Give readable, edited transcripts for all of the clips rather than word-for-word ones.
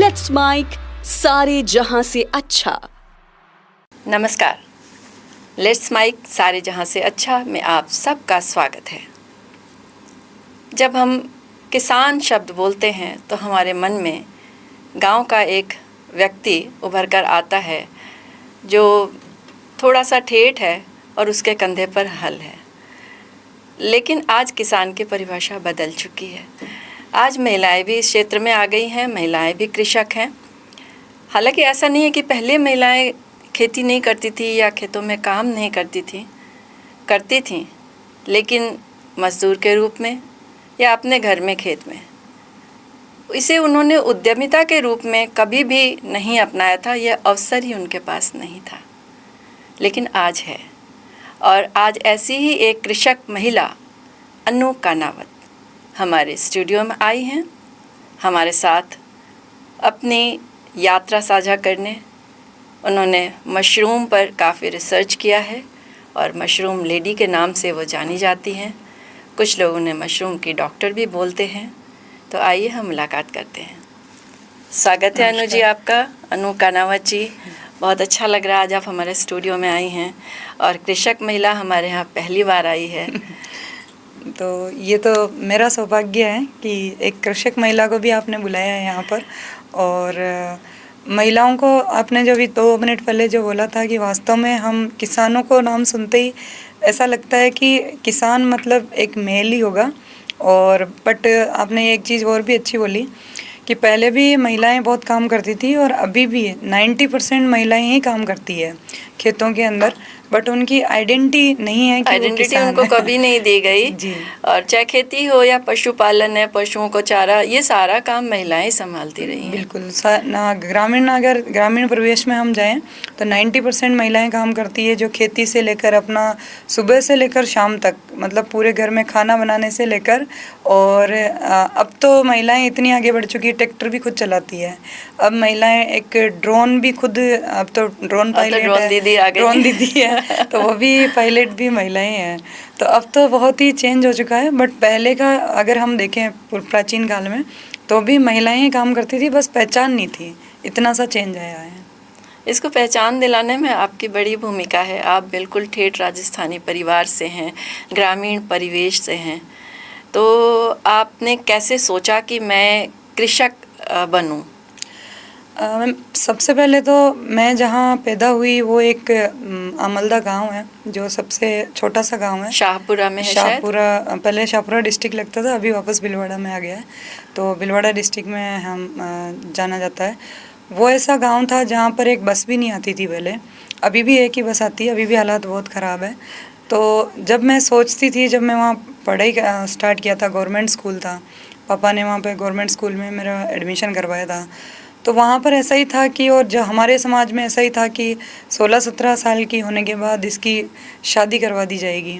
Let's mic सारे जहां से अच्छा। नमस्कार, लेट्स माइक सारे जहां से अच्छा में आप सबका स्वागत है। जब हम किसान शब्द बोलते हैं तो हमारे मन में गांव का एक व्यक्ति उभर कर आता है जो थोड़ा सा ठेठ है और उसके कंधे पर हल है। लेकिन आज किसान की परिभाषा बदल चुकी है। आज महिलाएं भी इस क्षेत्र में आ गई हैं, महिलाएं भी कृषक हैं। हालांकि ऐसा नहीं है कि पहले महिलाएं खेती नहीं करती थी या खेतों में काम नहीं करती थीं, लेकिन मजदूर के रूप में या अपने घर में खेत में। इसे उन्होंने उद्यमिता के रूप में कभी भी नहीं अपनाया था, यह अवसर ही उनके पास नहीं था। लेकिन आज है, और आज ऐसी ही एक कृषक महिला अनु कानावत हमारे स्टूडियो में आई हैं, हमारे साथ अपनी यात्रा साझा करने। उन्होंने मशरूम पर काफ़ी रिसर्च किया है और मशरूम लेडी के नाम से वो जानी जाती हैं। कुछ लोग उन्हें मशरूम की डॉक्टर भी बोलते हैं। तो आइए हम मुलाकात करते हैं। स्वागत है अनु जी आपका। अनु कानावत जी, बहुत अच्छा लग रहा है आज आप हमारे स्टूडियो में आई हैं और कृषक महिला हमारे यहाँ पहली बार आई है। तो ये तो मेरा सौभाग्य है कि एक कृषक महिला को भी आपने बुलाया है यहाँ पर। और महिलाओं को आपने जो भी 2 मिनट पहले जो बोला था कि वास्तव में हम किसानों को नाम सुनते ही ऐसा लगता है कि किसान मतलब एक मेल ही होगा। और बट आपने एक चीज़ और भी अच्छी बोली कि पहले भी महिलाएं बहुत काम करती थी और अभी भी 90% महिलाएं ही काम करती है खेतों के अंदर। बट उनकी आइडेंटिटी नहीं है कि आइडेंटिटी उनको कभी नहीं दी गई जी। और चाहे खेती हो या पशुपालन है, पशुओं को चारा, ये सारा काम महिलाएं संभालती रही हैं। बिल्कुल। अगर ग्रामीण परिवेश में हम जाएं तो 90% महिलाएं काम करती है, जो खेती से लेकर अपना सुबह से लेकर शाम तक, मतलब पूरे घर में खाना बनाने से लेकर। और अब तो महिलाएं इतनी आगे बढ़ चुकी है, ट्रैक्टर भी खुद चलाती है। अब महिलाएं एक ड्रोन भी खुद, अब तो ड्रोन पायलट है, ड्रोन दीदी है तो वो भी पायलट भी महिलाएं हैं। तो अब तो बहुत ही चेंज हो चुका है। बट पहले का अगर हम देखें प्राचीन काल में तो भी महिलाएं ही काम करती थी, बस पहचान नहीं थी। इतना सा चेंज आया है। इसको पहचान दिलाने में आपकी बड़ी भूमिका है। आप बिल्कुल ठेठ राजस्थानी परिवार से हैं, ग्रामीण परिवेश से हैं। तो आपने कैसे सोचा कि मैं कृषक बनूं? सबसे पहले तो मैं जहाँ पैदा हुई वो एक अमलदा गांव है, जो सबसे छोटा सा गांव है। शाहपुरा में है शाहपुरा, पहले शाहपुरा डिस्ट्रिक्ट लगता था, अभी वापस भीलवाड़ा में आ गया है। तो भीलवाड़ा डिस्ट्रिक्ट में हम जाना जाता है। वो ऐसा गांव था जहाँ पर एक बस भी नहीं आती थी पहले। अभी भी एक ही बस आती है, अभी भी हालात बहुत ख़राब है। तो जब मैं सोचती थी, जब मैं वहाँ पढ़ाई स्टार्ट किया था, गवर्नमेंट स्कूल था, पापा ने वहाँ पे गवर्नमेंट स्कूल में मेरा एडमिशन करवाया था। तो वहाँ पर ऐसा ही था कि, और जो हमारे समाज में ऐसा ही था कि 16-17 साल की होने के बाद इसकी शादी करवा दी जाएगी।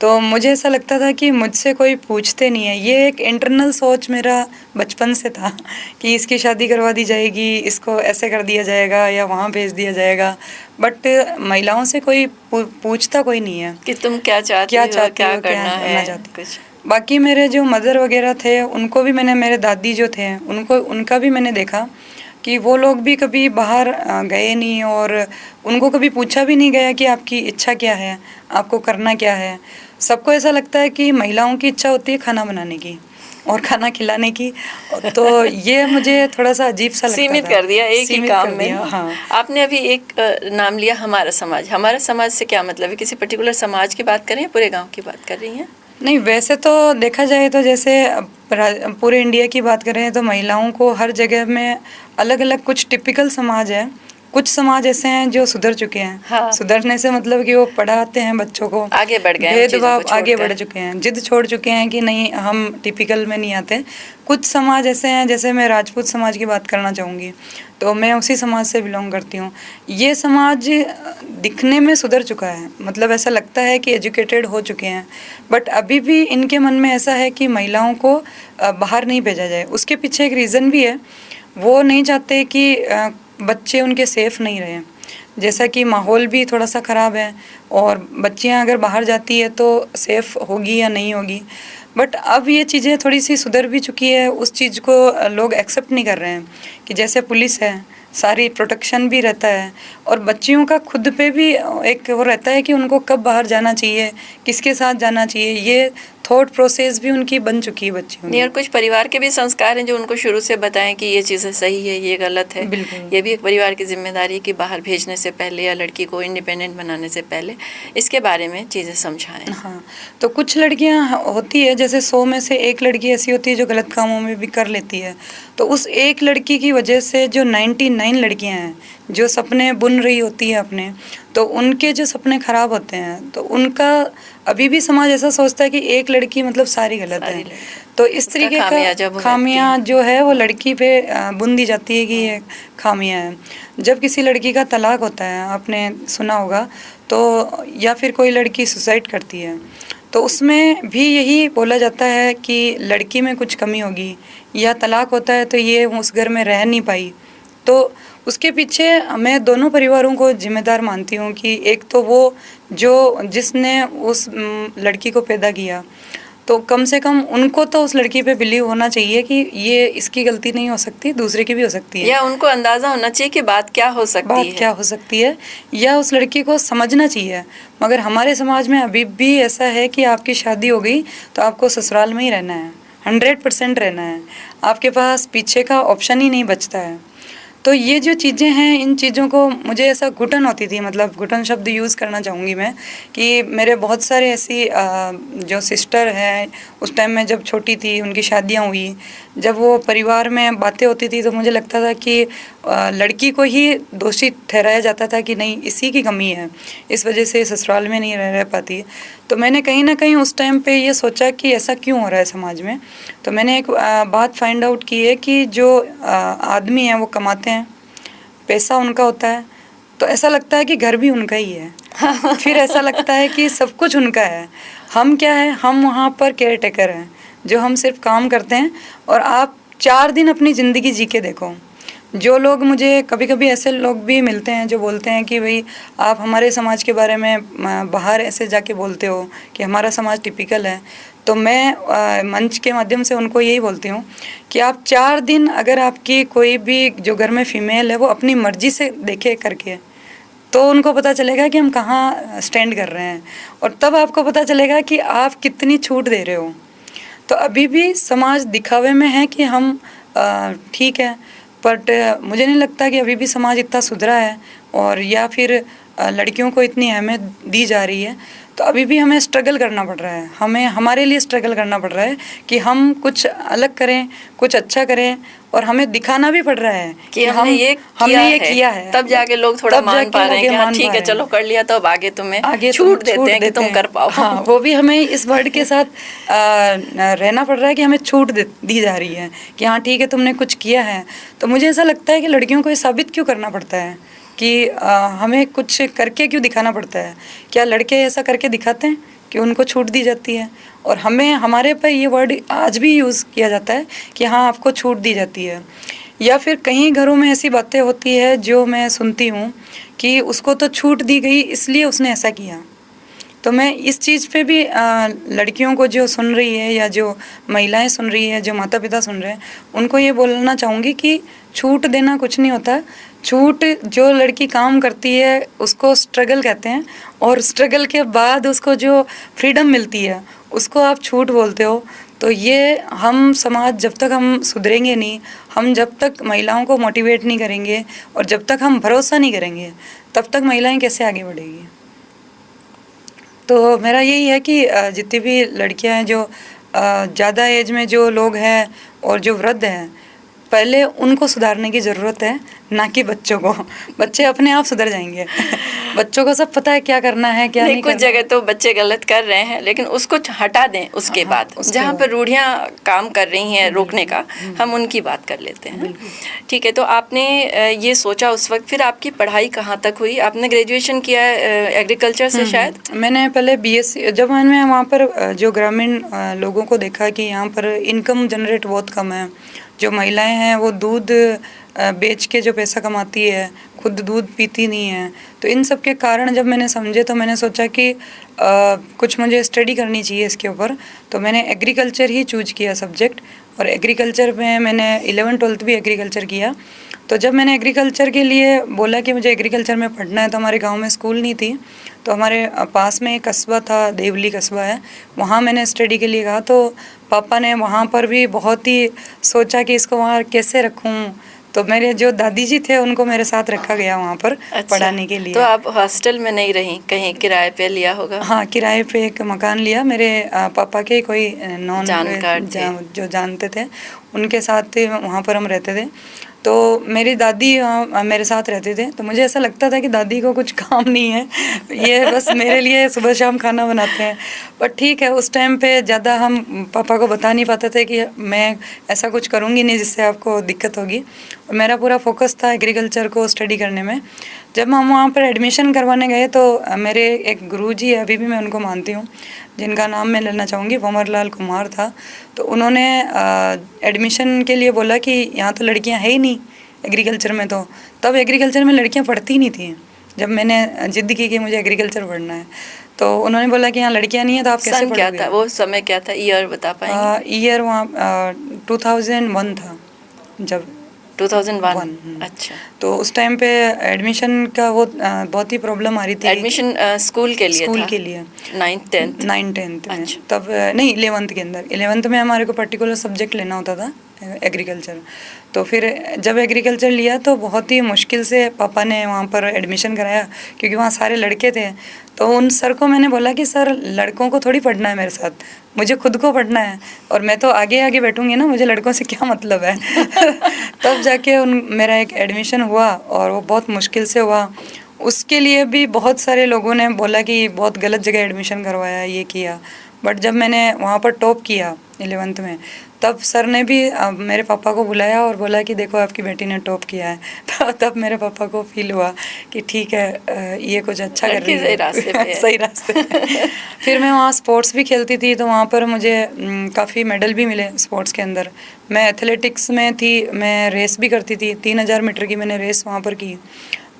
तो मुझे ऐसा लगता था कि मुझसे कोई पूछते नहीं है। ये एक इंटरनल सोच मेरा बचपन से था कि इसकी शादी करवा दी जाएगी, इसको ऐसे कर दिया जाएगा या वहाँ भेज दिया जाएगा। बट महिलाओं से कोई पूछता कोई नहीं है कि तुम क्या चाहती हो, क्या करना है। बाकी मेरे जो मदर वगैरह थे उनको भी मैंने, मेरे दादी जो थे उनका भी मैंने देखा कि वो लोग भी कभी बाहर गए नहीं और उनको कभी पूछा भी नहीं गया कि आपकी इच्छा क्या है, आपको करना क्या है। सबको ऐसा लगता है कि महिलाओं की इच्छा होती है खाना बनाने की और खाना खिलाने की। तो ये मुझे थोड़ा सा अजीब सा लगता था। सीमित कर दिया एक ही काम में। हाँ। आपने अभी एक नाम लिया हमारा समाज। हमारा समाज से क्या मतलब है? किसी पर्टिकुलर समाज की बात कर रही हैं, पूरे गाँव की बात कर रही हैं? नहीं, वैसे तो देखा जाए तो जैसे पूरे इंडिया की बात करें तो महिलाओं को हर जगह में अलग अलग कुछ टिपिकल समाज है। कुछ समाज ऐसे हैं जो सुधर चुके हैं। हाँ। सुधरने से मतलब कि वो पढ़ाते हैं बच्चों को, आगे बढ़ गए, भेदभाव आगे बढ़ चुके हैं, जिद छोड़ चुके हैं कि नहीं हम टिपिकल में नहीं आते। कुछ समाज ऐसे हैं, जैसे मैं राजपूत समाज की बात करना चाहूँगी, तो मैं उसी समाज से बिलोंग करती हूँ। ये समाज दिखने में सुधर चुका है, मतलब ऐसा लगता है कि एजुकेटेड हो चुके हैं। बट अभी भी इनके मन में ऐसा है कि महिलाओं को बाहर नहीं भेजा जाए। उसके पीछे एक रीज़न भी है, वो नहीं चाहते कि बच्चे उनके सेफ़ नहीं रहें। जैसा कि माहौल भी थोड़ा सा ख़राब है और बच्चियां अगर बाहर जाती है तो सेफ़ होगी या नहीं होगी। बट अब ये चीज़ें थोड़ी सी सुधर भी चुकी है, उस चीज़ को लोग एक्सेप्ट नहीं कर रहे हैं कि जैसे पुलिस है, सारी प्रोटेक्शन भी रहता है, और बच्चियों का खुद पे भी एक वो रहता है कि उनको कब बाहर जाना चाहिए, किसके साथ जाना चाहिए, ये थॉट प्रोसेस भी उनकी बन चुकी है बच्चियों नहीं, की। और कुछ परिवार के भी संस्कार हैं जो उनको शुरू से बताएं कि ये चीज़ें सही है, ये गलत है। बिल्कुल। ये भी एक परिवार की जिम्मेदारी है कि बाहर भेजने से पहले या लड़की को इंडिपेंडेंट बनाने से पहले इसके बारे में चीज़ें समझाएं। हाँ, तो कुछ लड़कियां होती है, जैसे 100 में से एक लड़की ऐसी होती है जो गलत कामों में भी कर लेती है, तो उस एक लड़की की वजह से जो 99 लड़कियां हैं जो सपने बुन रही होती है अपने, तो उनके जो सपने खराब होते हैं, तो उनका अभी भी समाज ऐसा सोचता है कि एक लड़की मतलब सारी गलत है। तो इस तरीके का खामियां जो है वो लड़की पे बुन दी जाती है कि ये खामियां हैं। जब किसी लड़की का तलाक होता है, आपने सुना होगा, तो या फिर कोई लड़की सुसाइड करती है, तो उसमें भी यही बोला जाता है कि लड़की में कुछ कमी होगी, या तलाक होता है तो ये उस घर में रह नहीं पाई। तो उसके पीछे मैं दोनों परिवारों को जिम्मेदार मानती हूँ कि एक तो वो जिसने उस लड़की को पैदा किया, तो कम से कम उनको तो उस लड़की पे बिलीव होना चाहिए कि ये इसकी गलती नहीं हो सकती, दूसरे की भी हो सकती है, या उनको अंदाज़ा होना चाहिए कि बात क्या हो सकती है, या उस लड़की को समझना चाहिए। मगर हमारे समाज में अभी भी ऐसा है कि आपकी शादी हो गई तो आपको ससुराल में ही रहना है, 100% रहना है, आपके पास पीछे का ऑप्शन ही नहीं बचता है। तो ये जो चीज़ें हैं, इन चीज़ों को मुझे ऐसा घुटन होती थी, मतलब घुटन शब्द यूज़ करना चाहूँगी मैं, कि मेरे बहुत सारे ऐसी जो सिस्टर हैं, उस टाइम में जब छोटी थी, उनकी शादियाँ हुई, जब वो परिवार में बातें होती थी तो मुझे लगता था कि लड़की को ही दोषी ठहराया जाता था कि नहीं, इसी की कमी है, इस वजह से ससुराल में नहीं रह पाती। तो मैंने कहीं ना कहीं उस टाइम पे ये सोचा कि ऐसा क्यों हो रहा है समाज में। तो मैंने एक बात फाइंड आउट की है कि जो आदमी है वो कमाते हैं, पैसा उनका होता है, तो ऐसा लगता है कि घर भी उनका ही है फिर ऐसा लगता है कि सब कुछ उनका है। हम क्या है, हम वहाँ पर केयर टेकर हैं, जो हम सिर्फ काम करते हैं। और आप 4 दिन अपनी ज़िंदगी जी के देखो, जो लोग मुझे कभी कभी ऐसे लोग भी मिलते हैं जो बोलते हैं कि भाई आप हमारे समाज के बारे में बाहर ऐसे जाके बोलते हो कि हमारा समाज टिपिकल है, तो मैं मंच के माध्यम से उनको यही बोलती हूँ कि आप 4 दिन अगर आपकी कोई भी जो घर में फीमेल है वो अपनी मर्जी से देखे करके, तो उनको पता चलेगा कि हम कहाँ स्टैंड कर रहे हैं, और तब आपको पता चलेगा कि आप कितनी छूट दे रहे हो। तो अभी भी समाज दिखावे में है कि हम ठीक है, बट मुझे नहीं लगता कि अभी भी समाज इतना सुधरा है, और या फिर लड़कियों को इतनी अहमियत दी जा रही है। तो अभी भी हमें स्ट्रगल करना पड़ रहा है, हमें हमारे लिए स्ट्रगल करना पड़ रहा है कि हम कुछ अलग करें, कुछ अच्छा करें, और हमें दिखाना भी पड़ रहा है कि हमने ये किया है। तब जाके लोग थोड़ा मान पा रहे हैं कि हाँ ठीक है, चलो कर लिया, तो अब आगे तुम्हें छूट देते हैं कि तुम कर पाओ। हाँ, वो भी हमें इस वर्ड के साथ रहना पड़ रहा है कि हमें छूट दी जा रही है कि हाँ ठीक है, तुमने कुछ किया है। तो मुझे ऐसा लगता है कि लड़कियों को ये साबित क्यों करना पड़ता है कि हमें कुछ करके क्यों दिखाना पड़ता है। क्या लड़के ऐसा करके दिखाते हैं कि उनको छूट दी जाती है, और हमें हमारे पर ये वर्ड आज भी यूज़ किया जाता है कि हाँ आपको छूट दी जाती है। या फिर कई घरों में ऐसी बातें होती है जो मैं सुनती हूँ कि उसको तो छूट दी गई इसलिए उसने ऐसा किया। तो मैं इस चीज़ पे भी लड़कियों को जो सुन रही है, या जो महिलाएं सुन रही है, जो माता पिता सुन रहे हैं, उनको ये बोलना चाहूँगी कि छूट देना कुछ नहीं होता। छूट, जो लड़की काम करती है उसको स्ट्रगल कहते हैं, और स्ट्रगल के बाद उसको जो फ्रीडम मिलती है उसको आप छूट बोलते हो। तो ये हम समाज, जब तक हम सुधरेंगे नहीं, हम जब तक महिलाओं को मोटिवेट नहीं करेंगे, और जब तक हम भरोसा नहीं करेंगे, तब तक महिलाएं कैसे आगे बढ़ेगी। तो मेरा यही है कि जितनी भी लड़कियां हैं, जो ज़्यादा एज में जो लोग हैं और जो वृद्ध हैं, पहले उनको सुधारने की ज़रूरत है, ना कि बच्चों को। बच्चे अपने आप सुधर जाएंगे बच्चों को सब पता है क्या करना है, क्या नहीं कुछ जगह तो बच्चे गलत कर रहे हैं, लेकिन उसको हटा दें। उसके बाद जहाँ पर रूढ़ियाँ काम कर रही हैं रोकने का, हम उनकी बात कर लेते हैं। ठीक है, तो आपने ये सोचा उस वक्त, फिर आपकी पढ़ाई कहाँ तक हुई? आपने ग्रेजुएशन किया एग्रीकल्चर से शायद? मैंने पहले BSc, जब मैं वहाँ पर जो ग्रामीण लोगों को देखा कि यहाँ पर इनकम जनरेट बहुत कम है, जो महिलाएं हैं वो दूध बेच के जो पैसा कमाती है, खुद दूध पीती नहीं है। तो इन सब के कारण जब मैंने समझे तो मैंने सोचा कि कुछ मुझे स्टडी करनी चाहिए इसके ऊपर। तो मैंने एग्रीकल्चर ही चूज किया सब्जेक्ट, और एग्रीकल्चर में मैंने 11वीं-12वीं भी एग्रीकल्चर किया। तो जब मैंने एग्रीकल्चर के लिए बोला कि मुझे एग्रीकल्चर में पढ़ना है, तो हमारे गांव में स्कूल नहीं थी। तो हमारे पास में एक कस्बा था, देवली कस्बा है, वहाँ मैंने स्टडी के लिए कहा। तो पापा ने वहाँ पर भी बहुत ही सोचा कि इसको वहाँ कैसे रखूँ। तो मेरे जो दादी जी थे उनको मेरे साथ रखा गया वहाँ पर पढ़ाने के लिए। तो आप हॉस्टल में नहीं रही, कहीं किराए पे लिया होगा? हाँ, किराए पे एक मकान लिया। मेरे पापा के कोई जानकार जो जानते थे उनके साथ वहाँ पर हम रहते थे। तो मेरी दादी मेरे साथ रहते थे। तो मुझे ऐसा लगता था कि दादी को कुछ काम नहीं है, ये बस मेरे लिए सुबह शाम खाना बनाते हैं। बट ठीक है, उस टाइम पे ज़्यादा हम पापा को बता नहीं पाते थे कि मैं ऐसा कुछ करूँगी नहीं जिससे आपको दिक्कत होगी। और मेरा पूरा फोकस था एग्रीकल्चर को स्टडी करने में। जब हम वहाँ पर एडमिशन करवाने गए तो मेरे एक गुरुजी है, अभी भी मैं उनको मानती हूँ, जिनका नाम मैं लेना चाहूँगी, भंवरलाल कुमार था। तो उन्होंने एडमिशन के लिए बोला कि यहाँ तो लड़कियाँ है ही नहीं एग्रीकल्चर में। तो तब एग्रीकल्चर में लड़कियाँ पढ़ती नहीं थी। जब मैंने जिद की कि मुझे एग्रीकल्चर पढ़ना है, तो उन्होंने बोला कि यहाँ लड़कियाँ नहीं है तो आप कैसे पढ़ोगे? क्या था वो समय, क्या था ईयर बता पाएंगे? ईयर वहाँ 2001 था जब 2001। अच्छा, तो उस टाइम पे एडमिशन का वो बहुत ही प्रॉब्लम आ रही थी। एडमिशन स्कूल के लिए स्कूल था? के लिए 9th-10th 9th-10th में। अच्छा। तब नहीं, 11th के अंदर 11th में हमारे को पर्टिकुलर सब्जेक्ट लेना होता था एग्रीकल्चर। तो फिर जब एग्रीकल्चर लिया तो बहुत ही मुश्किल से पापा ने वहाँ पर एडमिशन कराया, क्योंकि वहाँ सारे लड़के थे। तो उन सर को मैंने बोला कि सर, लड़कों को थोड़ी पढ़ना है मेरे साथ, मुझे खुद को पढ़ना है, और मैं तो आगे आगे बैठूंगी ना, मुझे लड़कों से क्या मतलब है। तब जाके मेरा एक एडमिशन हुआ, और वो बहुत मुश्किल से हुआ। उसके लिए भी बहुत सारे लोगों ने बोला कि बहुत गलत जगह एडमिशन करवाया, ये किया। बट जब मैंने वहाँ पर टॉप किया 11th में, तब सर ने भी मेरे पापा को बुलाया और बोला कि देखो आपकी बेटी ने टॉप किया है। तब मेरे पापा को फील हुआ कि ठीक है, ये कुछ अच्छा कर रही है, सही रास्ते पे है। सही रास्ते पे। फिर मैं वहाँ स्पोर्ट्स भी खेलती थी, तो वहाँ पर मुझे काफ़ी मेडल भी मिले स्पोर्ट्स के अंदर। मैं एथलेटिक्स में थी, मैं रेस भी करती थी, 3000 मीटर की मैंने रेस वहाँ पर की,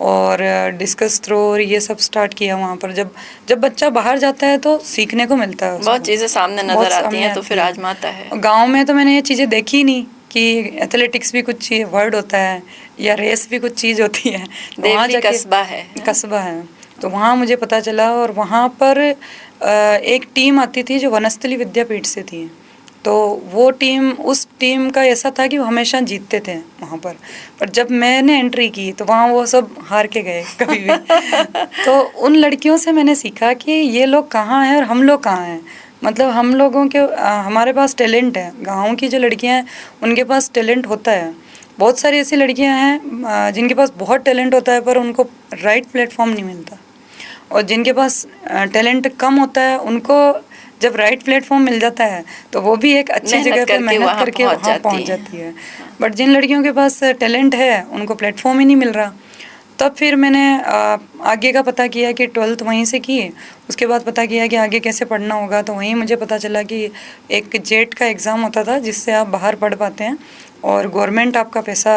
और डिस्कस थ्रो और ये सब स्टार्ट किया वहाँ पर। जब बच्चा बाहर जाता है तो सीखने को मिलता है, बहुत चीज़ें सामने नजर आती हैं, तो फिर आजमाता है। गांव में तो मैंने ये चीज़ें देखी ही नहीं कि एथलेटिक्स भी कुछ वर्ड होता है या रेस भी कुछ चीज़ होती है। तो वहाँ जाके कस्बा है, तो वहाँ मुझे पता चला। और वहाँ पर एक टीम आती थी जो वनस्थली विद्यापीठ से थी। तो वो टीम, उस टीम का ऐसा था कि वो हमेशा जीतते थे वहाँ पर जब मैंने एंट्री की तो वहाँ वो सब हार के गए कभी भी। तो उन लड़कियों से मैंने सीखा कि ये लोग कहाँ हैं और हम लोग कहाँ हैं। मतलब हम लोगों के हमारे पास टैलेंट है। गाँव की जो लड़कियाँ हैं उनके पास टैलेंट होता है। बहुत सारी ऐसी लड़कियाँ हैं जिनके पास बहुत टैलेंट होता है पर उनको राइट प्लेटफॉर्म नहीं मिलता, और जिनके पास टैलेंट कम होता है उनको जब राइट प्लेटफॉर्म मिल जाता है तो वो भी एक अच्छी जगह पे मेहनत करके वहाँ पहुँच जाती है। बट जिन लड़कियों के पास टैलेंट है उनको प्लेटफॉर्म ही नहीं मिल रहा। तब फिर मैंने आगे का पता किया कि 12th वहीं से की। उसके बाद पता किया कि आगे कैसे पढ़ना होगा, तो वहीं मुझे पता चला कि एक जेट का एग्ज़ाम होता था जिससे आप बाहर पढ़ पाते हैं और गवर्नमेंट आपका पैसा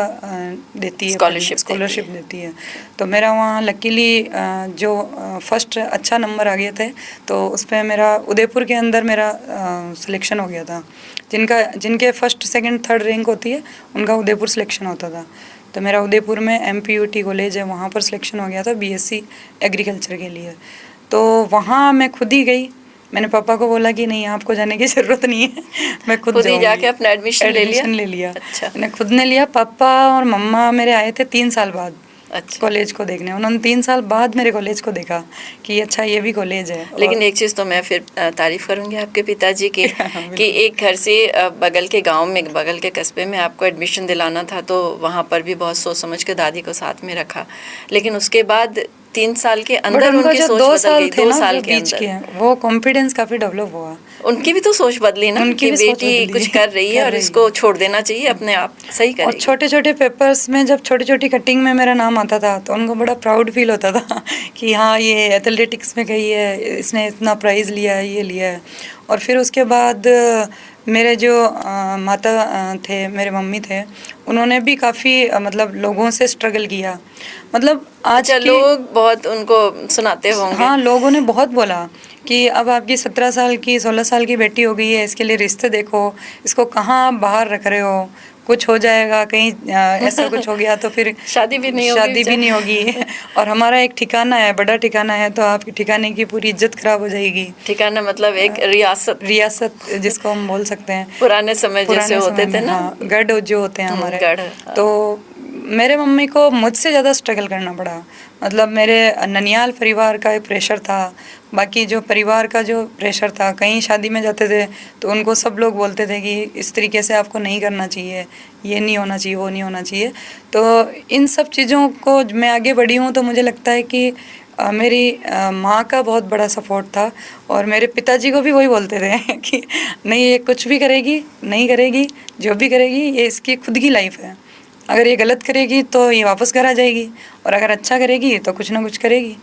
देती है, स्कॉलरशिप देती है। तो मेरा वहाँ लकीली जो फर्स्ट अच्छा नंबर आ गए थे, तो उस पर मेरा उदयपुर के अंदर मेरा सिलेक्शन हो गया था। जिनके फर्स्ट सेकंड थर्ड रैंक होती है उनका उदयपुर सिलेक्शन होता था। तो मेरा उदयपुर में MPUT कॉलेज है, वहाँ पर सिलेक्शन हो गया था BSc एग्रीकल्चर के लिए। तो वहाँ मैं खुद ही गई। मैंने पापा को बोला कि नहीं, आपको जाने की ज़रूरत नहीं है, मैं खुद ही जाके अपना एडमिशन ले लिया। अच्छा। मैंने खुद ने लिया। पापा और मम्मा मेरे आए थे 3 साल बाद कॉलेज को देखने। उन्होंने 3 साल बाद मेरे कॉलेज को देखा कि अच्छा ये भी कॉलेज है। लेकिन एक चीज़ तो मैं फिर तारीफ़ करूँगी आपके पिताजी की कि एक घर से बगल के गांव में, बगल के कस्बे में आपको एडमिशन दिलाना था, तो वहाँ पर भी बहुत सोच समझ के दादी को साथ में रखा। लेकिन उसके बाद 3 साल के अंदर उनकी सोच बदल गई। 2 साल के अंदर वो कॉन्फिडेंस काफ़ी डेवलप हुआ। उनकी भी तो सोच बदली ना कि बेटी कुछ कर रही है और इसको छोड़ देना चाहिए, अपने आप सही करेगी। और छोटे छोटे पेपर्स में जब छोटी छोटी कटिंग में मेरा नाम आता था तो उनको बड़ा प्राउड फील होता था कि हाँ ये एथलेटिक्स में गई है, इसने इतना प्राइज़ लिया है, ये लिया है। और फिर उसके बाद मेरे जो माता थे, मेरे मम्मी थे, उन्होंने भी काफ़ी मतलब लोगों से स्ट्रगल किया। मतलब आज अच्छा, की लोग बहुत उनको सुनाते होंगे। हाँ, लोगों ने बहुत बोला कि अब आपकी 17 साल की 16 साल की बेटी हो गई है, इसके लिए रिश्ते देखो, इसको कहाँ आप बाहर रख रहे हो, कुछ हो जाएगा कहीं ऐसा कुछ हो गया तो फिर शादी भी नहीं होगी, शादी भी नहीं होगी और हमारा एक ठिकाना है, बड़ा ठिकाना है, तो आपके ठिकाने की पूरी इज्जत खराब हो जाएगी। ठिकाना मतलब एक रियासत, रियासत जिसको हम बोल सकते हैं, पुराने समय जैसे पुराने होते समय थे में, ना। हाँ, गढ़ जो होते हैं हमारे। गढ़, हाँ। तो मेरे मम्मी को मुझसे ज़्यादा स्ट्रगल करना पड़ा। मतलब मेरे ननियाल परिवार का एक प्रेशर था, बाकी जो परिवार का जो प्रेशर था, कहीं शादी में जाते थे तो उनको सब लोग बोलते थे कि इस तरीके से आपको नहीं करना चाहिए, ये नहीं होना चाहिए, वो नहीं होना चाहिए। तो इन सब चीज़ों को मैं आगे बढ़ी हूँ तो मुझे लगता है कि मेरी माँ का बहुत बड़ा सपोर्ट था, और मेरे पिताजी को भी वही बोलते थे कि नहीं, ये कुछ भी करेगी, नहीं करेगी, जो भी करेगी ये इसकी खुद की लाइफ है, अगर ये गलत करेगी तो ये वापस घर आ जाएगी, और अगर अच्छा करेगी तो कुछ ना कुछ करेगी।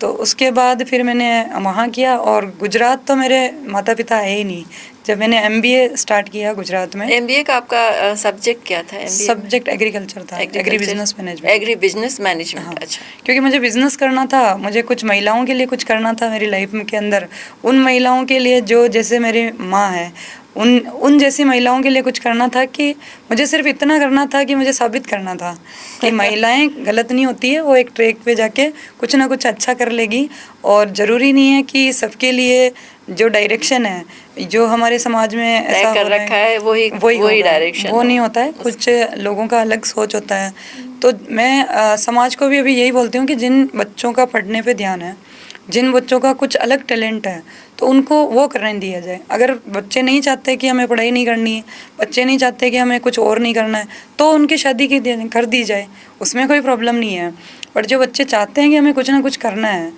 तो उसके बाद फिर मैंने वहाँ किया, और गुजरात तो मेरे माता पिता है ही नहीं। जब मैंने MBA स्टार्ट किया गुजरात में, MBA का आपका सब्जेक्ट क्या था? MBA सब्जेक्ट एग्रीकल्चर था, agri business management. Agri business management, हाँ, अच्छा। क्योंकि मुझे बिजनेस करना था, मुझे कुछ महिलाओं के लिए कुछ करना था मेरी लाइफ में के अंदर, उन महिलाओं के लिए जो जैसे मेरी माँ है, उन जैसी महिलाओं के लिए कुछ करना था, कि मुझे सिर्फ इतना करना था कि मुझे साबित करना था कि महिलाएं गलत नहीं होती है, वो एक ट्रैक पे जाके कुछ ना कुछ अच्छा कर लेगी, और ज़रूरी नहीं है कि सबके लिए जो डायरेक्शन है, जो हमारे समाज में ऐसा कर रखा है वही डायरेक्शन, वो नहीं होता है, कुछ लोगों का अलग सोच होता है। तो मैं समाज को भी अभी यही बोलती हूँ कि जिन बच्चों का पढ़ने पे ध्यान है, जिन बच्चों का कुछ अलग टैलेंट है, तो उनको वो करने दिया जाए। अगर बच्चे नहीं चाहते कि हमें पढ़ाई नहीं करनी है, बच्चे नहीं चाहते कि हमें कुछ और नहीं करना है, तो उनकी शादी कर दी जाए, उसमें कोई प्रॉब्लम नहीं है। पर जो बच्चे चाहते हैं कि हमें कुछ ना कुछ करना है,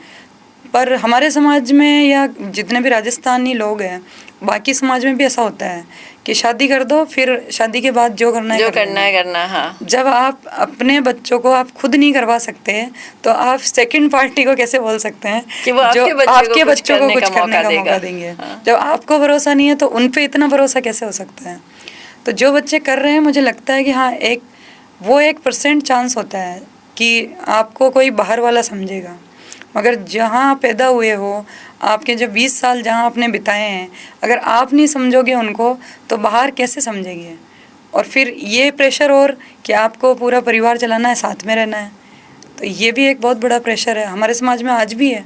पर हमारे समाज में या जितने भी राजस्थानी लोग हैं, बाकी समाज में भी ऐसा होता है कि शादी कर दो, फिर शादी के बाद जो करना है करना। हाँ, जब आप अपने बच्चों को आप खुद नहीं करवा सकते, तो आप सेकंड पार्टी को कैसे बोल सकते हैं कि वो जो आपके बच्चों को कुछ करने का मौका देंगे? हाँ। जब आपको भरोसा नहीं है तो उन पे इतना भरोसा कैसे हो सकता है? तो जो बच्चे कर रहे हैं, मुझे लगता है कि हाँ, 1% चांस होता है कि आपको कोई बाहर वाला समझेगा, मगर जहाँ आप पैदा हुए हो, आपके जो 20 साल जहाँ आपने बिताए हैं, अगर आप नहीं समझोगे उनको, तो बाहर कैसे समझेंगे? और फिर ये प्रेशर, और कि आपको पूरा परिवार चलाना है, साथ में रहना है, तो ये भी एक बहुत बड़ा प्रेशर है, हमारे समाज में आज भी है।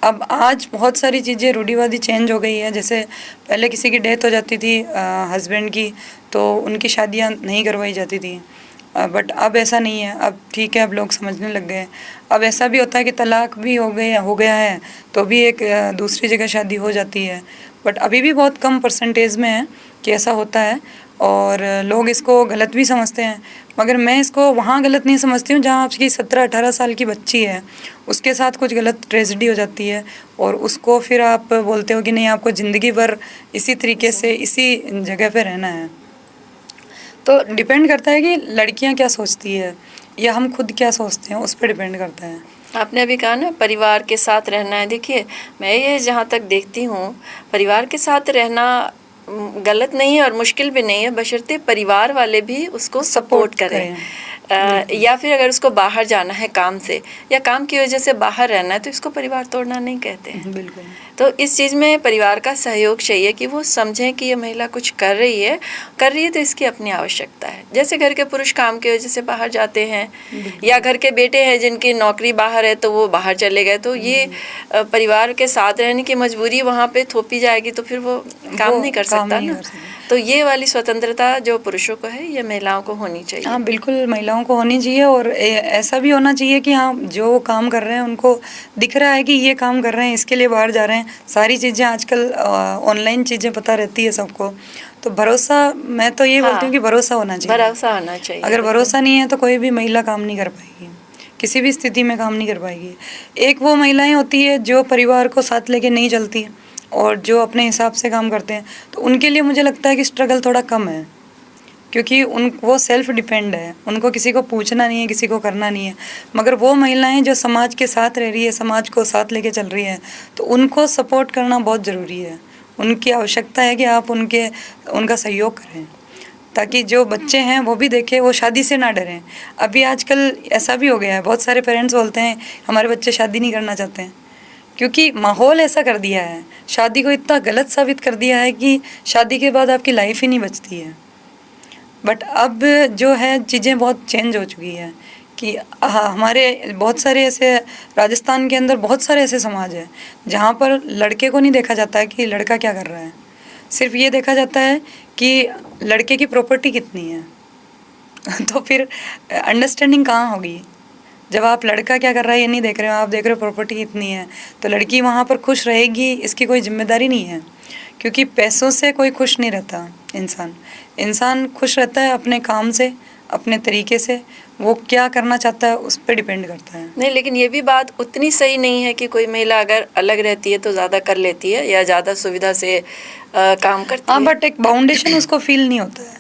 अब आज बहुत सारी चीज़ें रूढ़िवादी चेंज हो गई है। जैसे पहले किसी की डेथ हो जाती थी हस्बैंड की, तो उनकी शादियाँ नहीं करवाई जाती थी, बट अब ऐसा नहीं है। अब ठीक है, अब लोग समझने लग गए। अब ऐसा भी होता है कि तलाक भी हो गया है तो भी एक दूसरी जगह शादी हो जाती है, बट अभी भी बहुत कम परसेंटेज में है कि ऐसा होता है, और लोग इसको गलत भी समझते हैं। मगर मैं इसको वहाँ गलत नहीं समझती हूँ जहाँ आपकी 17-18 साल की बच्ची है, उसके साथ कुछ गलत ट्रेजेडी हो जाती है, और उसको फिर आप बोलते हो कि नहीं, आपको ज़िंदगी भर इसी तरीके से इसी जगह पे रहना है। तो डिपेंड करता है कि लड़कियां क्या सोचती है या हम खुद क्या सोचते हैं, उस पर डिपेंड करता है। आपने अभी कहा ना परिवार के साथ रहना है। देखिए, मैं ये जहाँ तक देखती हूँ, परिवार के साथ रहना गलत नहीं है और मुश्किल भी नहीं है, बशर्ते परिवार वाले भी उसको सपोर्ट करें। या फिर अगर उसको बाहर जाना है काम से या काम की वजह से बाहर रहना है, तो इसको परिवार तोड़ना नहीं कहते हैं। बिल्कुल। तो इस चीज़ में परिवार का सहयोग चाहिए कि वो समझें कि ये महिला कुछ कर रही है तो इसकी अपनी आवश्यकता है। जैसे घर के पुरुष काम की वजह से बाहर जाते हैं, या घर के बेटे हैं जिनकी नौकरी बाहर है तो वो बाहर चले गए, तो ये परिवार के साथ रहने की मजबूरी वहाँ पे थोपी जाएगी, तो फिर वो काम नहीं कर सकता ना। तो ये वाली स्वतंत्रता जो पुरुषों को है, ये महिलाओं को होनी चाहिए। हाँ, बिल्कुल महिलाओं को होनी चाहिए, और ऐसा भी होना चाहिए कि हाँ, जो वो काम कर रहे हैं उनको दिख रहा है कि ये काम कर रहे हैं, इसके लिए बाहर जा रहे हैं। सारी चीज़ें आजकल ऑनलाइन चीज़ें पता रहती है सबको, तो भरोसा, मैं तो ये बोलती हूँ कि भरोसा होना चाहिए। भरोसा होना चाहिए। अगर भरोसा नहीं है तो कोई भी महिला काम नहीं कर पाएगी, किसी भी स्थिति में काम नहीं कर पाएगी। एक वो महिलाएं होती है जो परिवार को साथ लेके नहीं चलती और जो अपने हिसाब से काम करते हैं, तो उनके लिए मुझे लगता है कि स्ट्रगल थोड़ा कम है, क्योंकि वो सेल्फ डिपेंड है, उनको किसी को पूछना नहीं है, किसी को करना नहीं है। मगर वो महिलाएं जो समाज के साथ रह रही है, समाज को साथ लेके चल रही है, तो उनको सपोर्ट करना बहुत ज़रूरी है, उनकी आवश्यकता है कि आप उनका सहयोग करें, ताकि जो बच्चे हैं वो भी देखें, वो शादी से ना डरें। अभी आजकल ऐसा भी हो गया है, बहुत सारे पेरेंट्स बोलते हैं हमारे बच्चे शादी नहीं करना चाहते हैं, क्योंकि माहौल ऐसा कर दिया है, शादी को इतना गलत साबित कर दिया है कि शादी के बाद आपकी लाइफ ही नहीं बचती है। बट अब जो है चीज़ें बहुत चेंज हो चुकी है कि हमारे बहुत सारे ऐसे, राजस्थान के अंदर बहुत सारे ऐसे समाज हैं जहाँ पर लड़के को नहीं देखा जाता है कि लड़का क्या कर रहा है, सिर्फ ये देखा जाता है कि लड़के की प्रॉपर्टी कितनी है। तो फिर अंडरस्टैंडिंग कहाँ होगी जब आप लड़का क्या कर रहा है ये नहीं देख रहे हो, आप देख रहे हो प्रॉपर्टी कितनी है। तो लड़की वहाँ पर खुश रहेगी, इसकी कोई जिम्मेदारी नहीं है, क्योंकि पैसों से कोई खुश नहीं रहता। इंसान खुश रहता है अपने काम से, अपने तरीके से, वो क्या करना चाहता है उस पर डिपेंड करता है। नहीं, लेकिन ये भी बात उतनी सही नहीं है कि कोई महिला अगर अलग रहती है तो ज़्यादा कर लेती है या ज़्यादा सुविधा से काम करती है। हाँ, बट एक बाउंडेशन उसको फील नहीं होता है।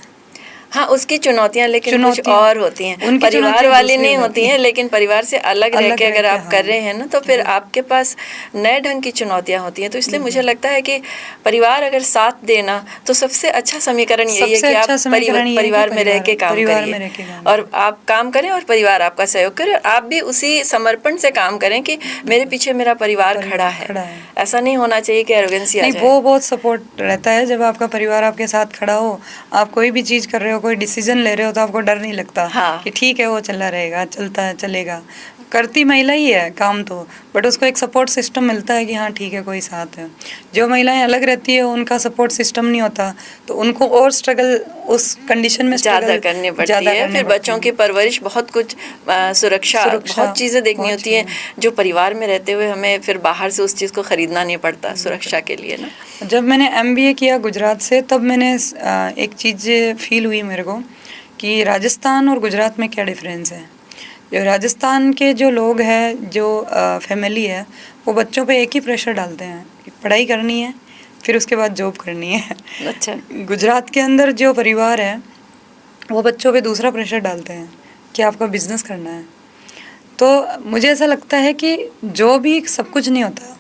हाँ, उसकी चुनौतियाँ लेकिन कुछ और होती हैं, परिवार वाली नहीं होती हैं, लेकिन परिवार से अलग रह के अगर आप कर रहे हैं ना, तो फिर आपके पास नए ढंग की चुनौतियाँ होती हैं। तो इसलिए मुझे लगता है कि परिवार अगर साथ देना तो सबसे अच्छा समीकरण यही है कि आप परिवार में रह के काम करिए, और आप काम करें और परिवार आपका सहयोग करे, और आप भी उसी समर्पण से काम करें कि मेरे पीछे मेरा परिवार खड़ा है। ऐसा नहीं होना चाहिए कि एरोगेंसी आ जाए। वो बहुत सपोर्ट रहता है जब आपका परिवार आपके साथ खड़ा हो, आप कोई भी चीज़ कर रहे हो, कोई डिसीजन ले रहे हो, तो आपको डर नहीं लगता। हाँ। कि ठीक है वो चला रहेगा, चलता है चलेगा, करती महिला ही है काम तो, बट उसको एक सपोर्ट सिस्टम मिलता है कि हाँ ठीक है कोई साथ है। जो महिलाएं अलग रहती है उनका सपोर्ट सिस्टम नहीं होता, तो उनको और स्ट्रगल उस कंडीशन में ज़्यादा करनी पड़ती है। फिर बच्चों की परवरिश, बहुत कुछ सुरक्षा बहुत चीज़ें देखनी होती हैं, जो परिवार में रहते हुए हमें फिर बाहर से उस चीज़ को ख़रीदना नहीं पड़ता सुरक्षा के लिए ना। जब मैंने MBA किया गुजरात से, तब मैंने एक चीज़ फील हुई मेरे को कि राजस्थान और गुजरात में क्या डिफरेंस है। जो राजस्थान के जो लोग हैं, जो फैमिली है, वो बच्चों पे एक ही प्रेशर डालते हैं कि पढ़ाई करनी है, फिर उसके बाद जॉब करनी है। अच्छा। गुजरात के अंदर जो परिवार है वो बच्चों पे दूसरा प्रेशर डालते हैं कि आपका बिजनेस करना है। तो मुझे ऐसा लगता है कि जॉब ही सब कुछ नहीं होता।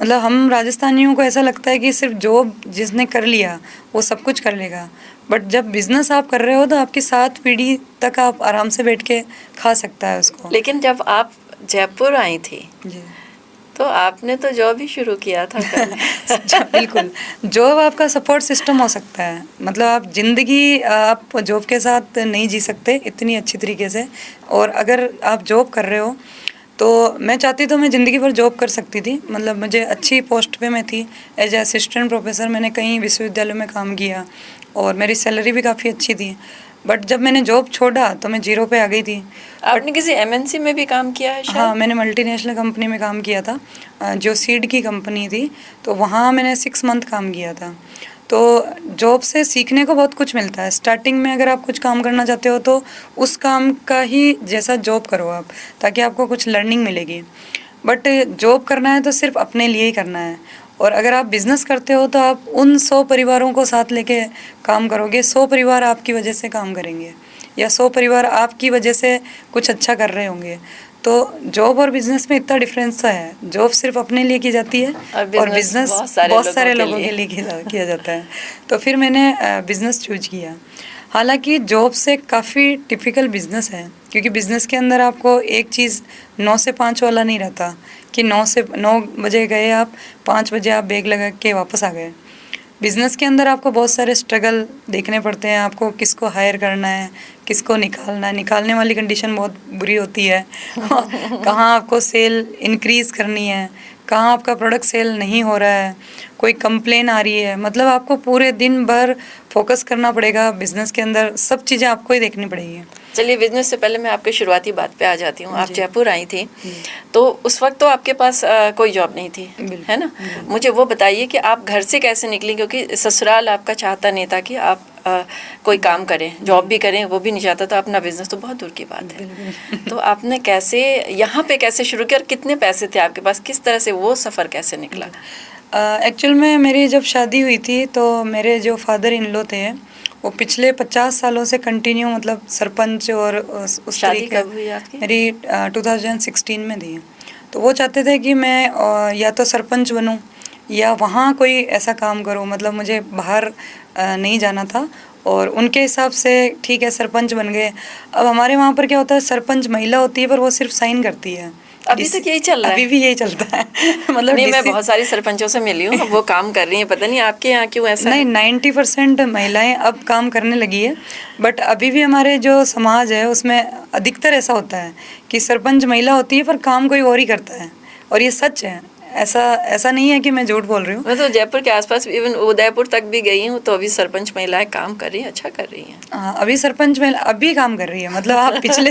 मतलब हम राजस्थानियों को ऐसा लगता है कि सिर्फ जॉब जिसने कर लिया वो सब कुछ कर लेगा, बट जब बिजनेस आप कर रहे हो तो आपकी 7 पीढ़ी तक आप आराम से बैठ के खा सकता है उसको। लेकिन जब आप जयपुर आई थी जी, तो आपने तो जॉब ही शुरू किया था। बिल्कुल, जॉब आपका सपोर्ट सिस्टम हो सकता है। मतलब आप ज़िंदगी आप जॉब के साथ नहीं जी सकते इतनी अच्छी तरीके से, और अगर आप जॉब कर रहे हो तो मैं चाहती तो मैं ज़िंदगी भर जॉब कर सकती थी। मतलब मुझे अच्छी पोस्ट पे मैं थी, एज ए असिस्टेंट प्रोफेसर मैंने कई विश्वविद्यालयों में काम किया और मेरी सैलरी भी काफ़ी अच्छी थी। बट जब मैंने जॉब छोड़ा तो मैं 0 पे आ गई थी। आपने किसी MNC में भी काम किया है शायद? हाँ, मैंने मल्टीनेशनल कंपनी में काम किया था, जो सीड की कंपनी थी, तो वहाँ मैंने 6 मंथ काम किया था। तो जॉब से सीखने को बहुत कुछ मिलता है। स्टार्टिंग में अगर आप कुछ काम करना चाहते हो तो उस काम का ही जैसा जॉब करो आप, ताकि आपको कुछ लर्निंग मिलेगी। बट जॉब करना है तो सिर्फ अपने लिए ही करना है, और अगर आप बिज़नेस करते हो तो आप उन 100 परिवारों को साथ लेके काम करोगे। 100 परिवार आपकी वजह से काम करेंगे, या 100 परिवार आपकी वजह से कुछ अच्छा कर रहे होंगे। तो जॉब और बिजनेस में इतना डिफरेंस तो है। जॉब सिर्फ अपने लिए की जाती है और बिजनेस बहुत सारे लोगों के लिए किया जाता है। तो फिर मैंने बिजनेस चूज किया। हालांकि जॉब से काफ़ी टिपिकल बिजनेस है, क्योंकि बिजनेस के अंदर आपको एक चीज़ 9 से 5 वाला नहीं रहता कि 9 बजे गए आप, 5 बजे आप बैग लगा के वापस आ गए। बिज़नेस के अंदर आपको बहुत सारे स्ट्रगल देखने पड़ते हैं। आपको किसको हायर करना है, किसको निकालना है, निकालने वाली कंडीशन बहुत बुरी होती है। कहाँ आपको सेल इंक्रीज़ करनी है, कहाँ आपका प्रोडक्ट सेल नहीं हो रहा है, कोई कंप्लेन आ रही है। मतलब आपको पूरे दिन भर फोकस करना पड़ेगा बिज़नेस के अंदर, सब चीज़ें आपको ही देखनी पड़ेगी। चलिए, बिजनेस से पहले मैं आपके शुरुआती बात पे आ जाती हूँ। आप जयपुर आई थी तो उस वक्त तो आपके पास कोई जॉब नहीं थी, है ना? मुझे वो बताइए कि आप घर से कैसे निकली, क्योंकि ससुराल आपका चाहता नहीं था कि आप कोई काम करें, जॉब भी करें, वो भी नहीं चाहता था। अपना बिजनेस तो बहुत दूर की बात है। तो आपने कैसे यहाँ पे कैसे शुरू किया, और कितने पैसे थे आपके पास, किस तरह से वो सफ़र कैसे निकला? एक्चुअल में मेरी जब शादी हुई थी तो मेरे जो फादर इन लॉ थे वो पिछले 50 सालों से कंटिन्यू, मतलब सरपंच और उस शादी कब हुई आपकी? मेरी 2016 में थी। तो वो चाहते थे कि मैं या तो सरपंच बनूं या वहाँ कोई ऐसा काम करो, मतलब मुझे बाहर नहीं जाना था। और उनके हिसाब से ठीक है सरपंच बन गए। अब हमारे वहाँ पर क्या होता है, सरपंच महिला होती है पर वो सिर्फ साइन करती है। अभी तक यही चल रहा है? अभी भी यही चलता है मतलब नहीं, मैं बहुत सारी सरपंचों से मिली हूँ, वो काम कर रही हैं, पता नहीं आपके यहाँ क्यों ऐसा नहीं, है? 90% महिलाएं अब काम करने लगी है, बट अभी भी हमारे जो समाज है उसमें अधिकतर ऐसा होता है कि सरपंच महिला होती है पर काम कोई और ही करता है। और ये सच है, ऐसा ऐसा नहीं है कि मैं झूठ बोल रही हूँ। मैं तो जयपुर के आसपास इवन उदयपुर तक भी गई हूँ, तो अभी सरपंच महिलाएं काम कर रही हैं, अच्छा कर रही हैं। हाँ, अभी सरपंच महिला अभी काम कर रही है, मतलब आप पिछले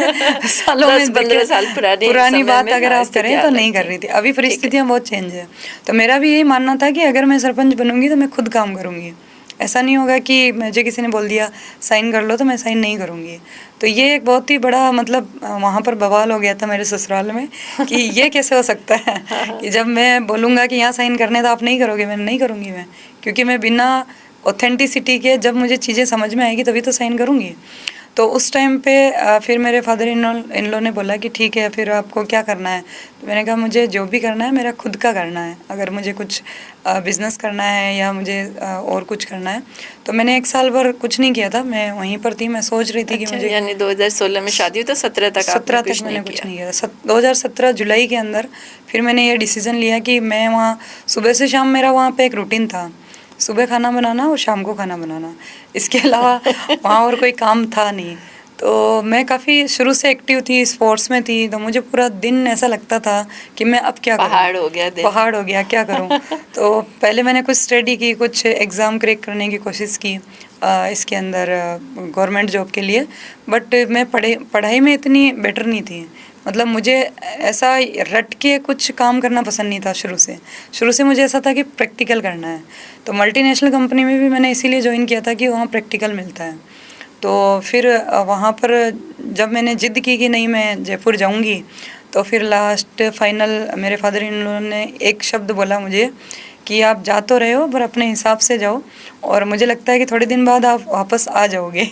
सालों में 10-15 साल पुरानी बात अगर आप स्थिति करें तो अलग नहीं कर थी। रही थी। अभी परिस्थितियाँ बहुत चेंज है। तो मेरा भी यही मानना था कि अगर मैं सरपंच बनूंगी तो मैं खुद काम करूंगी। ऐसा नहीं होगा कि मुझे किसी ने बोल दिया साइन कर लो तो मैं साइन नहीं करूंगी। तो ये एक बहुत ही बड़ा मतलब वहाँ पर बवाल हो गया था मेरे ससुराल में कि ये कैसे हो सकता है कि जब मैं बोलूँगा कि यहाँ साइन करने तो आप नहीं करोगे, मैं नहीं करूँगी मैं, क्योंकि मैं बिना ऑथेंटिसिटी के जब मुझे चीज़ें समझ में आएगी तभी तो साइन करूँगी। तो उस टाइम पे फिर मेरे फादर इन लॉ ने बोला कि ठीक है फिर आपको क्या करना है। तो मैंने कहा मुझे जो भी करना है मेरा खुद का करना है। अगर मुझे कुछ बिज़नेस करना है या मुझे और कुछ करना है। तो मैंने 1 साल भर कुछ नहीं किया था, मैं वहीं पर थी। मैं सोच रही थी कि अच्छा, मुझे यानी 2016 में शादी हुई तो 17 तक 17 आपने तक मैंने कुछ नहीं किया था। 2017 जुलाई के अंदर फिर मैंने ये डिसीज़न लिया कि मैं वहाँ सुबह से शाम मेरा वहाँ पे एक रूटीन था, सुबह खाना बनाना और शाम को खाना बनाना, इसके अलावा वहाँ और कोई काम था नहीं। तो मैं काफ़ी शुरू से एक्टिव थी, स्पोर्ट्स में थी, तो मुझे पूरा दिन ऐसा लगता था कि मैं अब क्या करूं, पहाड़ हो गया दिन। पहाड़ हो गया, क्या करूं। तो पहले मैंने कुछ स्टडी की, कुछ एग्ज़ाम क्रैक करने की कोशिश की इसके अंदर गवर्नमेंट जॉब के लिए। बट मैं पढ़ाई में इतनी बेटर नहीं थी, मतलब मुझे ऐसा रट के कुछ काम करना पसंद नहीं था। शुरू से मुझे ऐसा था कि प्रैक्टिकल करना है। तो मल्टीनेशनल कंपनी में भी मैंने इसीलिए ज्वाइन किया था कि वहाँ प्रैक्टिकल मिलता है। तो फिर वहाँ पर जब मैंने ज़िद की कि नहीं मैं जयपुर जाऊँगी, तो फिर लास्ट फाइनल मेरे फादर इन लॉ ने एक शब्द बोला मुझे कि आप जा तो रहे हो पर अपने हिसाब से जाओ, और मुझे लगता है कि थोड़े दिन बाद आप वापस आ जाओगे।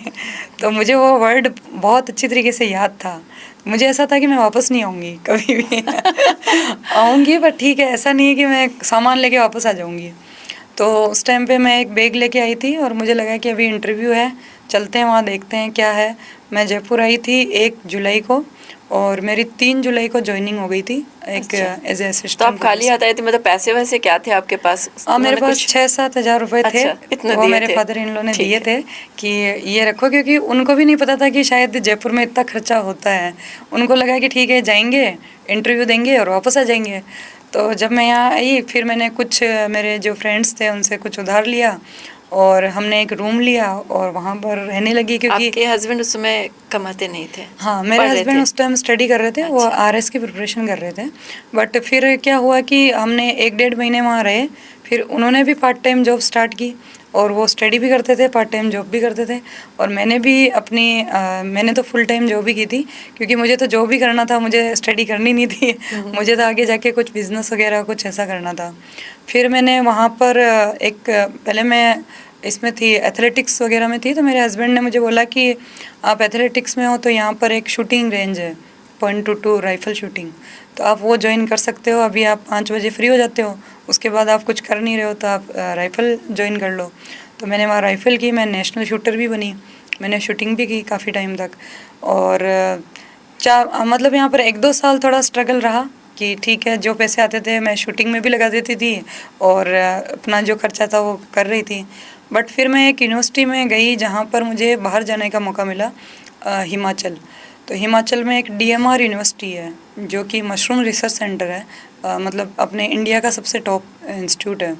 तो मुझे वो वर्ड बहुत अच्छी तरीके से याद था। मुझे ऐसा था कि मैं वापस नहीं आऊँगी कभी भी आऊँगी पर ठीक है, ऐसा नहीं है कि मैं सामान लेके वापस आ जाऊँगी। तो उस टाइम पे मैं एक बैग लेके आई थी और मुझे लगा कि अभी इंटरव्यू है, चलते हैं वहाँ देखते हैं क्या है। मैं जयपुर आई थी 1 जुलाई को और मेरी 3 जुलाई को ज्वाइनिंग हो गई थी एक एज ए असिस्टेंट। तो आप खाली हाथ आए थे, मतलब पैसे वैसे क्या थे आपके पास? मेरे पास 6-7 हज़ार रुपए थे। अच्छा, इतना वो दिए मेरे थे? फादर इन लॉ ने ठीक दिए है। थे कि ये रखो, क्योंकि उनको भी नहीं पता था कि शायद जयपुर में इतना खर्चा होता है। उनको लगा कि ठीक है जाएंगे, इंटरव्यू देंगे और वापस आ जाएंगे। तो जब मैं यहाँ आई फिर मैंने कुछ मेरे जो फ्रेंड्स थे उनसे कुछ उधार लिया और हमने एक रूम लिया और वहाँ पर रहने लगी। क्योंकि आपके हस्बैंड उस समय कमाते नहीं थे? हाँ, मेरे पढ़ रहे हस्बैंड थे? उस टाइम स्टडी कर रहे थे। वो आरएस की प्रिपरेशन कर रहे थे। बट फिर क्या हुआ कि हमने 1-1.5 महीने वहाँ रहे, फिर उन्होंने भी पार्ट टाइम जॉब स्टार्ट की और वो स्टडी भी करते थे, पार्ट टाइम जॉब भी करते थे। और मैंने भी अपनी मैंने तो फुल टाइम जॉब भी की थी, क्योंकि मुझे तो जॉब भी करना था, मुझे स्टडी करनी नहीं थी। मुझे तो आगे जाके कुछ बिजनेस वगैरह कुछ ऐसा करना था। फिर मैंने वहाँ पर पहले मैं इसमें थी एथलेटिक्स वगैरह में थी। तो मेरे हस्बैंड ने मुझे बोला कि आप एथलेटिक्स में हो तो यहाँ पर एक शूटिंग रेंज है, .22 राइफल शूटिंग, तो आप वो ज्वाइन कर सकते हो। अभी आप 5 बजे फ्री हो जाते हो, उसके बाद आप कुछ कर नहीं रहे हो तो आप राइफल ज्वाइन कर लो। तो मैंने वहाँ राइफल की, मैं नेशनल शूटर भी बनी, मैंने शूटिंग भी की काफ़ी टाइम तक। और मतलब यहाँ पर 1-2 साल थोड़ा स्ट्रगल रहा कि ठीक है जो पैसे आते थे मैं शूटिंग में भी लगा देती थी और अपना जो खर्चा था वो कर रही थी। बट फिर मैं एक यूनिवर्सिटी में गई जहाँ पर मुझे बाहर जाने का मौका मिला, हिमाचल। तो हिमाचल में एक DMR यूनिवर्सिटी है जो कि मशरूम रिसर्च सेंटर है, मतलब अपने इंडिया का सबसे टॉप इंस्टीट्यूट है।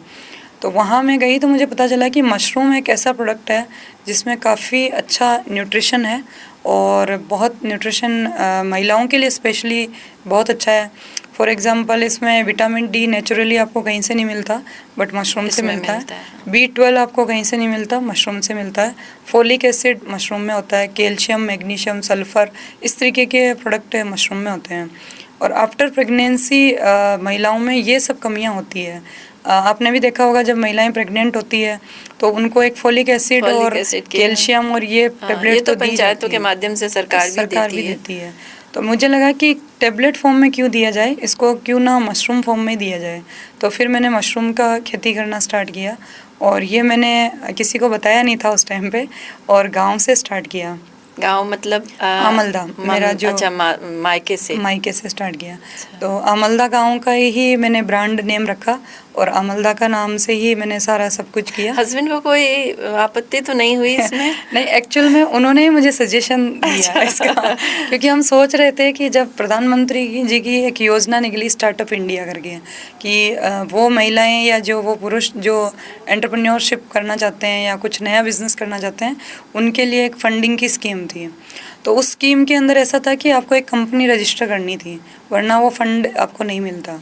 तो वहाँ मैं गई तो मुझे पता चला कि मशरूम एक ऐसा प्रोडक्ट है जिसमें काफ़ी अच्छा न्यूट्रिशन है और बहुत न्यूट्रिशन महिलाओं के लिए स्पेशली बहुत अच्छा है। फॉर एग्जांपल इसमें विटामिन D नेचुरली आपको कहीं से नहीं मिलता बट मशरूम से मिलता है। B12 आपको कहीं से नहीं मिलता, मशरूम से मिलता है। फोलिक एसिड मशरूम में होता है, कैल्शियम, मैग्नीशियम, सल्फ़र, इस तरीके के प्रोडक्ट मशरूम में होते हैं। और आफ्टर प्रेगनेंसी महिलाओं में ये सब कमियां होती है। आपने भी देखा होगा जब महिलाएं प्रेग्नेंट होती है तो उनको एक फोलिक एसिड और कैल्शियम और ये टैबलेट तो पंचायतों के माध्यम से सरकार भी देती है। तो मुझे लगा कि टेबलेट फॉर्म में क्यों दिया जाए, इसको क्यों ना मशरूम फॉर्म में दिया जाए। तो फिर मैंने मशरूम का खेती करना स्टार्ट किया, और ये मैंने किसी को बताया नहीं था उस टाइम पे, और गांव से स्टार्ट किया। गांव मतलब आमलदा, मेरा जो अच्छा मायके से स्टार्ट किया। तो आमलदा गांव का ही मैंने ब्रांड नेम रखा, और आमलदा का नाम से ही मैंने सारा सब कुछ किया। हस्बैंड को कोई आपत्ति तो नहीं हुई इसमें? नहीं, एक्चुअल में उन्होंने ही मुझे सजेशन दिया इसका, क्योंकि हम सोच रहे थे कि जब प्रधानमंत्री जी की एक योजना निकली स्टार्टअप इंडिया करके, कि वो महिलाएं या जो वो पुरुष जो एंटरप्रेन्योरशिप करना चाहते हैं या कुछ नया बिजनेस करना चाहते हैं, उनके लिए एक फंडिंग की स्कीम थी। तो उस स्कीम के अंदर ऐसा था कि आपको एक कंपनी रजिस्टर करनी थी, वरना वो फंड आपको नहीं मिलता।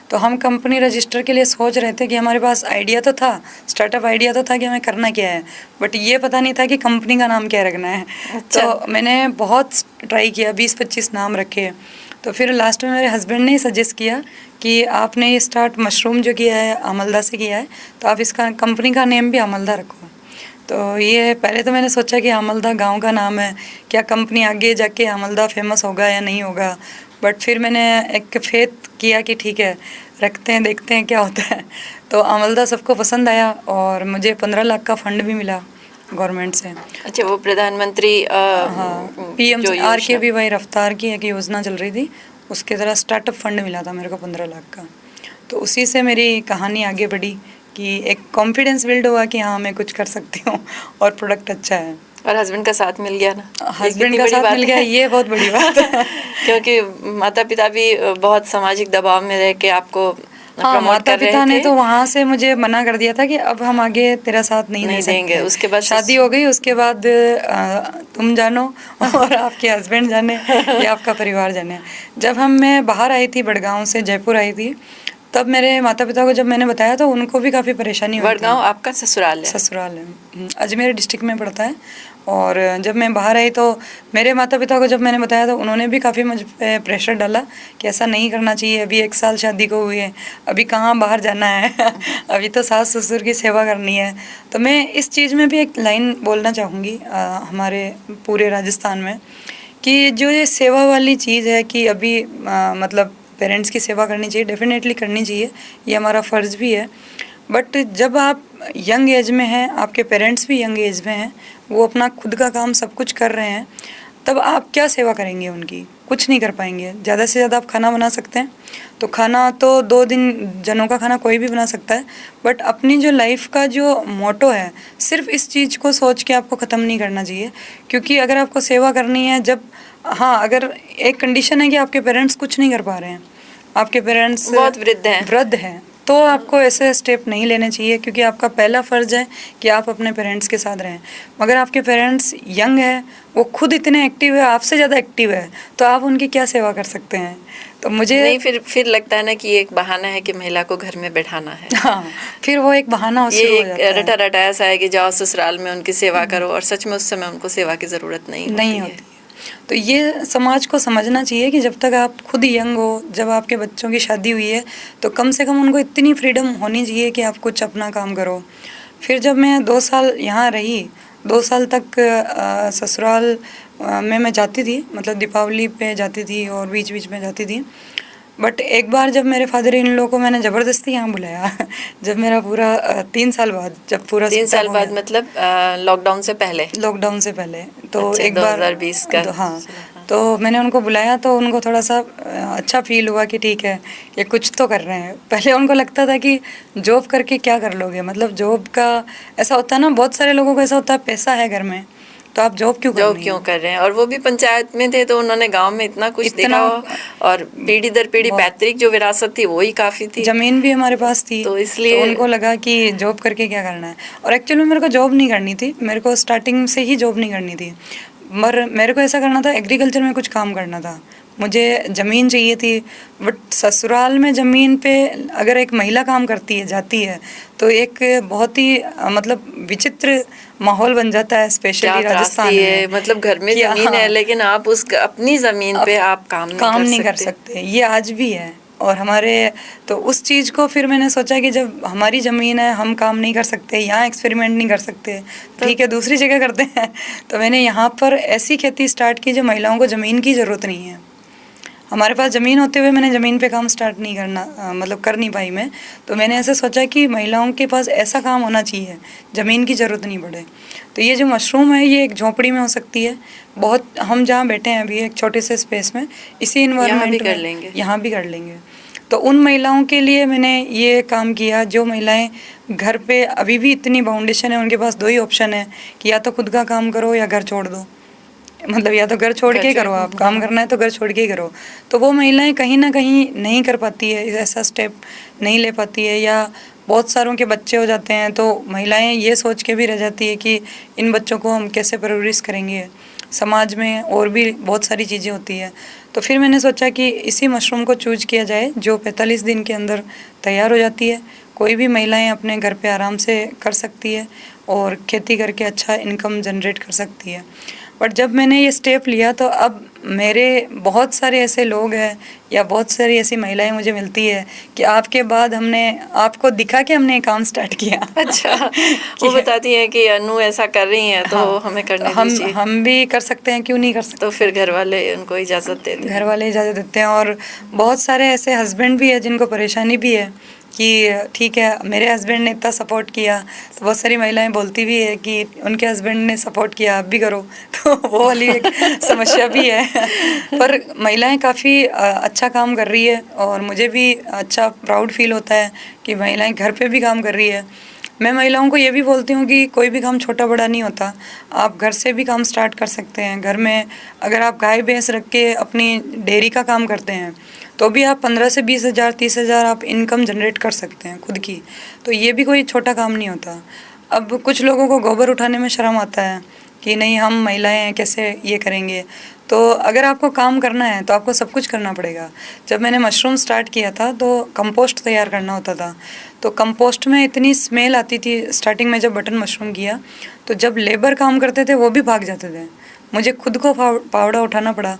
तो हम कंपनी रजिस्टर के लिए सोच रहे थे कि हमारे पास आइडिया तो था, स्टार्टअप आइडिया तो था कि हमें करना क्या है, बट ये पता नहीं था कि कंपनी का नाम क्या रखना है। अच्छा। तो मैंने बहुत ट्राई किया, 20-25 नाम रखे। तो फिर लास्ट में मेरे हस्बैंड ने ही सजेस्ट किया कि आपने ये स्टार्ट मशरूम जो किया है आमलदा से किया है, तो आप इसका कंपनी का नेम भी आमलदा रखो। तो ये पहले तो मैंने सोचा कि आमलदा गांव का नाम है, क्या कंपनी आगे जाके आमलदा फेमस होगा या नहीं होगा, बट फिर मैंने एक फेथ किया कि ठीक है रखते हैं, देखते हैं क्या होता है। तो आमलदा सबको पसंद आया, और मुझे 15 लाख का फंड भी मिला गवर्नमेंट से। अच्छा, वो प्रधानमंत्री हाँ, PMRKVY रफ्तार की एक योजना चल रही थी, उसके तरह स्टार्टअप फंड मिला था मेरे को 15 लाख का। तो उसी से मेरी कहानी आगे बढ़ी कि एक कॉन्फिडेंस बिल्ड हुआ कि हाँ मैं कुछ कर सकती हूँ और प्रोडक्ट अच्छा है। और हस्बैंड का साथ मिल गया ना? हस्बैंड का साथ मिल गया, ये बहुत बड़ी बात है। क्योंकि माता पिता भी बहुत सामाजिक दबाव में रह के आपको हाँ, माता पिता ने तो वहाँ से मुझे मना कर दिया था कि अब हम आगे तेरा साथ नहीं दे देंगे। उसके बाद शादी हो गई, उसके बाद तुम जानो और आपके हस्बैंड जाने या आपका परिवार जाने। जब मैं बाहर आई थी, बड़गांव से जयपुर आई थी, तब मेरे माता पिता को जब मैंने बताया तो उनको भी काफ़ी परेशानी हुई। बड़गांव आपका ससुराल है? ससुराल है, अजमेर डिस्ट्रिक्ट में पड़ता है। और जब मैं बाहर आई तो मेरे माता पिता को जब मैंने बताया तो उन्होंने भी काफ़ी मुझ पे प्रेशर डाला कि ऐसा नहीं करना चाहिए, अभी 1 साल शादी को हुई है, अभी कहाँ बाहर जाना है अभी तो सास ससुर की सेवा करनी है। तो मैं इस चीज़ में भी एक लाइन बोलना चाहूँगी हमारे पूरे राजस्थान में, कि जो ये सेवा वाली चीज़ है कि अभी मतलब पेरेंट्स की सेवा करनी चाहिए, डेफिनेटली करनी चाहिए, ये हमारा फ़र्ज़ भी है। बट जब आप यंग एज में हैं, आपके पेरेंट्स भी यंग एज में हैं, वो अपना खुद का काम सब कुछ कर रहे हैं, तब आप क्या सेवा करेंगे उनकी? कुछ नहीं कर पाएंगे। ज़्यादा से ज़्यादा आप खाना बना सकते हैं, तो खाना तो 2 दिन जनों का खाना कोई भी बना सकता है, बट अपनी जो लाइफ का जो मोटो है, सिर्फ इस चीज़ को सोच के आपको ख़त्म नहीं करना चाहिए। क्योंकि अगर आपको सेवा करनी है, जब हाँ अगर एक कंडीशन है कि आपके पेरेंट्स कुछ नहीं कर पा रहे हैं, आपके पेरेंट्स बहुत वृद्ध हैं, तो आपको ऐसे स्टेप नहीं लेने चाहिए, क्योंकि आपका पहला फ़र्ज़ है कि आप अपने पेरेंट्स के साथ रहें। मगर आपके पेरेंट्स यंग है, वो खुद इतने एक्टिव है, आपसे ज़्यादा एक्टिव है, तो आप उनकी क्या सेवा कर सकते हैं? तो मुझे नहीं, फिर लगता है ना कि ये एक बहाना है कि महिला को घर में बैठाना है। हाँ, फिर वो एक बहाना ये एक रटा रटाया सा है कि जाओ ससुराल में उनकी सेवा करो, और सच में उस समय उनको सेवा की ज़रूरत नहीं होती। तो ये समाज को समझना चाहिए कि जब तक आप खुद यंग हो, जब आपके बच्चों की शादी हुई है, तो कम से कम उनको इतनी फ्रीडम होनी चाहिए कि आप कुछ अपना काम करो। फिर जब मैं 2 साल यहाँ रही, 2 साल तक ससुराल में मैं जाती थी, मतलब दीपावली पे जाती थी और बीच बीच में जाती थी। बट एक बार जब मेरे फादर इन लोगों को मैंने ज़बरदस्ती यहाँ बुलाया जब मेरा पूरा 3 साल बाद, जब पूरा 3 साल बाद मतलब लॉकडाउन से पहले तो अच्छा, एक 2020 का हाँ, तो मैंने उनको बुलाया, तो उनको थोड़ा सा अच्छा फील हुआ कि ठीक है ये कुछ तो कर रहे हैं। पहले उनको लगता था कि जॉब करके क्या कर लोगे, मतलब जॉब का ऐसा होता है ना, बहुत सारे लोगों को ऐसा होता है पैसा है घर में, तो आप जॉब क्यों कर रहे हैं? और वो भी पंचायत में थे, तो उन्होंने गांव में इतना कुछ देखा, और पीढ़ी दर पीढ़ी पैतृक जो विरासत थी वही काफ़ी थी, ज़मीन भी हमारे पास थी, तो इसलिए तो उनको लगा कि जॉब करके क्या करना है। और एक्चुअली मेरे को जॉब नहीं करनी थी, मेरे को स्टार्टिंग से ही जॉब नहीं करनी थी, मगर मेरे को ऐसा करना था, एग्रीकल्चर में कुछ काम करना था, मुझे ज़मीन चाहिए थी। बट ससुराल में ज़मीन पे अगर एक महिला काम करती है, जाती है, तो एक बहुत ही मतलब विचित्र माहौल बन जाता है, स्पेशली राजस्थान में। मतलब घर में ज़मीन है, लेकिन आप उस अपनी ज़मीन पे आप काम नहीं कर सकते। ये आज भी है। और हमारे तो उस चीज़ को फिर मैंने सोचा कि जब हमारी ज़मीन है, हम काम नहीं कर सकते, यहाँ एक्सपेरिमेंट नहीं कर सकते, ठीक है दूसरी जगह करते हैं। तो मैंने यहाँ पर ऐसी खेती स्टार्ट की जो महिलाओं को ज़मीन की ज़रूरत नहीं है। हमारे पास ज़मीन होते हुए मैंने ज़मीन पे काम स्टार्ट नहीं करना मतलब कर नहीं पाई मैं। तो मैंने ऐसे सोचा कि महिलाओं के पास ऐसा काम होना चाहिए, ज़मीन की ज़रूरत नहीं पड़े। तो ये जो मशरूम है ये एक झोंपड़ी में हो सकती है, बहुत हम जहाँ बैठे हैं अभी एक छोटे से स्पेस में, इसी इन्वायरमेंट में यहाँ भी कर लेंगे। तो उन महिलाओं के लिए मैंने ये काम किया जो महिलाएं घर पे अभी भी इतनी बाउंडेशन है, उनके पास दो ही ऑप्शन है कि या तो खुद का काम करो या घर छोड़ दो। मतलब या तो घर छोड़ के ही करो, आप काम करना है तो घर छोड़ के ही करो। तो वो महिलाएं कहीं ना कहीं नहीं कर पाती है, ऐसा स्टेप नहीं ले पाती है, या बहुत सारों के बच्चे हो जाते हैं तो महिलाएं ये सोच के भी रह जाती है कि इन बच्चों को हम कैसे परवरिश करेंगे, समाज में और भी बहुत सारी चीज़ें होती है। तो फिर मैंने सोचा कि इसी मशरूम को चूज किया जाए जो 45 दिन के अंदर तैयार हो जाती है, कोई भी महिलाएं अपने घर पे आराम से कर सकती है और खेती करके अच्छा इनकम जनरेट कर सकती है। बट जब मैंने ये स्टेप लिया तो अब मेरे बहुत सारे ऐसे लोग हैं या बहुत सारी ऐसी महिलाएं मुझे मिलती है कि आपके बाद हमने आपको दिखा के हमने काम स्टार्ट किया। अच्छा वो बताती हैं कि अनु ऐसा कर रही हैं तो हाँ, हमें करने दीजिए। हम भी कर सकते हैं, क्यों नहीं कर सकते। तो फिर घर वाले उनको इजाज़त देते हैं। घर वाले इजाज़त देते हैं। और बहुत सारे ऐसे हस्बैंड भी है जिनको परेशानी भी है कि ठीक है मेरे हस्बैंड ने इतना सपोर्ट किया, तो बहुत सारी महिलाएं बोलती भी है कि उनके हस्बैंड ने सपोर्ट किया आप भी करो। तो वो वाली एक समस्या भी है। पर महिलाएं काफ़ी अच्छा काम कर रही है और मुझे भी अच्छा प्राउड फील होता है कि महिलाएं घर पे भी काम कर रही है। मैं महिलाओं को ये भी बोलती हूँ कि कोई भी काम छोटा बड़ा नहीं होता, आप घर से भी काम स्टार्ट कर सकते हैं। घर में अगर आप गाय भैंस रख के अपनी डेयरी का काम करते हैं तो भी आप 15 से 20 हज़ार 30 हज़ार आप इनकम जनरेट कर सकते हैं खुद की। तो ये भी कोई छोटा काम नहीं होता। अब कुछ लोगों को गोबर उठाने में शर्म आता है कि नहीं हम महिलाएं हैं कैसे ये करेंगे। तो अगर आपको काम करना है तो आपको सब कुछ करना पड़ेगा। जब मैंने मशरूम स्टार्ट किया था तो कंपोस्ट तैयार करना होता था, तो कंपोस्ट में इतनी स्मेल आती थी स्टार्टिंग में जब बटन मशरूम किया, तो जब लेबर काम करते थे वो भी भाग जाते थे। मुझे खुद को पावड़ा उठाना पड़ा,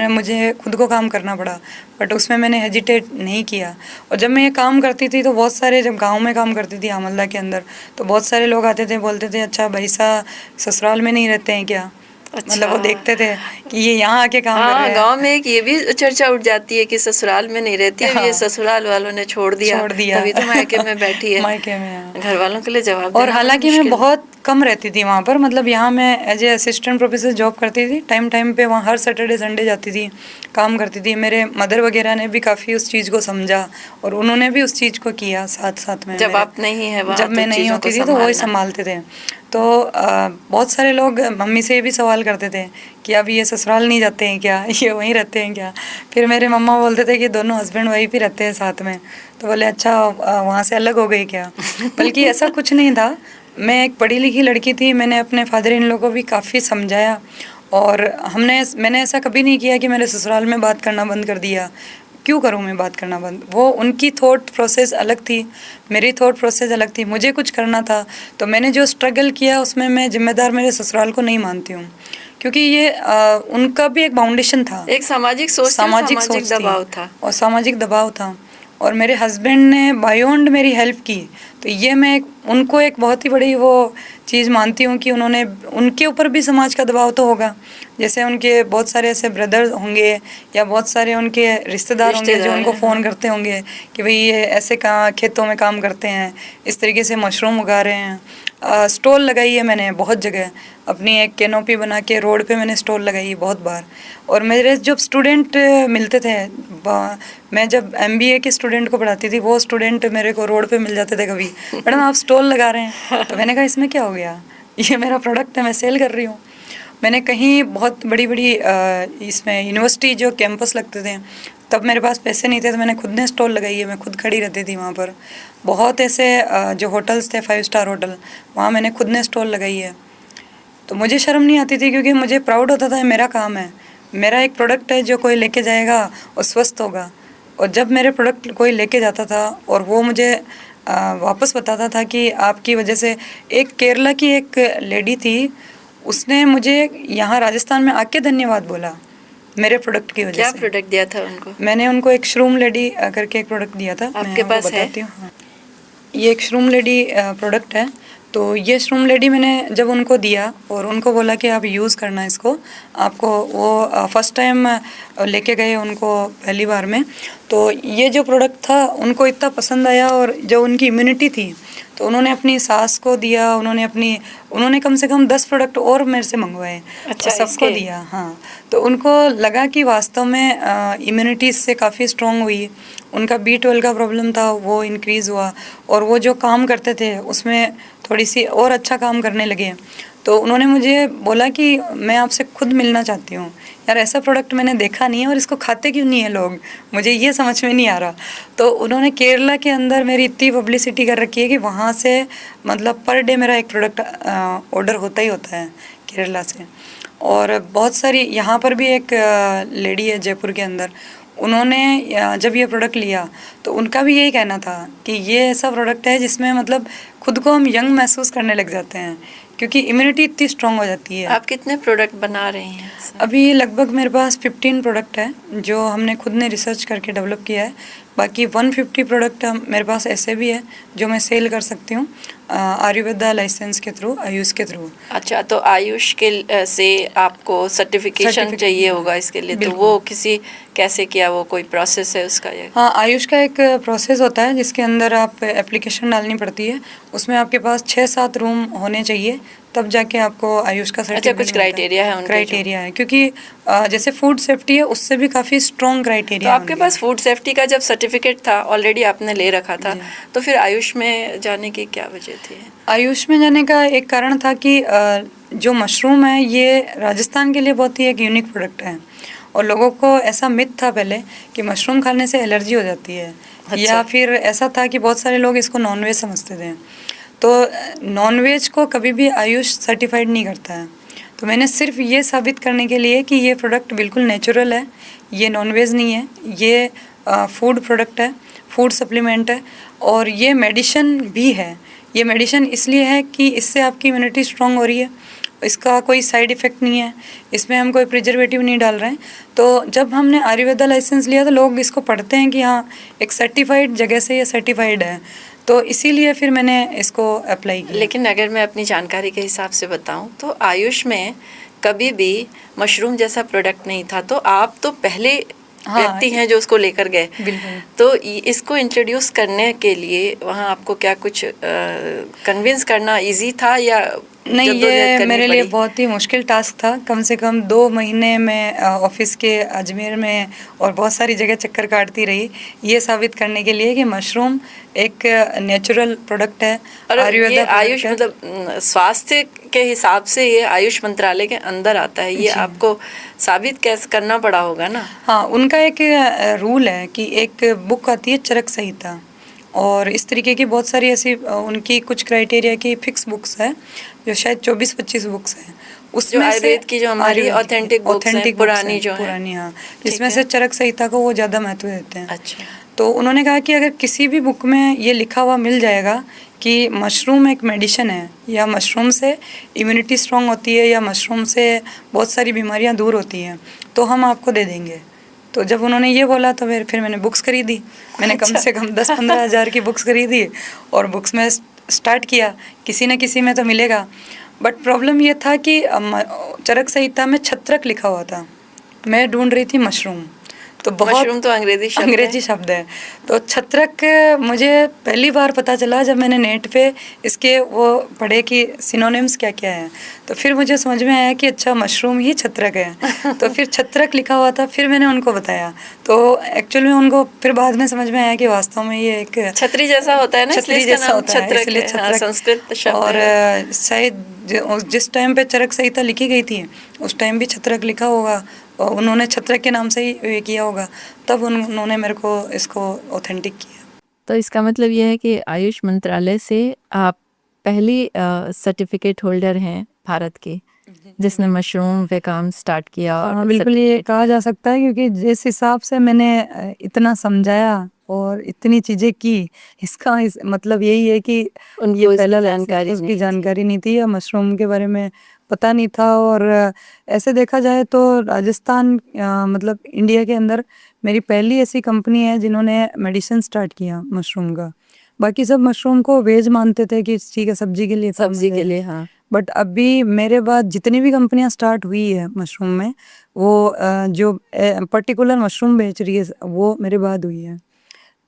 मुझे खुद को काम करना पड़ा, बट उसमें मैंने हेजिटेट नहीं किया। और जब मैं ये काम करती थी तो बहुत सारे, जब गांव में काम करती थी आमलदा के अंदर, तो बहुत सारे लोग आते थे बोलते थे अच्छा भाई साहब ससुराल में नहीं रहते हैं क्या। अच्छा। मतलब वो देखते थे कि ये यहाँ आके काम कर रहे हैं। गांव में एक ये भी चर्चा उठ जाती है कि ससुराल में नहीं रहती है। हाँ। ये ससुराल वालों ने छोड़ दिया तभी तो मायके में बैठी है। मायके में घर वालों के लिए जवाब। और हालांकि मैं बहुत कम रहती थी वहाँ पर, मतलब यहाँ मैं as a assistant professor job करती थी, टाइम पे वहाँ हर सैटरडे संडे जाती थी, काम करती थी। मेरे मदर वगैरह ने भी काफ़ी उस चीज़ को समझा और उन्होंने भी उस चीज़ को किया साथ में। जब आप नहीं है वहाँ, जब मैं नहीं होती थी तो वो ही संभालते थे। तो बहुत सारे लोग मम्मी से भी सवाल करते थे कि अब ये ससुराल नहीं जाते हैं क्या, ये वहीं रहते हैं क्या। फिर मेरे मम्मा बोलते थे कि दोनों हस्बैंड वाइफ ही रहते हैं साथ में। तो बोले अच्छा वहाँ से अलग हो गई क्या। बल्कि ऐसा कुछ नहीं था, मैं एक पढ़ी लिखी लड़की थी, मैंने अपने फादर इन लोगों को भी काफ़ी समझाया और मैंने ऐसा कभी नहीं किया कि मेरे ससुराल में बात करना बंद कर दिया। क्यों करूँ मैं बात करना बंद। वो उनकी थॉट प्रोसेस अलग थी, मेरी थॉट प्रोसेस अलग थी। मुझे कुछ करना था तो मैंने जो स्ट्रगल किया उसमें मैं जिम्मेदार मेरे ससुराल को नहीं मानती हूँ, क्योंकि ये उनका भी एक बाउंडेशन था, एक सामाजिक सोच, सामाजिक दबाव था और सामाजिक दबाव था। और मेरे हस्बैंड ने बायोंड मेरी हेल्प की, तो ये मैं उनको एक बहुत ही बड़ी वो चीज़ मानती हूँ कि उनके ऊपर भी समाज का दबाव तो होगा। जैसे उनके बहुत सारे ऐसे ब्रदर होंगे या बहुत सारे उनके रिश्तेदार होंगे जो उनको फ़ोन करते होंगे कि भाई ये ऐसे खेतों में काम करते हैं, इस तरीके से मशरूम उगा रहे हैं। स्टॉल लगाई है मैंने बहुत जगह, अपनी एक कैनोपी बना के रोड पे मैंने स्टॉल लगाई है बहुत बार। और मेरे जब स्टूडेंट मिलते थे, मैं जब MBA के स्टूडेंट को पढ़ाती थी, वो स्टूडेंट मेरे को रोड पे मिल जाते थे कभी, मैडम आप स्टॉल लगा रहे हैं। तो मैंने कहा इसमें क्या हो गया, ये मेरा प्रोडक्ट है, मैं सेल कर रही हूँ। मैंने कहीं बहुत बड़ी इसमें यूनिवर्सिटी जो कैंपस लगते थे, तब मेरे पास पैसे नहीं थे तो मैंने खुद ने स्टॉल लगाई है, मैं खुद खड़ी रहती थी वहाँ पर। बहुत ऐसे जो होटल्स थे 5 स्टार होटल, वहाँ मैंने खुद ने स्टॉल लगाई है। तो मुझे शर्म नहीं आती थी क्योंकि मुझे प्राउड होता था मेरा काम है, मेरा एक प्रोडक्ट है जो कोई लेके जाएगा और स्वस्थ होगा। और जब मेरे प्रोडक्ट कोई लेके जाता था और वो मुझे वापस बताता था कि आपकी वजह से, एक केरला की एक लेडी थी, उसने मुझे यहाँ राजस्थान में आके धन्यवाद बोला मेरे प्रोडक्ट की वजह से। क्या प्रोडक्ट दिया था उनको? मैंने उनको एक श्रूम लेडी करके एक प्रोडक्ट दिया था। आपके पास है? हाँ, ये एक श्रूम लेडी प्रोडक्ट है। तो ये श्रूम लेडी मैंने जब उनको दिया और उनको बोला कि आप यूज़ करना इसको, आपको वो फर्स्ट टाइम लेके गए उनको पहली बार में, तो ये जो प्रोडक्ट था उनको इतना पसंद आया और जो उनकी इम्यूनिटी थी तो उन्होंने अपनी सास को दिया, उन्होंने कम से कम 10 प्रोडक्ट और मेरे से मंगवाए, अच्छा, तो सबको दिया। हाँ, तो उनको लगा कि वास्तव में इम्यूनिटी इससे काफ़ी स्ट्रॉन्ग हुई, उनका B12 का प्रॉब्लम था वो इंक्रीज़ हुआ और वो जो काम करते थे उसमें थोड़ी सी और अच्छा काम करने लगे। तो उन्होंने मुझे बोला कि मैं आपसे खुद मिलना चाहती हूँ, यार ऐसा प्रोडक्ट मैंने देखा नहीं है और इसको खाते क्यों नहीं है लोग, मुझे ये समझ में नहीं आ रहा। तो उन्होंने केरला के अंदर मेरी इतनी पब्लिसिटी कर रखी है कि वहाँ से मतलब पर डे मेरा एक प्रोडक्ट ऑर्डर होता ही होता है केरला से। और बहुत सारी यहाँ पर भी एक लेडी है जयपुर के अंदर, उन्होंने जब ये प्रोडक्ट लिया तो उनका भी यही कहना था कि ये ऐसा प्रोडक्ट है जिसमें मतलब खुद को हम यंग महसूस करने लग जाते हैं क्योंकि इम्यूनिटी इतनी स्ट्रांग हो जाती है। आप कितने प्रोडक्ट बना रही हैं? अभी लगभग मेरे पास 15 प्रोडक्ट है जो हमने खुद ने रिसर्च करके डेवलप किया है। बाकी 150 प्रोडक्ट मेरे पास ऐसे भी है जो मैं सेल कर सकती हूँ आयुर्वेदा लाइसेंस के थ्रू, आयुष के थ्रू। अच्छा, तो आयुष के से आपको सर्टिफिकेशन चाहिए होगा इसके लिए, तो वो कैसे किया, वो कोई प्रोसेस है उसका? ये हाँ, आयुष का एक प्रोसेस होता है जिसके अंदर आप एप्लीकेशन डालनी पड़ती है, उसमें आपके पास 6-7 रूम होने चाहिए तब जाके आपको आयुष का सर्टिफिकेट। अच्छा, कुछ क्राइटेरिया है उनके? क्राइटेरिया है क्योंकि जैसे फूड सेफ्टी है उससे भी काफ़ी स्ट्रॉन्ग क्राइटेरिया। तो आपके पास फूड सेफ्टी का जब सर्टिफिकेट था ऑलरेडी आपने ले रखा था, तो फिर आयुष में जाने की क्या वजह थी? आयुष में जाने का एक कारण था कि जो मशरूम है ये राजस्थान के लिए बहुत ही एक यूनिक प्रोडक्ट है और लोगों को ऐसा मिथ था पहले कि मशरूम खाने से एलर्जी हो जाती है। अच्छा। या फिर ऐसा था कि बहुत सारे लोग इसको नॉनवेज समझते थे, तो नॉनवेज को कभी भी आयुष सर्टिफाइड नहीं करता है। तो मैंने सिर्फ ये साबित करने के लिए कि ये प्रोडक्ट बिल्कुल नेचुरल है, ये नॉनवेज नहीं है, ये फूड प्रोडक्ट है, फूड सप्लीमेंट है और ये मेडिसिन भी है। ये मेडिसिन इसलिए है कि इससे आपकी इम्यूनिटी स्ट्रांग हो रही है, इसका कोई साइड इफ़ेक्ट नहीं है, इसमें हम कोई प्रिजर्वेटिव नहीं डाल रहे हैं। तो जब हमने आयुर्वेदा लाइसेंस लिया तो लोग इसको पढ़ते हैं कि हाँ एक सर्टिफाइड जगह से ये सर्टिफाइड है, तो इसीलिए फिर मैंने इसको अप्लाई किया। लेकिन अगर मैं अपनी जानकारी के हिसाब से बताऊं तो आयुष में कभी भी मशरूम जैसा प्रोडक्ट नहीं था, तो आप तो पहले व्यक्ति हैं जो उसको लेकर गए। बिल्कुल। तो इसको इंट्रोड्यूस करने के लिए वहाँ आपको क्या कुछ कन्विंस करना इजी था या नहीं? ये मेरे लिए बहुत ही मुश्किल टास्क था। कम से कम 2 महीने में ऑफिस के अजमेर में और बहुत सारी जगह चक्कर काटती रही ये साबित करने के लिए कि मशरूम एक नेचुरल प्रोडक्ट है। और ये आयुष मतलब स्वास्थ्य के हिसाब से ये आयुष मंत्रालय के अंदर आता है, ये आपको साबित कैसे करना पड़ा होगा ना? हाँ, उनका एक रूल है कि एक बुक आती है चरक संहिता और इस तरीके की बहुत सारी ऐसी उनकी कुछ क्राइटेरिया की फिक्स बुक्स है जो शायद 24-25 बुक्स हैं। उसमें जो आयुर्वेद की जो हमारी ऑथेंटिक बुक्स हैं, पुरानी जो पुरानी, हाँ, जिसमें से चरक संहिता को वो ज़्यादा महत्व देते हैं। अच्छा। तो उन्होंने कहा कि अगर किसी भी बुक में ये लिखा हुआ मिल जाएगा कि मशरूम एक मेडिसिन है या मशरूम से इम्यूनिटी स्ट्रांग होती है या मशरूम से बहुत सारी बीमारियां दूर होती हैं तो हम आपको दे देंगे। तो जब उन्होंने ये बोला तो फिर मैंने बुक्स खरीदी। मैंने कम से कम 10-15 हज़ार की बुक्स खरीदी और बुक्स में स्टार्ट किया, किसी न किसी में तो मिलेगा। बट प्रॉब्लम ये था कि चरक संहिता में छत्रक लिखा हुआ था, मैं ढूंढ रही थी मशरूम। तो मशरूम तो अंग्रेजी शब्द है। तो छत्रक मुझे पहली बार पता चला जब मैंने नेट पे इसके वो पढ़े कि सिनोनिम्स क्या क्या है, तो फिर मुझे समझ में आया कि अच्छा मशरूम ही छत्रक है। तो फिर छत्रक लिखा हुआ था, फिर मैंने उनको बताया तो एक्चुअल में उनको फिर बाद में समझ में आया कि वास्तव में ये एक छतरी जैसा होता है ना, छतरी जैसा होता है, इसलिए छत्रक संस्कृत शब्द। और शायद जिस टाइम पे चरक संहिता लिखी गई थी उस टाइम भी छत्रक लिखा होगा और उन्होंने छत्रक के नाम से ही किया होगा, तब उन्होंने मेरे को इसको ऑथेंटिक किया। तो इसका मतलब ये है कि आयुष मंत्रालय से आप पहली सर्टिफिकेट होल्डर हैं भारत की जिसने मशरूम पे काम स्टार्ट किया। और बिल्कुल ये कहा जा सकता है क्योंकि जिस हिसाब से मैंने इतना समझाया और इतनी चीज़ें की, इसका मतलब यही है कि उनको पहला जानकारी नहीं थी या मशरूम के बारे में पता नहीं था। और ऐसे देखा जाए तो राजस्थान मतलब इंडिया के अंदर मेरी पहली ऐसी कंपनी है जिन्होंने मेडिसिन स्टार्ट किया मशरूम का। बाकी सब मशरूम को वेज मानते थे कि ठीक है सब्जी के लिए सब्जी famous के है। लिए, हाँ। बट अभी मेरे बाद जितनी भी कंपनियां स्टार्ट हुई है मशरूम में, वो जो पर्टिकुलर मशरूम बेच रही है वो मेरे बाद हुई है।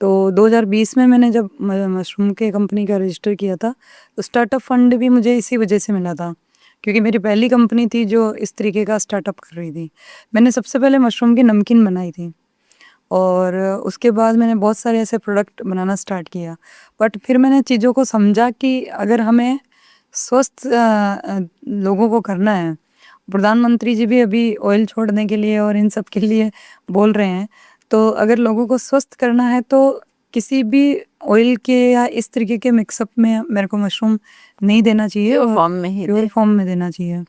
तो 2020 में मैंने जब मशरूम के कंपनी का रजिस्टर किया था, तो स्टार्टअप फंड भी मुझे इसी वजह से मिला था, क्योंकि मेरी पहली कंपनी थी जो इस तरीके का स्टार्टअप कर रही थी। मैंने सबसे पहले मशरूम की नमकीन बनाई थी, और उसके बाद मैंने बहुत सारे ऐसे प्रोडक्ट बनाना स्टार्ट किया। बट फिर मैंने चीज़ों को समझा कि अगर हमें स्वस्थ लोगों को करना है, प्रधानमंत्री जी भी अभी ऑयल छोड़ने के लिए और इन सब के लिए बोल रहे हैं, तो अगर लोगों को स्वस्थ करना है तो किसी भी ऑयल के या इस तरीके के मिक्सअप में मेरे को मशरूम नहीं देना चाहिए, प्योर और फॉर्म में ही प्योर दे। फॉर्म में देना चाहिए।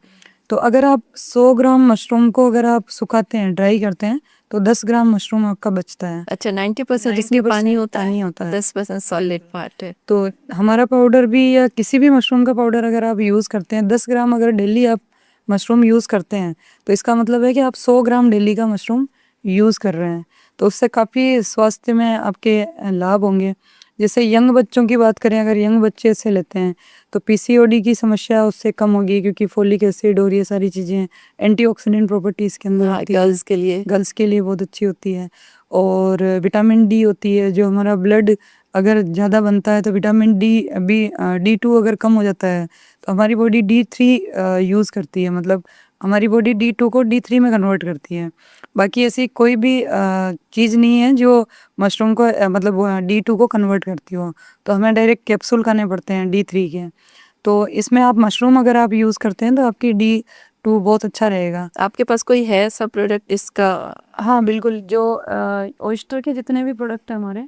तो अगर आप 100 ग्राम मशरूम को अगर आप सुखाते हैं, ड्राई करते हैं, तो 10 ग्राम मशरूम आपका बचता है। अच्छा, 90% उसमें पानी होता पानी है, होता है। 10% सॉलिड पार्ट है। तो हमारा पाउडर भी या किसी भी मशरूम का पाउडर अगर आप यूज़ करते हैं, 10 ग्राम अगर डेली आप मशरूम यूज़ करते हैं, तो इसका मतलब है कि आप 100 ग्राम डेली का मशरूम यूज़ कर रहे हैं। तो उससे काफ़ी स्वास्थ्य में आपके लाभ होंगे। जैसे यंग बच्चों की बात करें, अगर यंग बच्चे इसे लेते हैं तो पीसीओडी की समस्या उससे कम होगी, क्योंकि फोलिक एसिड और ये सारी चीज़ें एंटीऑक्सीडेंट प्रॉपर्टी इसके अंदर हाँ, होती है। गर्ल्स के लिए। गर्ल्स के लिए बहुत अच्छी होती है। और विटामिन डी होती है, जो हमारा ब्लड अगर ज़्यादा बनता है तो विटामिन डी भी D2 अगर कम हो जाता है तो हमारी बॉडी D3 यूज़ करती है, मतलब हमारी बॉडी D2 को D3 में कन्वर्ट करती है। बाकी ऐसी कोई भी चीज़ नहीं है जो मशरूम को मतलब D2 को कन्वर्ट करती हो, तो हमें डायरेक्ट कैप्सूल खाने पड़ते हैं D3 के। तो इसमें आप मशरूम अगर आप यूज़ करते हैं तो आपकी D2 बहुत अच्छा रहेगा। आपके पास कोई है ऐसा प्रोडक्ट इसका? हाँ बिल्कुल, जो ऑयस्टर के जितने भी प्रोडक्ट हैं हमारे,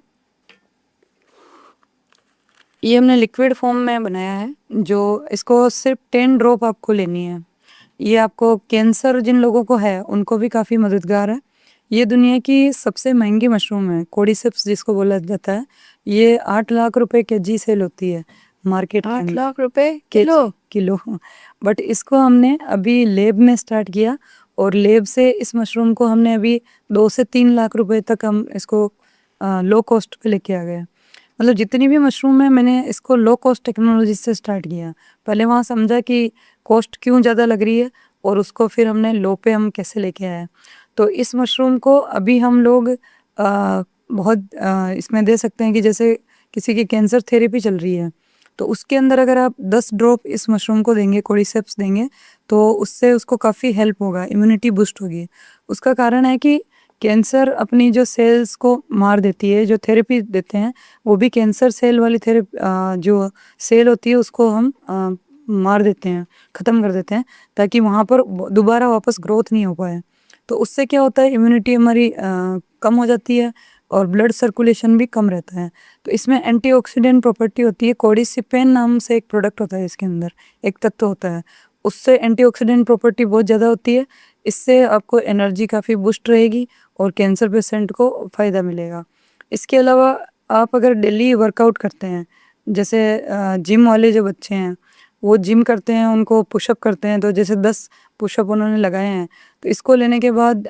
ये हमने लिक्विड फॉर्म में बनाया है, जो इसको सिर्फ 10 ड्रॉप आपको लेनी है। ये आपको कैंसर जिन लोगों को है उनको भी काफ़ी मददगार है। ये दुनिया की सबसे महंगी मशरूम है, कोडिसेप्स जिसको बोला जाता है। ये 8 लाख रुपए केजी सेल होती है मार्केट के 8 अंदर। लाख रुपए किलो किलो? किलो बट इसको हमने अभी लेब में स्टार्ट किया, और लेब से इस मशरूम को हमने अभी 2 से 3 लाख रुपए तक हम इसको लो कॉस्ट पे लेके आ गए। मतलब जितनी भी मशरूम है मैंने इसको लो कॉस्ट टेक्नोलॉजी से स्टार्ट किया। पहले वहाँ समझा कि कॉस्ट क्यों ज़्यादा लग रही है, और उसको फिर हमने लो पे हम कैसे लेके आए। तो इस मशरूम को अभी हम लोग बहुत इसमें दे सकते हैं कि जैसे किसी की कैंसर थेरेपी चल रही है, तो उसके अंदर अगर आप 10 ड्रॉप इस मशरूम को देंगे, कोडिसेप्स देंगे, तो उससे उसको काफ़ी हेल्प होगा, इम्यूनिटी बूस्ट होगी। उसका कारण है कि कैंसर अपनी जो सेल्स को मार देती है, जो थेरेपी देते हैं वो भी कैंसर सेल वाली थेरेपी जो सेल होती है उसको हम मार देते हैं, ख़त्म कर देते हैं, ताकि वहाँ पर दोबारा वापस ग्रोथ नहीं हो पाए। तो उससे क्या होता है, इम्यूनिटी हमारी कम हो जाती है और ब्लड सर्कुलेशन भी कम रहता है। तो इसमें एंटीऑक्सीडेंट प्रॉपर्टी होती है, कोडिसिपेन नाम से एक प्रोडक्ट होता है, इसके अंदर एक तत्व होता है, उससे एंटीऑक्सीडेंट प्रॉपर्टी बहुत ज़्यादा होती है। इससे आपको एनर्जी काफ़ी बूस्ट रहेगी और कैंसर पेशेंट को फ़ायदा मिलेगा। इसके अलावा आप अगर डेली वर्कआउट करते हैं, जैसे जिम वाले जो बच्चे हैं वो जिम करते हैं, उनको पुशअप करते हैं, तो जैसे 10 पुशअप उन्होंने लगाए हैं, तो इसको लेने के बाद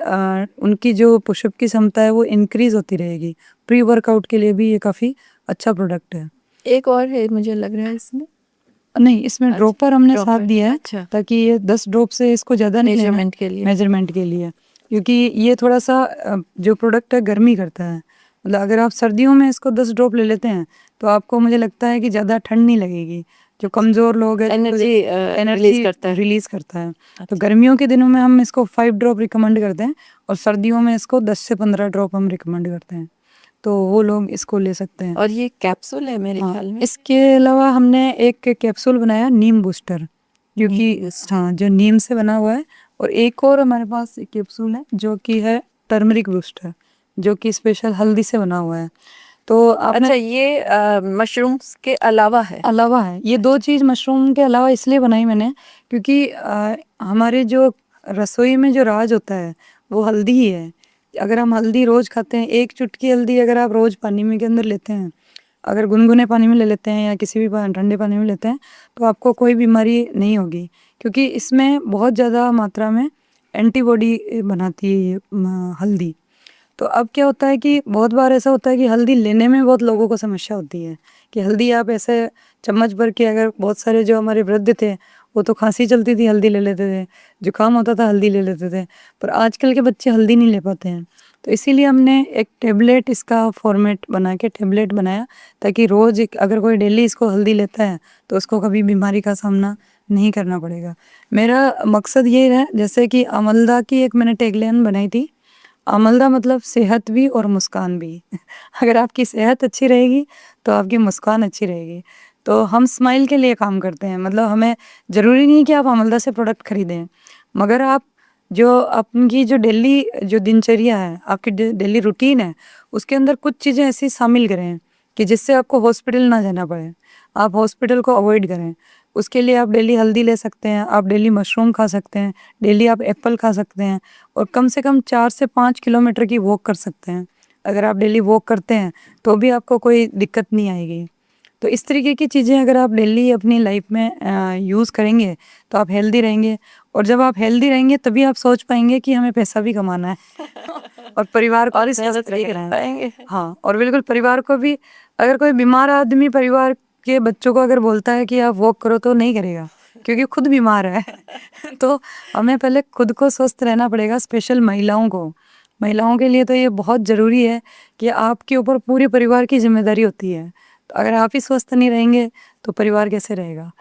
उनकी जो पुशअप की क्षमता है वो इंक्रीज़ होती रहेगी। प्री वर्कआउट के लिए भी ये काफ़ी अच्छा प्रोडक्ट है। एक और है मुझे लग रहा है इसमें। नहीं, इसमें ड्रॉपर हमने साथ ड्रॉपर, दिया है, अच्छा। ताकि ये 10 ड्रॉप से इसको ज़्यादा नहीं लेना, मेजरमेंट के लिए। मेजरमेंट के लिए, क्योंकि ये थोड़ा सा जो प्रोडक्ट है गर्मी करता है। मतलब अगर आप सर्दियों में इसको 10 ड्रॉप ले लेते हैं तो आपको मुझे लगता है कि ज़्यादा ठंड नहीं लगेगी। जो कमज़ोर लोग हैं, एनर्जी रिलीज करता है। रिलीज़ करता है। तो गर्मियों के दिनों में हम इसको 5 ड्रॉप रिकमेंड करते हैं, और सर्दियों में इसको 10 से 15 ड्रॉप हम रिकमेंड करते हैं, तो वो लोग इसको ले सकते हैं। और ये कैप्सूल है मेरे हाँ, ख्याल में। इसके अलावा हमने एक कैप्सूल बनाया नीम बूस्टर, क्योंकि नीम बूस्टर। हाँ जो नीम से बना हुआ है। और एक और हमारे पास एक कैप्सूल है जो कि है टर्मरिक बूस्टर, जो कि स्पेशल हल्दी से बना हुआ है। तो आपने अच्छा, ये मशरूम्स के अलावा है? अलावा है, ये 2 चीज़ मशरूम के अलावा इसलिए बनाई मैंने, क्योंकि हमारे जो रसोई में जो राज होता है वो हल्दी ही है। अगर हम हल्दी रोज़ खाते हैं, 1 चुटकी हल्दी अगर आप रोज़ पानी में के अंदर लेते हैं, अगर गुनगुने पानी में ले लेते हैं या किसी भी ठंडे पानी में लेते हैं, तो आपको कोई बीमारी नहीं होगी, क्योंकि इसमें बहुत ज़्यादा मात्रा में एंटीबॉडी बनाती है ये हल्दी। तो अब क्या होता है कि बहुत बार ऐसा होता है कि हल्दी लेने में बहुत लोगों को समस्या होती है कि हल्दी आप ऐसे चम्मच भर के, अगर बहुत सारे जो हमारे वृद्ध थे वो तो खांसी चलती थी हल्दी ले लेते थे, जुकाम होता था हल्दी ले लेते थे, पर आजकल के बच्चे हल्दी नहीं ले पाते हैं। तो इसीलिए हमने एक टेबलेट इसका फॉर्मेट बना के टेबलेट बनाया, ताकि रोज़ अगर कोई डेली इसको हल्दी लेता है तो उसको कभी बीमारी का सामना नहीं करना पड़ेगा। मेरा मकसद ये है, जैसे कि अमलदा की एक मैंने टैगलाइन बनाई थी, अमलदा मतलब सेहत भी और मुस्कान भी। अगर आपकी सेहत अच्छी रहेगी तो आपकी मुस्कान अच्छी रहेगी। तो हम स्माइल के लिए काम करते हैं, मतलब हमें ज़रूरी नहीं कि आप अमलदा से प्रोडक्ट खरीदें, मगर आप जो आपकी जो डेली जो दिनचर्या है, आपकी डेली रूटीन है, उसके अंदर कुछ चीज़ें ऐसी शामिल करें कि जिससे आपको हॉस्पिटल ना जाना पड़े, आप हॉस्पिटल को अवॉइड करें। उसके लिए आप डेली हल्दी ले सकते हैं, आप डेली मशरूम खा सकते हैं, डेली आप एप्पल खा सकते हैं, और कम से कम 4 से 5 किलोमीटर की वॉक कर सकते हैं। अगर आप डेली वॉक करते हैं तो भी आपको कोई दिक्कत नहीं आएगी। तो इस तरीके की चीज़ें अगर आप डेली अपनी लाइफ में यूज़ करेंगे तो आप हेल्दी रहेंगे, और जब आप हेल्दी रहेंगे तभी आप सोच पाएंगे कि हमें पैसा भी कमाना है और परिवार को भी स्वस्थ रखना है। हाँ, और बिल्कुल परिवार को भी, अगर कोई बीमार आदमी परिवार के बच्चों को अगर बोलता है कि आप वॉक करो तो नहीं करेगा, क्योंकि खुद बीमार है। तो हमें पहले खुद को स्वस्थ रहना पड़ेगा, स्पेशल महिलाओं के लिए तो ये बहुत ज़रूरी है कि आपके ऊपर पूरे परिवार की जिम्मेदारी होती है। तो अगर आप ही स्वस्थ नहीं रहेंगे तो परिवार कैसे रहेगा।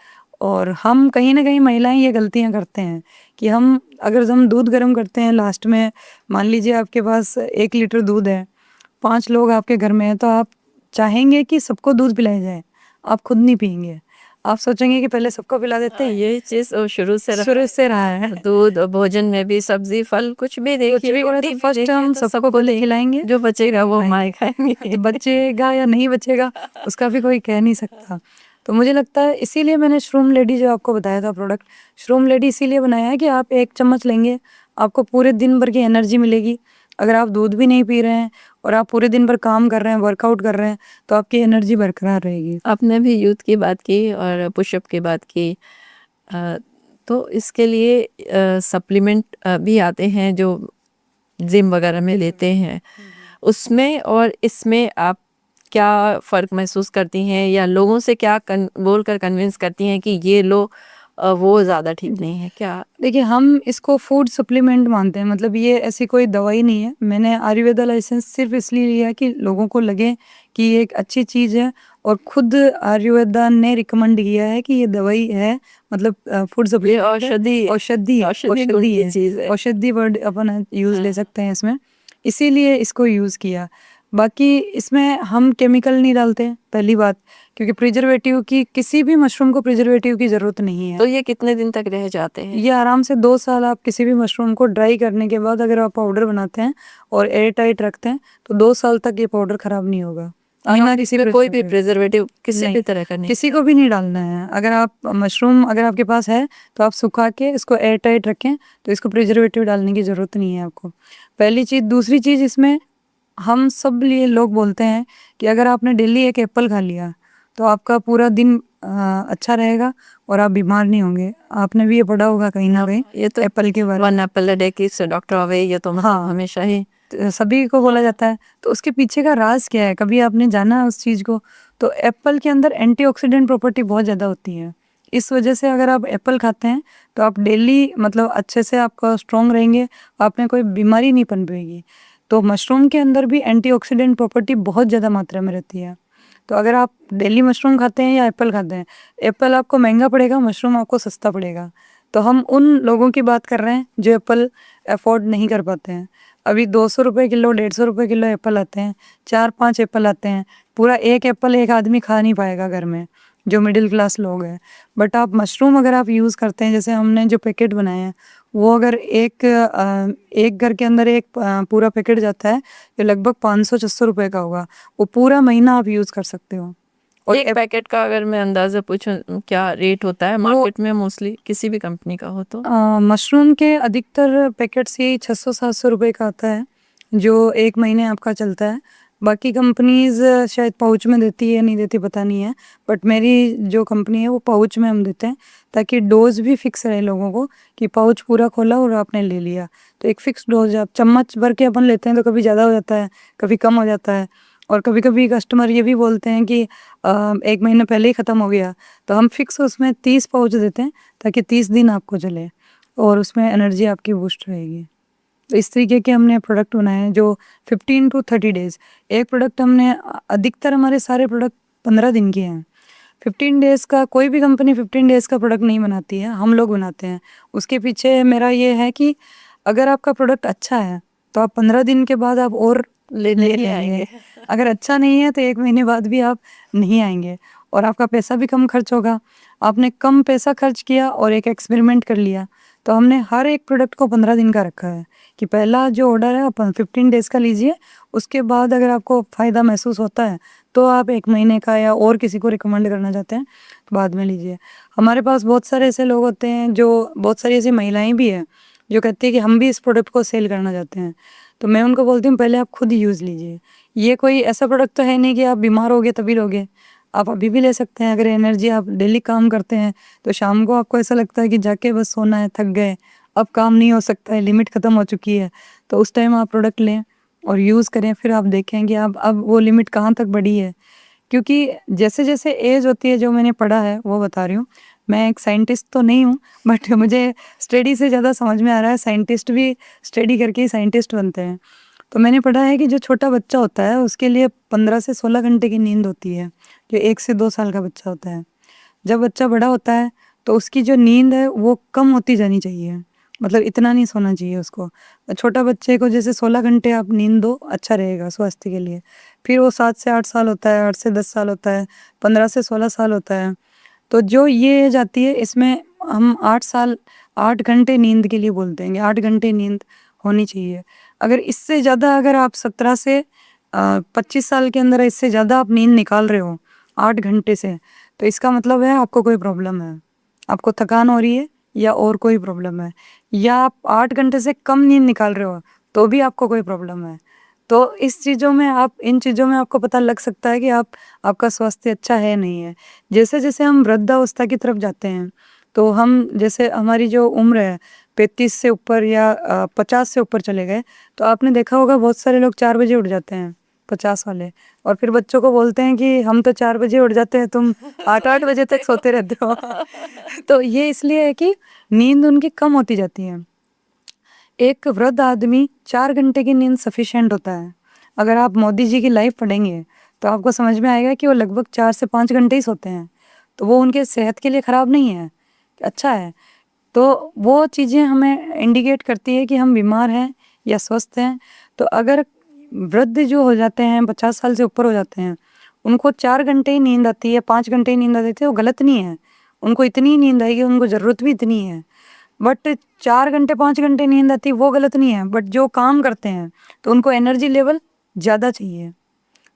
और हम कहीं ना कहीं महिलाएं ये गलतियां करते हैं कि हम दूध गर्म करते हैं, लास्ट में मान लीजिए आपके पास 1 लीटर दूध है, 5 लोग आपके घर में हैं, तो आप चाहेंगे कि सबको दूध पिलाया जाए, आप खुद नहीं पियेंगे, आप सोचेंगे कि पहले सबको पिला देते हैं। ये चीज शुरू शुरू से रहा है। दूध और भोजन में भी सब्जी फल कुछ भी देखिए, तो फर्स्ट हम सबको बोले खिलाएंगे, जो बचेगा वो माए खाएंगे। तो बचेगा या नहीं बचेगा उसका भी कोई कह नहीं सकता। तो मुझे लगता है इसीलिए मैंने श्रूम लेडी जो आपको बताया था प्रोडक्ट, श्रूम लेडी इसीलिए बनाया है कि आप 1 चम्मच लेंगे, आपको पूरे दिन भर की एनर्जी मिलेगी। अगर आप दूध भी नहीं पी रहे हैं और आप पूरे दिन भर काम कर रहे हैं, वर्कआउट कर रहे हैं, तो आपकी एनर्जी बरकरार रहेगी। आपने भी यूथ की बात की और पुशअप की बात की, तो इसके लिए सप्लीमेंट भी आते हैं जो जिम वगैरह में लेते हैं, उसमें और इसमें आप क्या फ़र्क महसूस करती हैं, या लोगों से क्या बोलकर कन्विंस करती हैं कि ये लो, वो ज़्यादा ठीक नहीं है क्या? देखिए, हम इसको फूड सप्लीमेंट मानते हैं, मतलब ये ऐसी कोई दवाई नहीं है। मैंने आयुर्वेदा लाइसेंस सिर्फ इसलिए लिया कि लोगों को लगे कि ये एक अच्छी चीज़ है, और खुद आयुर्वेदा ने रिकमेंड किया है कि ये दवाई है, मतलब फूड ये सप्लीमेंट औषधि गुण की है, चीज़ है। औषधि वर्ड अपन यूज़ ले सकते हैं इसमें, इसीलिए इसको यूज़ किया। बाकी इसमें हम केमिकल नहीं डालते हैं, पहली बात, क्योंकि प्रिजर्वेटिव की, किसी भी मशरूम को प्रिजर्वेटिव की ज़रूरत नहीं है। तो ये कितने दिन तक रह जाते हैं? ये आराम से 2 साल, आप किसी भी मशरूम को ड्राई करने के बाद अगर आप पाउडर बनाते हैं और एयर टाइट रखते हैं तो 2 साल तक ये पाउडर खराब नहीं होगा। बिना किसी पे कोई भी प्रिजर्वेटिव किसी नहीं, भी तरह का नहीं? किसी को भी नहीं डालना है। अगर आप मशरूम अगर आपके पास है तो आप सुखा के इसको एयर टाइट रखें, तो इसको प्रिजर्वेटिव डालने की ज़रूरत नहीं है आपको, पहली चीज़। दूसरी चीज़, इसमें हम सब लिए लोग बोलते हैं कि अगर आपने डेली 1 एप्पल खा लिया तो आपका पूरा दिन अच्छा रहेगा और आप बीमार नहीं होंगे। आपने भी ये पढ़ा होगा कहीं ना कहीं, ये तो एप्पल के बारे में। 1 एप्पल अ डे की डॉक्टर अवे, ये तो मतलब हाँ, हमेशा ही सभी को बोला जाता है। तो उसके पीछे का राज क्या है, कभी आपने जाना उस चीज़ को? तो एप्पल के अंदर एंटीऑक्सीडेंट प्रॉपर्टी बहुत ज़्यादा होती है। इस वजह से अगर आप एप्पल खाते हैं तो आप डेली, मतलब अच्छे से आपका स्ट्रॉन्ग रहेंगे, आप में कोई बीमारी नहीं पनपेगी। तो मशरूम के अंदर भी एंटीऑक्सीडेंट प्रॉपर्टी बहुत ज़्यादा मात्रा में रहती है। तो अगर आप डेली मशरूम खाते हैं या एप्पल खाते हैं, एप्पल आपको महंगा पड़ेगा, मशरूम आपको सस्ता पड़ेगा। तो हम उन लोगों की बात कर रहे हैं जो एप्पल अफोर्ड नहीं कर पाते हैं। अभी 200 रुपये किलो, 150 रुपये किलो एप्पल आते हैं, 4-5 एप्पल आते हैं। पूरा 1 एप्पल एक आदमी खा नहीं पाएगा घर में, जो मिडिल क्लास लोग हैं। बट आप मशरूम अगर आप यूज़ करते हैं, जैसे हमने जो पैकेट बनाए हैं, वो अगर एक घर के अंदर एक पूरा पैकेट जाता है, जो लगभग 500-600 रुपये का होगा, वो पूरा महीना आप यूज़ कर सकते हो। और एक पैकेट का अगर मैं अंदाज़ा पूछूं क्या रेट होता है मार्केट में, मोस्टली किसी भी कंपनी का हो तो? मशरूम के अधिकतर पैकेट्स यही 600-700 रुपये का आता है, जो 1 महीने आपका चलता है। बाकी कंपनीज शायद पाउच में देती है नहीं देती पता नहीं है, बट मेरी जो कंपनी है वो पाउच में हम देते हैं, ताकि डोज भी फिक्स रहे लोगों को कि पाउच पूरा खोला और आपने ले लिया। तो एक फिक्स डोज, आप चम्मच भर के अपन लेते हैं तो कभी ज़्यादा हो जाता है, कभी कम हो जाता है, और कभी कभी कस्टमर ये भी बोलते हैं कि 1 महीने पहले ही ख़त्म हो गया, तो हम फिक्स उसमें 30 पाउच देते हैं ताकि 30 दिन आपको चले और उसमें एनर्जी आपकी बूस्ट रहेगी। तो इस तरीके के हमने प्रोडक्ट बनाए हैं जो 15 to 30 डेज़। एक प्रोडक्ट हमने अधिकतर हमारे सारे प्रोडक्ट 15 दिन के हैं। 15 डेज़ का कोई भी कंपनी 15 डेज़ का प्रोडक्ट नहीं बनाती है, हम लोग बनाते हैं। उसके पीछे मेरा ये है कि अगर आपका प्रोडक्ट अच्छा है तो आप 15 दिन के बाद आप और लेने ले के लिए लेंगे। आएंगे। अगर अच्छा नहीं है तो 1 महीने बाद भी आप नहीं आएंगे और आपका पैसा भी कम खर्च होगा। आपने कम पैसा खर्च किया और एक एक्सपेरिमेंट कर लिया। तो हमने हर एक प्रोडक्ट को 15 दिन का रखा है कि पहला जो ऑर्डर है आप 15 डेज़ का लीजिए, उसके बाद अगर आपको फ़ायदा महसूस होता है तो आप 1 महीने का या और किसी को रिकमेंड करना चाहते हैं तो बाद में लीजिए। हमारे पास बहुत सारे ऐसे लोग होते हैं, जो बहुत सारी ऐसी महिलाएं भी हैं जो कहती है कि हम भी इस प्रोडक्ट को सेल करना चाहते हैं। तो मैं उनको बोलती हूँ पहले आप खुद यूज़ लीजिए। ये कोई ऐसा प्रोडक्ट तो है नहीं कि आप बीमार होगे तभी लोगे, आप अभी भी ले सकते हैं। अगर एनर्जी आप डेली काम करते हैं तो शाम को आपको ऐसा लगता है कि जाके बस सोना है, थक गए, अब काम नहीं हो सकता है, लिमिट ख़त्म हो चुकी है, तो उस टाइम आप प्रोडक्ट लें और यूज़ करें। फिर आप देखें कि आप अब वो लिमिट कहाँ तक बढ़ी है, क्योंकि जैसे जैसे एज होती है, जो मैंने पढ़ा है वो बता रही हूँ। मैं एक साइंटिस्ट तो नहीं हूँ, बट मुझे स्टडी से ज़्यादा समझ में आ रहा है साइंटिस्ट भी स्टडी करके ही साइंटिस्ट बनते हैं। तो मैंने पढ़ा है कि जो छोटा बच्चा होता है उसके लिए 15 से 16 घंटे की नींद होती है, जो 1 से 2 साल का बच्चा होता है। जब बच्चा बड़ा होता है तो उसकी जो नींद है वो कम होती जानी चाहिए, मतलब इतना नहीं सोना चाहिए उसको। छोटा बच्चे को जैसे 16 घंटे आप नींद दो, अच्छा रहेगा स्वास्थ्य के लिए। फिर वो 7 से 8 साल होता है, 8 से 10 साल होता है, 15 से 16 साल होता है। तो जो ये एज आती है इसमें हम 8 साल 8 घंटे नींद के लिए बोलते हैं कि 8 घंटे नींद होनी चाहिए। अगर इससे ज़्यादा, अगर आप 17 से 25 साल के अंदर इससे ज़्यादा आप नींद निकाल रहे हो 8 घंटे से, तो इसका मतलब है आपको कोई प्रॉब्लम है, आपको थकान हो रही है या और कोई प्रॉब्लम है, या आप 8 घंटे से कम नींद निकाल रहे हो तो भी आपको कोई प्रॉब्लम है। तो इस चीज़ों में इन चीज़ों में आपको पता लग सकता है कि आपका स्वास्थ्य अच्छा है नहीं है। जैसे जैसे हम वृद्धावस्था की तरफ जाते हैं तो हम, जैसे हमारी जो उम्र है 35 से ऊपर या 50 से ऊपर चले गए, तो आपने देखा होगा बहुत सारे लोग 4 बजे उठ जाते हैं, 50 वाले, और फिर बच्चों को बोलते हैं कि हम तो 4 बजे उठ जाते हैं, तुम 8-8 बजे तक सोते रहते हो। तो ये इसलिए है कि नींद उनकी कम होती जाती है। एक वृद्ध आदमी 4 घंटे की नींद सफिशिएंट होता है। अगर आप मोदी जी की लाइफ पढ़ेंगे तो आपको समझ में आएगा कि वो लगभग 4 से 5 घंटे ही सोते हैं, तो वो उनके सेहत के लिए ख़राब नहीं है, अच्छा है। तो वो चीज़ें हमें इंडिकेट करती है कि हम बीमार हैं या स्वस्थ हैं। तो अगर वृद्ध जो हो जाते हैं, 50 साल से ऊपर हो जाते हैं, उनको 4 घंटे ही नींद आती है, 5 घंटे ही नींद आती है, वो गलत नहीं है। उनको इतनी ही नींद आएगी, उनको ज़रूरत भी इतनी है। बट 4 घंटे 5 घंटे नींद आती है वो गलत नहीं है, बट जो काम करते हैं तो उनको एनर्जी लेवल ज़्यादा चाहिए,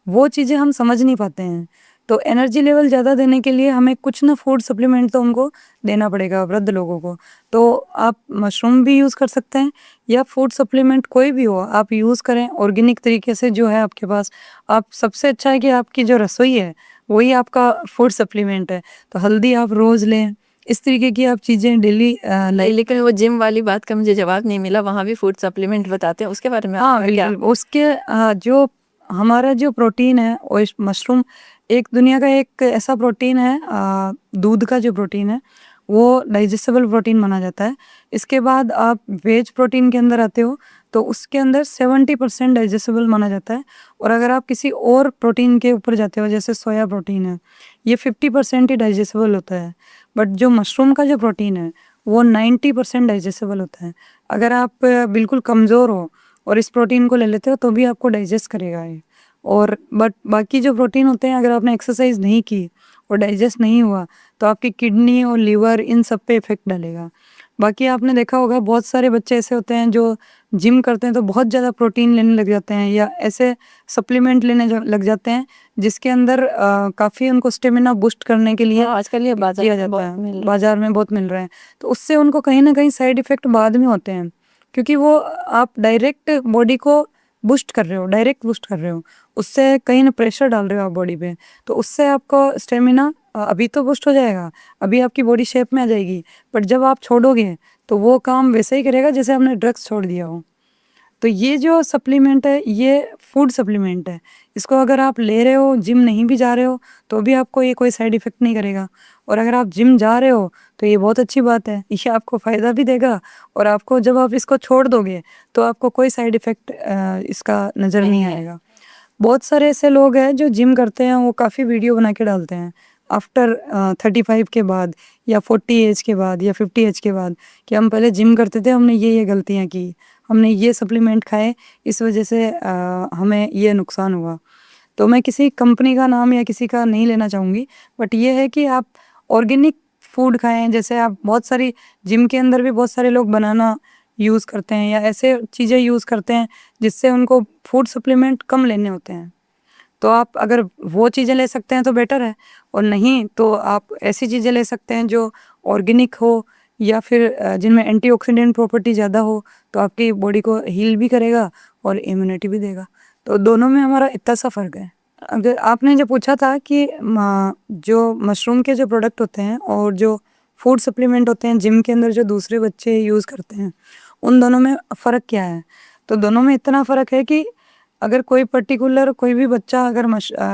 वो चीज़ें हम समझ नहीं पाते हैं। तो एनर्जी लेवल ज़्यादा देने के लिए हमें कुछ ना फूड सप्लीमेंट तो उनको देना पड़ेगा, वृद्ध लोगों को। तो आप मशरूम भी यूज़ कर सकते हैं या फूड सप्लीमेंट कोई भी हो आप यूज़ करें ऑर्गेनिक तरीके से जो है आपके पास। आप सबसे अच्छा है कि आपकी जो रसोई है वही आपका फूड सप्लीमेंट है। तो हल्दी आप रोज़ लें, इस तरीके की आप चीज़ें डेली लेकिन वो जिम वाली बात का मुझे जवाब नहीं मिला, वहाँ भी फूड सप्लीमेंट बताते हैं, उसके बारे में हाँ आपका क्या? बिल्कुल। उसके जो हमारा जो प्रोटीन है वो इस मशरूम एक दुनिया का एक ऐसा प्रोटीन है, दूध का जो प्रोटीन है वो डाइजेस्टेबल प्रोटीन माना जाता है। इसके बाद आप वेज प्रोटीन के अंदर आते हो तो उसके अंदर 70% डाइजेस्टेबल माना जाता है। और अगर आप किसी और प्रोटीन के ऊपर जाते हो जैसे सोया प्रोटीन है, ये 50% ही डाइजेस्टेबल होता है। बट जो मशरूम का जो प्रोटीन है वो 90% डाइजेस्टेबल होता है। अगर आप बिल्कुल कमज़ोर हो और इस प्रोटीन को ले लेते हो तो भी आपको डाइजेस्ट करेगा ये। और बट बाकी जो प्रोटीन होते हैं, अगर आपने एक्सरसाइज नहीं की और डाइजेस्ट नहीं हुआ तो आपकी किडनी और लीवर इन सब पे इफेक्ट डालेगा। बाकी आपने देखा होगा बहुत सारे बच्चे ऐसे होते हैं जो जिम करते हैं तो बहुत ज़्यादा प्रोटीन लेने लग जाते हैं या ऐसे सप्लीमेंट लेने लग जाते हैं जिसके अंदर काफ़ी उनको स्टेमिना बूस्ट करने के लिए हाँ, आजकल ये बाजार दिया में जाता बहुत मिल है, रहा है। बाजार में बहुत मिल रहे हैं। तो उससे उनको कहीं ना कहीं साइड इफ़ेक्ट बाद में होते हैं, क्योंकि वो आप डायरेक्ट बॉडी को बूस्ट कर रहे हो, डायरेक्ट बूस्ट कर रहे हो, उससे कहीं ना प्रेशर डाल रहे हो आप बॉडी पे, तो उससे आपको स्टेमिना अभी तो बूस्ट हो जाएगा, अभी आपकी बॉडी शेप में आ जाएगी, बट जब आप छोड़ोगे तो वो काम वैसे ही करेगा जैसे आपने ड्रग्स छोड़ दिया हो। तो ये जो सप्लीमेंट है ये फूड सप्लीमेंट है, इसको अगर आप ले रहे हो, जिम नहीं भी जा रहे हो तो भी आपको ये कोई साइड इफ़ेक्ट नहीं करेगा, और अगर आप जिम जा रहे हो तो ये बहुत अच्छी बात है, ये आपको फ़ायदा भी देगा, और आपको जब आप इसको छोड़ दोगे तो आपको कोई साइड इफ़ेक्ट इसका नज़र नहीं आएगा। बहुत सारे ऐसे लोग हैं जो जिम करते हैं, वो काफ़ी वीडियो बना के डालते हैं आफ्टर 35 के बाद या 40 एज के बाद या 50 एज के बाद, कि हम पहले जिम करते थे, हमने ये गलतियाँ की, हमने ये सप्लीमेंट खाए, इस वजह से हमें ये नुकसान हुआ। तो मैं किसी कंपनी का नाम या किसी का नहीं लेना चाहूँगी, बट ये है कि आप ऑर्गेनिक फूड खाएं। जैसे आप बहुत सारी जिम के अंदर भी बहुत सारे लोग बनाना यूज़ करते हैं या ऐसे चीज़ें यूज़ करते हैं जिससे उनको फूड सप्लीमेंट कम लेने होते हैं, तो आप अगर वो चीज़ें ले सकते हैं तो बेटर है, और नहीं तो आप ऐसी चीज़ें ले सकते हैं जो ऑर्गेनिक हो या फिर जिनमें एंटीऑक्सीडेंट प्रॉपर्टी ज़्यादा हो, तो आपकी बॉडी को हील भी करेगा और इम्यूनिटी भी देगा। तो दोनों में हमारा इतना सा फ़र्क है। अगर आपने जो पूछा था कि जो मशरूम के जो प्रोडक्ट होते हैं और जो फूड सप्लीमेंट होते हैं जिम के अंदर जो दूसरे बच्चे यूज़ करते हैं, उन दोनों में फ़र्क क्या है? तो दोनों में इतना फ़र्क है कि अगर कोई पर्टिकुलर कोई भी बच्चा अगर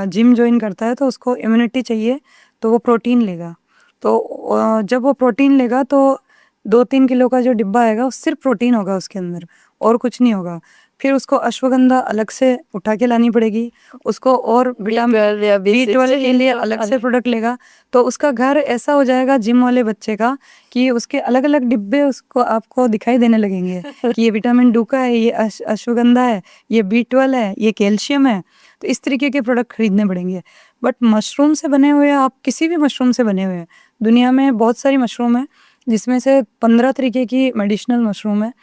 जिम जॉइन करता है तो उसको इम्यूनिटी चाहिए, तो वो प्रोटीन लेगा। तो जब वो प्रोटीन लेगा तो 2-3 किलो का जो डिब्बा आएगा वो सिर्फ प्रोटीन होगा उसके अंदर, और कुछ नहीं होगा। फिर उसको अश्वगंधा अलग से उठा के लानी पड़ेगी, उसको और विटामिन B12 या B12 के लिए अलग से प्रोडक्ट लेगा, तो उसका घर ऐसा हो जाएगा जिम वाले बच्चे का कि उसके अलग अलग डिब्बे उसको आपको दिखाई देने लगेंगे कि ये विटामिन डी का है, ये अश्वगंधा है, ये B12 है, ये कैल्शियम है। तो इस तरीके के प्रोडक्ट खरीदने पड़ेंगे। बट मशरूम से बने हुए, आप किसी भी मशरूम से बने हुए हैं, दुनिया में बहुत सारी मशरूम है जिसमें से 15 तरीके की मेडिसिनल मशरूम है।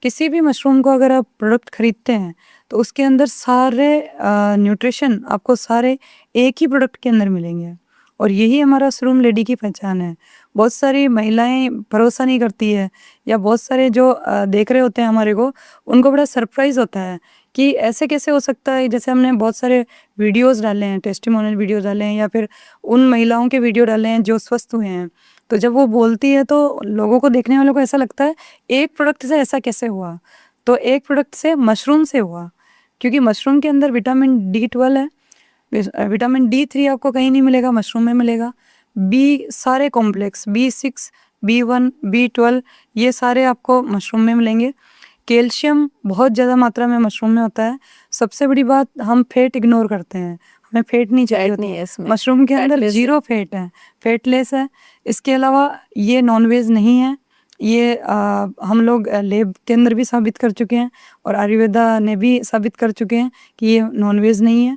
किसी भी मशरूम को अगर आप प्रोडक्ट खरीदते हैं तो उसके अंदर सारे न्यूट्रिशन आपको सारे एक ही प्रोडक्ट के अंदर मिलेंगे, और यही हमारा शरूम लेडी की पहचान है। बहुत सारी महिलाएं भरोसा नहीं करती है, या बहुत सारे जो देख रहे होते हैं हमारे को, उनको बड़ा सरप्राइज़ होता है कि ऐसे कैसे हो सकता है। जैसे हमने बहुत सारे वीडियोस डाले हैं, टेस्टिमोनियल वीडियोस डाले हैं, या फिर उन महिलाओं के वीडियो डाले हैं जो स्वस्थ हुए हैं, तो जब वो बोलती है तो लोगों को, देखने वालों को ऐसा लगता है एक प्रोडक्ट से ऐसा कैसे हुआ, तो एक प्रोडक्ट से मशरूम से हुआ, क्योंकि मशरूम के अंदर विटामिन D12 है, विटामिन D3 आपको कहीं नहीं मिलेगा, मशरूम में मिलेगा। बी सारे कॉम्प्लेक्स B6, B1, B12 ये सारे आपको मशरूम में मिलेंगे। कैल्शियम बहुत ज़्यादा मात्रा में मशरूम में होता है। सबसे बड़ी बात, हम फैट इग्नोर करते हैं, हमें फैट नहीं चाहिए फैट नहीं होती है इसमें, मशरूम के अंदर, फैटलेस है। 0 फैट है, फैटलेस है। इसके अलावा ये नॉनवेज नहीं है, ये हम लोग लैब के अंदर भी साबित कर चुके हैं, और आयुर्वेदा ने भी साबित कर चुके हैं कि ये नॉनवेज नहीं है।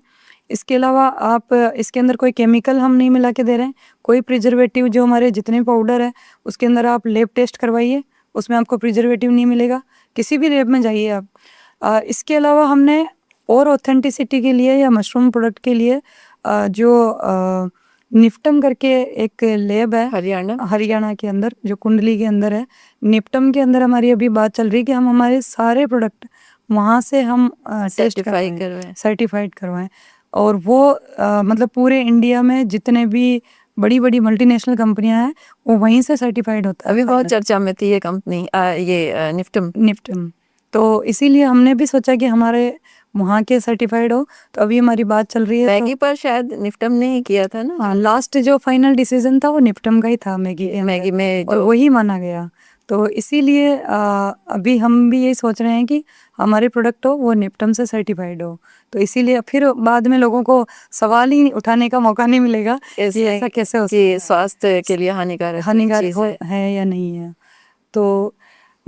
इसके अलावा आप इसके अंदर कोई केमिकल हम नहीं मिला के दे रहे हैं, कोई प्रिजर्वेटिव, जो हमारे जितने पाउडर है उसके अंदर आप लैब टेस्ट करवाइए, उसमें आपको प्रिजर्वेटिव नहीं मिलेगा, किसी भी लैब में जाइए आप। इसके अलावा हमने और ऑथेंटिसिटी के लिए या मशरूम प्रोडक्ट के लिए जो निफ्टम करके एक लैब है हरियाणा के अंदर, जो कुंडली के अंदर है, निफ्टम के अंदर हमारी अभी बात चल रही है कि हम हमारे सारे प्रोडक्ट वहाँ से हम टेस्ट सर्टिफाइड करवाएं, और वो मतलब पूरे इंडिया में जितने भी बड़ी बड़ी मल्टीनेशनल कंपनियां हैं वो वहीं से सर्टिफाइड होता है। अभी बहुत चर्चा में थी ये कंपनी, ये निफ्टम। तो इसीलिए हमने भी सोचा कि हमारे वहाँ के सर्टिफाइड हो, तो अभी हमारी बात चल रही है। मैगी पर शायद निफ्टम ने ही किया था ना। हाँ, लास्ट जो फाइनल डिसीजन था वो निफ्टम का ही था मैगी में, और वही माना गया। तो इसीलिए अभी हम भी यही सोच रहे हैं कि हमारे प्रोडक्ट हो वो निफ्टम से सर्टिफाइड हो, तो इसीलिए फिर बाद में लोगों को सवाल ही उठाने का मौका नहीं मिलेगा कि ऐसा कैसे हो सकता है, स्वास्थ्य के लिए हानिकारक है या नहीं है। तो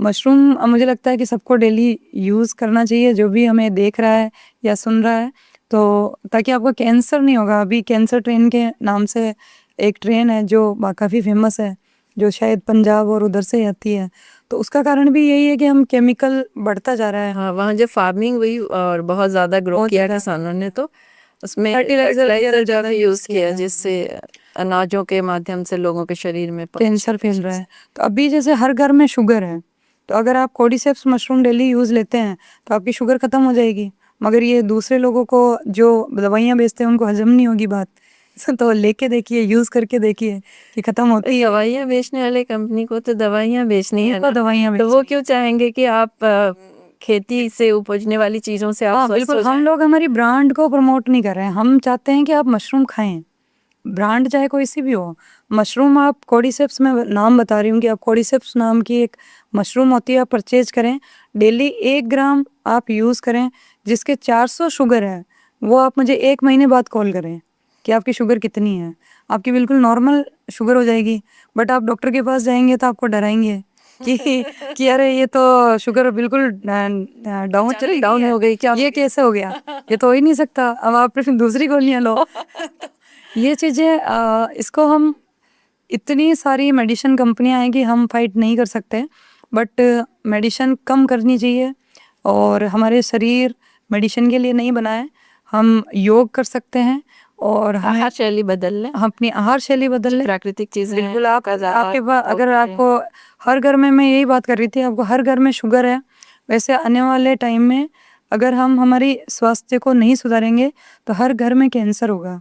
मशरूम मुझे लगता है कि सबको डेली यूज़ करना चाहिए, जो भी हमें देख रहा है या सुन रहा है, तो ताकि आपको कैंसर नहीं होगा। अभी कैंसर ट्रेन के नाम से एक ट्रेन है जो काफ़ी फेमस है, जो शायद पंजाब और उधर से आती है, तो उसका कारण भी यही है कि हम केमिकल बढ़ता जा रहा है। हाँ, वहाँ जो फार्मिंग हुई और बहुत ज़्यादा ग्रो किया किसानों ने, तो उसमें फर्टिलाइजर ज़्यादा यूज़ किया, जिससे अनाजों के माध्यम से लोगों के शरीर में कैंसर फैल रहा है। तो अभी जैसे हर घर में शुगर है, तो अगर आप कोर्डिसेप्स मशरूम डेली यूज़ लेते हैं तो आपकी शुगर ख़त्म हो जाएगी, मगर ये दूसरे लोगों को जो दवाइयाँ बेचते हैं उनको हजम नहीं होगी बात तो लेके देखिए, यूज़ करके देखिए कि ख़त्म होती है। दवाइयाँ बेचने वाले कंपनी को तो दवाइयाँ बेचनी है उनको ना, दवाइयाँ तो वो बेचनी क्यों चाहेंगे कि आप खेती से उपजने वाली चीज़ों से आप हाँ स्वस्थ बिल्कुल, हो हम जाएं। लोग हमारी ब्रांड को प्रमोट नहीं कर रहे हैं, हम चाहते हैं कि आप मशरूम खाएं, ब्रांड चाहे कोई सी भी हो। मशरूम आप कोर्डिसेप्स में नाम बता रही हूँ कि आप कोर्डिसेप्स नाम की एक मशरूम होती है, आप परचेज करें, डेली 1 ग्राम आप यूज़ करें, जिसके 400 शुगर है, वो आप मुझे 1 महीने बाद कॉल करें कि आपकी शुगर कितनी है। आपकी बिल्कुल नॉर्मल शुगर हो जाएगी, बट आप डॉक्टर के पास जाएंगे तो आपको डराएंगे कि अरे ये तो शुगर बिल्कुल डाउन चली गई डाउन है, हो गई क्या? ये कैसे हो गया, ये तो हो ही नहीं सकता, अब आप फिर दूसरी गोलियां लो ये चीज़ें इसको हम इतनी सारी मेडिसिन कंपनियां हैं कि हम फाइट नहीं कर सकते, बट मेडिसिन कम करनी चाहिए और हमारे शरीर मेडिसिन के लिए नहीं बना है। हम योग कर सकते हैं और हमें आहार शैली बदल लें, हम अपनी आहार शैली बदल लें। प्राकृतिक चीज़ें बिल्कुल, आप का आपके पास अगर उपयोग आपको हर घर में, मैं यही बात कर रही थी, आपको हर घर में शुगर है, वैसे आने वाले टाइम में अगर हम हमारी स्वास्थ्य को नहीं सुधारेंगे तो हर घर में कैंसर होगा,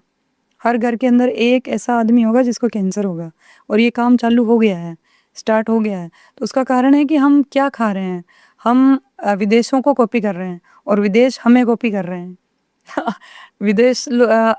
हर घर के अंदर एक ऐसा आदमी होगा जिसको कैंसर होगा, और ये काम चालू हो गया है, स्टार्ट हो गया है। तो उसका कारण है कि हम क्या खा रहे हैं, हम विदेशों को कॉपी कर रहे हैं और विदेश हमें कॉपी कर रहे हैं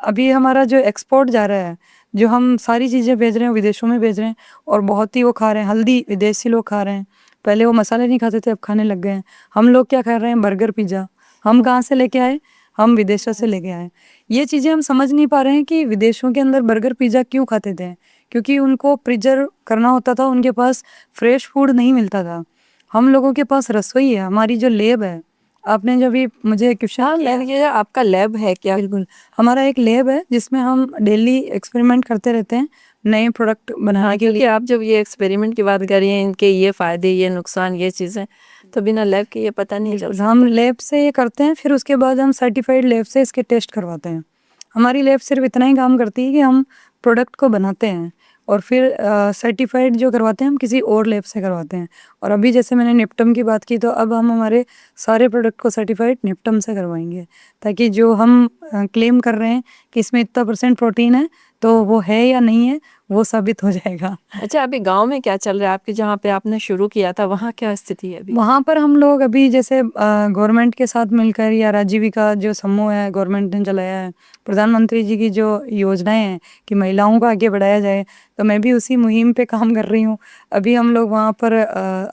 अभी हमारा जो एक्सपोर्ट जा रहा है, जो हम सारी चीज़ें भेज रहे हैं विदेशों में भेज रहे हैं, और बहुत ही वो खा रहे हैं, हल्दी विदेशी लोग खा रहे हैं, पहले वो मसाले नहीं खाते थे अब खाने लग गए हैं। हम लोग क्या खा रहे हैं, बर्गर पिज़्ज़ा, हम कहाँ से लेके आए, हम विदेशों से लेके आए। ये चीज़ें हम समझ नहीं पा रहे हैं कि विदेशों के अंदर बर्गर पिज़्ज़ा क्यों खाते थे, क्योंकि उनको प्रिजर्व करना होता था, उनके पास फ्रेश फूड नहीं मिलता था। हम लोगों के पास रसोई है, हमारी जो लैब है, आपने जब भी मुझे क्वेश्चन हाँ, किया, मैंने ये आपका लैब है क्या? बिल्कुल, हमारा एक लैब है जिसमें हम डेली एक्सपेरिमेंट करते रहते हैं नए प्रोडक्ट बनाने हाँ, के क्योंकि लिए। आप जब ये एक्सपेरिमेंट की बात कर रही हैं, इनके ये फ़ायदे, ये नुकसान, ये चीज़ें, तो बिना लैब के ये पता नहीं चल बिल्कुल, सकता। हम लैब से ये करते हैं, फिर उसके बाद हम सर्टिफाइड लैब से इसके टेस्ट करवाते हैं। हमारी लैब सिर्फ इतना ही काम करती है कि हम प्रोडक्ट को बनाते हैं और फिर सर्टिफाइड जो करवाते हैं हम किसी और लैब से करवाते हैं। और अभी जैसे मैंने निप्टम की बात की, तो अब हम हमारे सारे प्रोडक्ट को सर्टिफाइड निप्टम से करवाएंगे, ताकि जो हम क्लेम कर रहे हैं कि इसमें इतना % प्रोटीन है, तो वो है या नहीं है वो साबित हो जाएगा। अच्छा, अभी गाँव में क्या चल रहा है आपके, जहाँ पे आपने शुरू किया था, वहाँ क्या स्थिति है अभी? वहाँ पर हम लोग अभी जैसे गवर्नमेंट के साथ मिलकर, या राजीविका जो समूह है गवर्नमेंट ने चलाया है, प्रधानमंत्री जी की जो योजनाएं हैं कि महिलाओं को आगे बढ़ाया जाए, तो मैं भी उसी मुहिम पे काम कर रही हूँ। अभी हम लोग वहाँ पर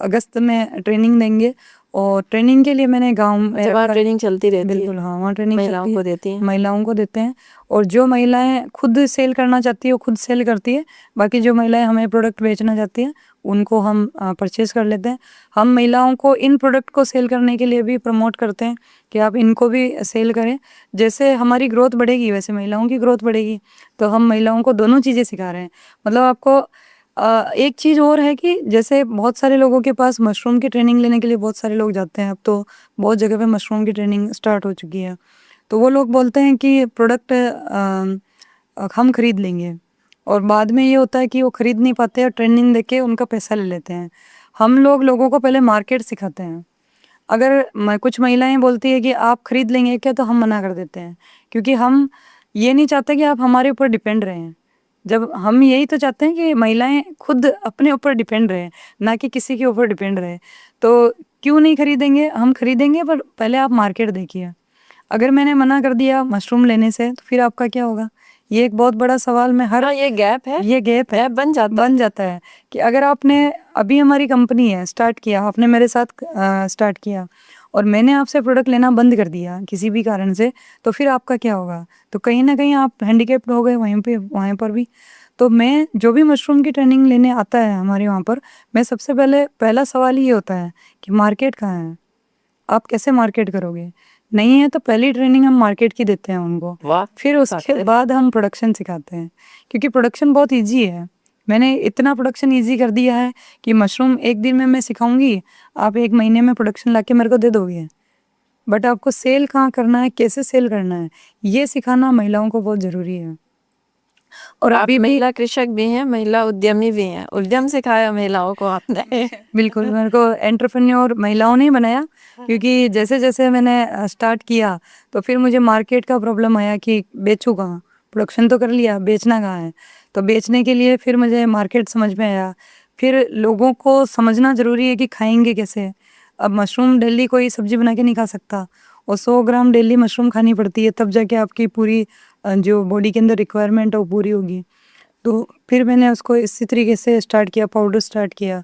अगस्त में ट्रेनिंग देंगे, और ट्रेनिंग के लिए मैंने गाँव में अच्छा, वहाँ ट्रेनिंग चलती रहती है? बिल्कुल, हाँ, वहाँ ट्रेनिंग महिलाओं चलती को है, देती हैं? महिलाओं को देते हैं, और जो महिलाएं खुद सेल करना चाहती है वो खुद सेल करती है, बाकी जो महिलाएं हमें प्रोडक्ट बेचना चाहती हैं उनको हम परचेज कर लेते हैं। हम महिलाओं को इन प्रोडक्ट को सेल करने के लिए भी प्रमोट करते हैं कि आप इनको भी सेल करें। जैसे हमारी ग्रोथ बढ़ेगी वैसे महिलाओं की ग्रोथ बढ़ेगी, तो हम महिलाओं को दोनों चीज़ें सिखा रहे हैं। मतलब आपको एक चीज़ और है कि जैसे बहुत सारे लोगों के पास मशरूम की ट्रेनिंग लेने के लिए बहुत सारे लोग जाते हैं, अब तो बहुत जगह पे मशरूम की ट्रेनिंग स्टार्ट हो चुकी है, तो वो लोग बोलते हैं कि प्रोडक्ट हम खरीद लेंगे, और बाद में ये होता है कि वो खरीद नहीं पाते और ट्रेनिंग देके उनका पैसा ले लेते हैं। हम लोग लोगों को पहले मार्केट सिखाते हैं। अगर कुछ महिलाएं बोलती है कि आप खरीद लेंगे क्या, तो हम मना कर देते हैं, क्योंकि हम ये नहीं चाहते कि आप हमारे ऊपर डिपेंड रहें। जब हम यही तो चाहते हैं कि महिलाएं खुद अपने ऊपर डिपेंड रहें, ना कि किसी के ऊपर डिपेंड रहे। तो क्यों नहीं खरीदेंगे, हम खरीदेंगे, पर पहले आप मार्केट देखिए। अगर मैंने मना कर दिया मशरूम लेने से, तो फिर आपका क्या होगा? ये एक बहुत बड़ा सवाल मैं हर हाँ, ये गैप है, ये गैप है, गैप बन जाता है। कि अगर आपने अभी हमारी कंपनी है स्टार्ट किया, आपने मेरे साथ स्टार्ट किया, और मैंने आपसे प्रोडक्ट लेना बंद कर दिया किसी भी कारण से, तो फिर आपका क्या होगा? तो कहीं ना कहीं आप हैंडीकेप्ड हो गए वहीं पे, वहाँ पर भी। तो मैं जो भी मशरूम की ट्रेनिंग लेने आता है हमारे वहाँ पर, मैं सबसे पहला सवाल ये होता है कि मार्केट कहाँ है, आप कैसे मार्केट करोगे? नहीं है तो पहली ट्रेनिंग हम मार्केट की देते हैं उनको, वाह, फिर उसके बाद हम प्रोडक्शन सिखाते हैं, क्योंकि प्रोडक्शन बहुत इजी है। मैंने इतना प्रोडक्शन इजी कर दिया है कि मशरूम एक दिन में मैं सिखाऊंगी, आप 1 महीने में प्रोडक्शन लाके मेरे को दे दोगे। बट आपको सेल कहाँ करना है, कैसे सेल करना है, ये सिखाना महिलाओं को बहुत ज़रूरी है। और आप अभी भी महिला कृषक भी हैं, महिला उद्यमी भी हैं, उद्यम सिखाया महिलाओं को आपने। बिल्कुल मेरे को एंटरप्रेन्योर महिलाओं ने ही बनाया, क्योंकि जैसे जैसे मैंने स्टार्ट किया तो फिर मुझे मार्केट का प्रॉब्लम आया कि बेचूँ कहाँ, प्रोडक्शन तो कर लिया, बेचना कहाँ है। तो बेचने के लिए फिर मुझे मार्केट समझ में आया, फिर लोगों को समझना ज़रूरी है कि खाएंगे कैसे। अब मशरूम डेली कोई सब्जी बना के नहीं खा सकता, और 100 ग्राम डेली मशरूम खानी पड़ती है, तब जाके आपकी पूरी जो बॉडी के अंदर रिक्वायरमेंट है वो पूरी होगी। तो फिर मैंने उसको इसी तरीके से स्टार्ट किया, पाउडर स्टार्ट किया।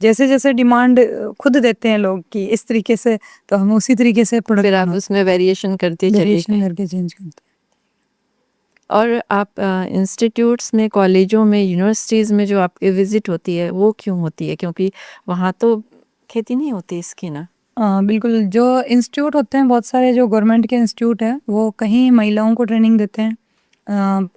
जैसे जैसे डिमांड खुद देते हैं लोग कि इस तरीके से, तो हम उसी तरीके से फिर आप प्रोडक्ट उसमें वेरिएशन करते चले वेरिएशन गए। करके चेंज करते हैं। और आप इंस्टीट्यूट्स में, कॉलेजों में, यूनिवर्सिटीज़ में जो आपकी विजिट होती है वो क्यों होती है? क्योंकि वहाँ तो खेती नहीं होती इसकी ना। बिल्कुल, जो इंस्टीट्यूट होते हैं बहुत सारे, जो गवर्नमेंट के इंस्टीट्यूट हैं, वो कहीं महिलाओं को ट्रेनिंग देते हैं।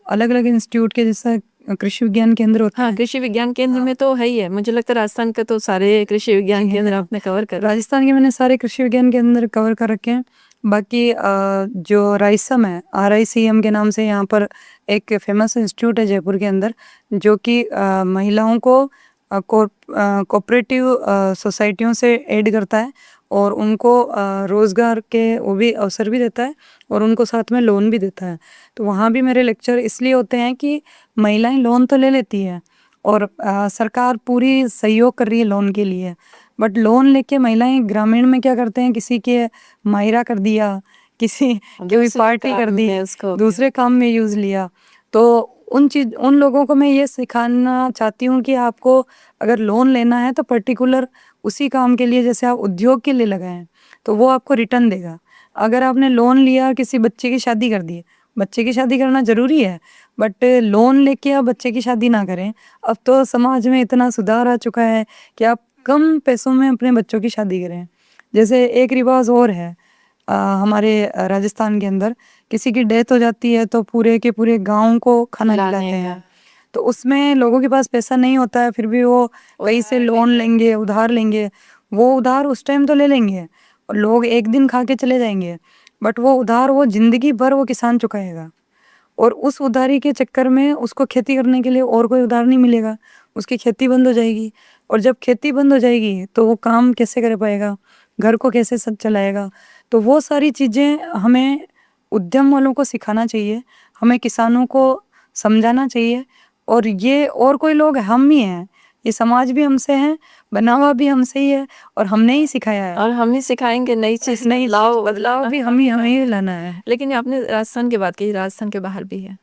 अलग अलग इंस्टीट्यूट के, जैसे कृषि विज्ञान केंद्र होते हाँ, हैं। कृषि विज्ञान केंद्र में तो है ही है। मुझे लगता है राजस्थान का तो सारे कृषि विज्ञान केंद्र आपने कवर कर। राजस्थान के मैंने सारे कृषि विज्ञान केंद्र कवर कर रखे हैं। बाकी जो राइसम है, RICM के नाम से यहाँ पर एक फेमस इंस्टीट्यूट है जयपुर के अंदर, जो कि महिलाओं को कोऑपरेटिव सोसाइटियों से ऐड करता है, और उनको रोज़गार के वो भी अवसर भी देता है, और उनको साथ में लोन भी देता है। तो वहाँ भी मेरे लेक्चर इसलिए होते हैं कि महिलाएं लोन तो ले लेती है, और सरकार पूरी सहयोग कर रही है लोन के लिए, बट लोन लेके महिलाएं ग्रामीण में क्या करते हैं, किसी के मायरा कर दिया, किसी की दूसरे पार्टी कर काम दी, में उसको दूसरे काम में यूज़ लिया। तो उन लोगों को मैं ये सिखाना चाहती हूँ कि आपको अगर लोन लेना है तो पर्टिकुलर उसी काम के लिए, जैसे आप उद्योग के लिए लगाएं, तो वो आपको रिटर्न देगा। अगर आपने लोन लिया, किसी बच्चे की शादी कर दी, बच्चे की शादी करना ज़रूरी है, बट लोन लेके आप बच्चे की शादी ना करें। अब तो समाज में इतना सुधार आ चुका है कि आप कम पैसों में अपने बच्चों की शादी करें। जैसे एक रिवाज और है हमारे राजस्थान के अंदर, किसी की डेथ हो जाती है तो पूरे के पूरे गांव को खाना खिलाने खिलाते का। हैं। तो उसमें लोगों के पास पैसा नहीं होता है, फिर भी वो कहीं से लोन लेंगे, उधार लेंगे। वो उधार उस टाइम तो ले लेंगे, और लोग एक दिन खा के चले जाएंगे, बट वो उधार वो जिंदगी भर वो किसान चुकाएगा। और उस उधारी के चक्कर में उसको खेती करने के लिए और कोई उधार नहीं मिलेगा, उसकी खेती बंद हो जाएगी। और जब खेती बंद हो जाएगी तो वो काम कैसे कर पाएगा, घर को कैसे सब चलाएगा। तो वो सारी चीज़ें हमें उद्यम वालों को सिखाना चाहिए, हमें किसानों को समझाना चाहिए। और ये और कोई लोग हम ही हैं, ये समाज भी हमसे है, बना हुआ भी हमसे ही है, और हमने ही सिखाया है। और हम ही सिखाएंगे नई चीज़, नहीं, बदलाव भी हमें ही लाना है। लेकिन आपने राजस्थान की बात की, राजस्थान के बाहर भी है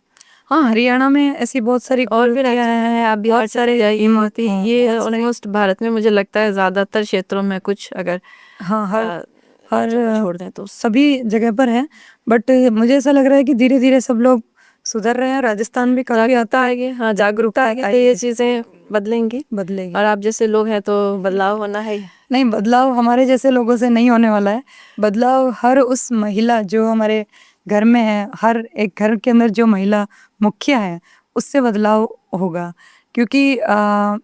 हाँ, हरियाणा में ऐसी बहुत सारी और भी कुर्तियाँ राज्य हैं। आप बिहार बहुत चले सारे जाइए, कीमती हैं, ये बहुत सारे। ऑलमोस्ट भारत में मुझे लगता है ज़्यादातर क्षेत्रों में, कुछ अगर हाँ, अ, हर छोड़ दें तो। सभी जगह पर है, बट मुझे ऐसा लग रहा है कि धीरे धीरे सब लोग सुधर रहे हैं। राजस्थान भी काफी हद जागरूकता तक आएगी, हाँ जागरूकता आएगी तो ये चीज़ें बदलेंगी। बदलेगी। और आप जैसे लोग हैं तो बदलाव होना है ही। नहीं, बदलाव हमारे जैसे लोगों से नहीं होने वाला है। बदलाव हर उस महिला जो हमारे घर में है, हर एक घर के अंदर जो महिला मुखिया है, उससे बदलाव होगा। क्योंकि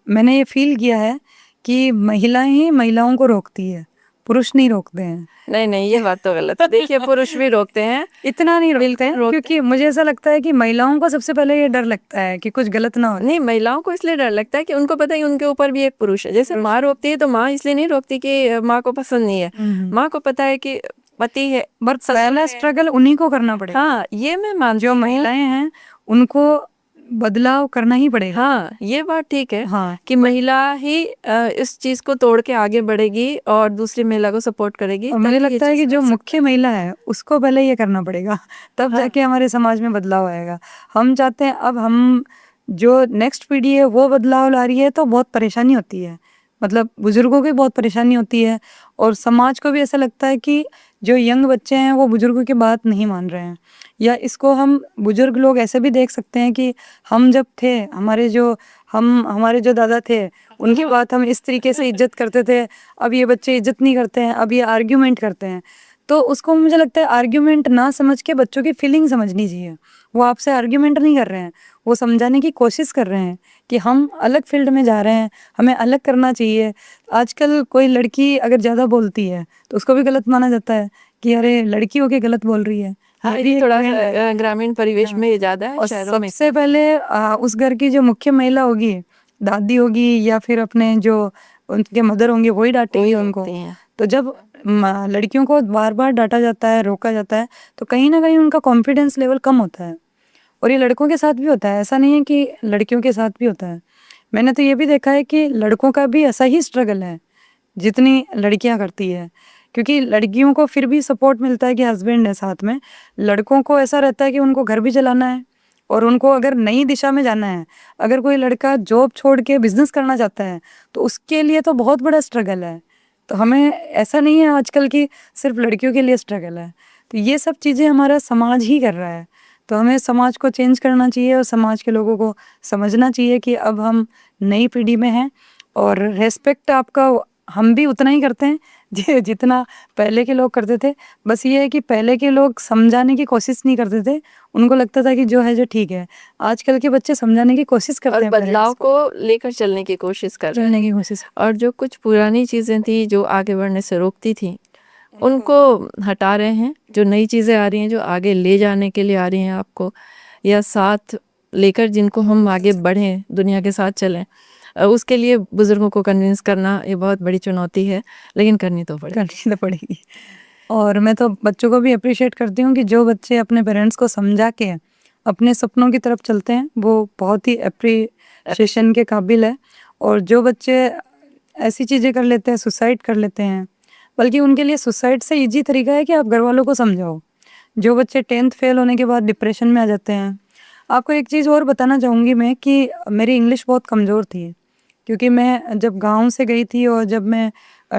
मैंने ये फील किया है कि महिलाएं ही महिलाओं को रोकती है, पुरुष नहीं रोकते हैं। नहीं नहीं, ये बात तो गलत है। देखिए, पुरुष भी रोकते हैं, इतना नहीं रोकते हैं, रोकते क्योंकि मुझे ऐसा लगता है कि महिलाओं को सबसे पहले ये डर लगता है कि कुछ गलत ना हो। नहीं, महिलाओं को इसलिए डर लगता है कि उनको पता है कि उनके ऊपर भी एक पुरुष है। जैसे माँ रोकती है तो माँ इसलिए नहीं रोकती कि माँ को पसंद नहीं है, माँ को पता है कि पति है। बट पहला स्ट्रगल उन्हीं को करना पड़ेगा। हाँ, ये मैं मानती जो हूँ। महिलाएं हैं उनको बदलाव करना ही पड़ेगा। हाँ, ये बात ठीक है हाँ, कि महिला ही इस चीज को तोड़ के आगे बढ़ेगी और दूसरी महिला को सपोर्ट करेगी। और मुझे तभी ये लगता है चीज़ कि जो बन सकती मुख्य महिला है उसको पहले ये करना पड़ेगा, तब हाँ। जाके हमारे समाज में बदलाव आएगा। हम चाहते हैं अब हम जो नेक्स्ट पीढ़ी है वो बदलाव ला रही है, तो बहुत परेशानी होती है। मतलब बुजुर्गों की बहुत परेशानी होती है, और समाज को भी ऐसा लगता है कि जो यंग बच्चे हैं वो बुजुर्गों की बात नहीं मान रहे हैं। या इसको हम बुजुर्ग लोग ऐसे भी देख सकते हैं कि हम जब थे, हमारे जो दादा थे, उनकी बात हम इस तरीके से इज्जत करते थे, अब ये बच्चे इज्जत नहीं करते हैं, अब ये आर्ग्यूमेंट करते हैं। तो उसको मुझे लगता है आर्ग्यूमेंट ना समझ के बच्चों की फीलिंग समझनी चाहिए। वो आपसे आर्ग्यूमेंट नहीं कर रहे हैं, वो समझाने की कोशिश कर रहे हैं कि हम अलग फील्ड में जा रहे हैं, हमें अलग करना चाहिए। आजकल कोई लड़की अगर ज़्यादा बोलती है तो उसको भी गलत माना जाता है कि अरे लड़की होके गलत बोल रही है। हाँ, मेरी ये एक थोड़ा friend है। ग्रामीण परिवेश हाँ। में ज़्यादा है, और शहरों में सबसे पहले उस घर की जो मुख्य महिला होगी, दादी होगी या फिर अपने जो उनके मदर होंगे, वही डांटेंगे वही उनको। होती हैं। तो जब लड़कियों को बार बार डांटा जाता है, रोका जाता है, तो कहीं ना कहीं उनका कॉन्फिडेंस लेवल कम होता है। और ये लड़कों के साथ भी होता है, ऐसा नहीं है कि लड़कियों के साथ भी होता है। मैंने तो ये भी देखा है कि लड़कों का भी ऐसा ही स्ट्रगल है जितनी लड़कियां करती है, क्योंकि लड़कियों को फिर भी सपोर्ट मिलता है कि हस्बैंड है साथ में। लड़कों को ऐसा रहता है कि उनको घर भी चलाना है, और उनको अगर नई दिशा में जाना है, अगर कोई लड़का जॉब छोड़ के बिजनेस करना चाहता है, तो उसके लिए तो बहुत बड़ा स्ट्रगल है। तो हमें ऐसा नहीं है आजकल की सिर्फ लड़कियों के लिए स्ट्रगल है। तो ये सब चीज़ें हमारा समाज ही कर रहा है। तो हमें समाज को चेंज करना चाहिए और समाज के लोगों को समझना चाहिए कि अब हम नई पीढ़ी में हैं, और रेस्पेक्ट आपका हम भी उतना ही करते हैं जितना पहले के लोग करते थे। बस ये है कि पहले के लोग समझाने की कोशिश नहीं करते थे, उनको लगता था कि जो है जो ठीक है। आजकल के बच्चे समझाने की कोशिश करते और हैं, बदलाव पेरेंट्स को को लेकर चलने की कोशिश कर रहे हैं। चलने की कोशिश। और जो कुछ पुरानी चीज़ें थी जो आगे बढ़ने से रोकती थी, उनको हटा रहे हैं। जो नई चीज़ें आ रही हैं, जो आगे ले जाने के लिए आ रही हैं आपको, या साथ लेकर जिनको हम आगे बढ़ें, दुनिया के साथ चलें, उसके लिए बुज़ुर्गों को कन्विंस करना ये बहुत बड़ी चुनौती है, लेकिन करनी तो पड़ेगी। करनी तो पड़ेगी। और मैं तो बच्चों को भी अप्रिशिएट करती हूँ कि जो बच्चे अपने पेरेंट्स को समझा के अपने सपनों की तरफ चलते हैं, वो बहुत ही अप्रिशिएशन के काबिल है। और जो बच्चे ऐसी चीज़ें कर लेते हैं, सुसाइड कर लेते हैं, बल्कि उनके लिए सुसाइड से इजी तरीका है कि आप घर वालों को समझाओ। जो बच्चे 10th फेल होने के बाद डिप्रेशन में आ जाते हैं। आपको एक चीज़ और बताना चाहूँगी मैं कि मेरी इंग्लिश बहुत कमज़ोर थी, क्योंकि मैं जब गांव से गई थी और जब मैं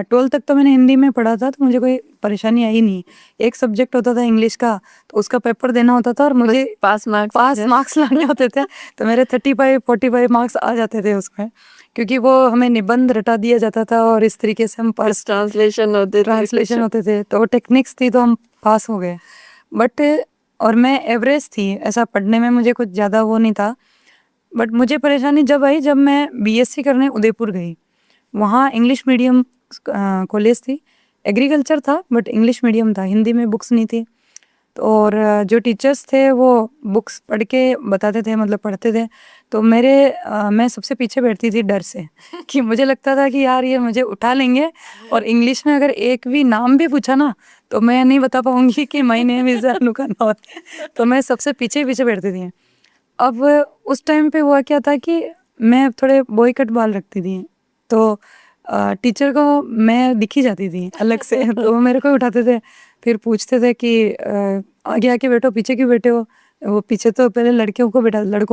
12th तक तो मैंने हिंदी में पढ़ा था, तो मुझे कोई परेशानी आई नहीं। एक सब्जेक्ट होता था इंग्लिश का, तो उसका पेपर देना होता था और मुझे पास मार्क्स लाने होते थे। तो मेरे 35-45 मार्क्स आ जाते थे उसमें, क्योंकि वो हमें निबंध रटा दिया जाता था और इस तरीके से हम पास ट्रांसलेशन होते थे, तो टेक्निक्स थी, तो हम पास हो गए। बट और मैं एवरेज थी, ऐसा पढ़ने में मुझे कुछ ज़्यादा वो नहीं था। बट मुझे परेशानी जब आई जब मैं बीएससी करने उदयपुर गई। वहाँ इंग्लिश मीडियम कॉलेज थी, एग्रीकल्चर था बट इंग्लिश मीडियम था, हिंदी में बुक्स नहीं थी। तो और जो टीचर्स थे वो बुक्स पढ़ के बताते थे, मतलब पढ़ते थे। तो मैं सबसे पीछे बैठती थी डर से कि मुझे लगता था कि यार ये मुझे उठा लेंगे, और इंग्लिश में अगर एक भी नाम भी पूछा ना, तो मैं नहीं बता पाऊंगी कि माय नेम इज़ अनुका नौत। तो मैं सबसे पीछे पीछे बैठती थी। अब उस टाइम पे हुआ क्या था कि मैं थोड़े बॉय कट बाल रखती थी, तो टीचर को मैं दिखी जाती थी अलग से। तो वो मेरे को ही उठाते थे, फिर पूछते थे कि आगे आके बैठो, पीछे क्यों बैठे हो। वो पीछे तो पहले लड़कों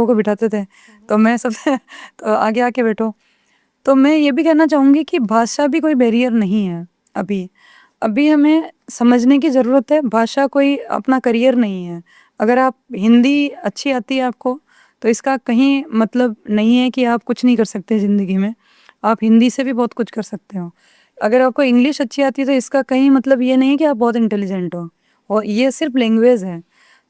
को बिठाते थे, तो मैं सबसे तो आगे आके बैठो। तो मैं ये भी कहना चाहूँगी कि भाषा भी कोई बैरियर नहीं है। अभी अभी हमें समझने की ज़रूरत है, भाषा कोई अपना करियर नहीं है। अगर आप हिंदी अच्छी आती है आपको, तो इसका कहीं मतलब नहीं है कि आप कुछ नहीं कर सकते ज़िंदगी में। आप हिंदी से भी बहुत कुछ कर सकते हो। अगर आपको इंग्लिश अच्छी आती है, तो इसका कहीं मतलब ये नहीं है कि आप बहुत इंटेलिजेंट हो, और ये सिर्फ लैंग्वेज है।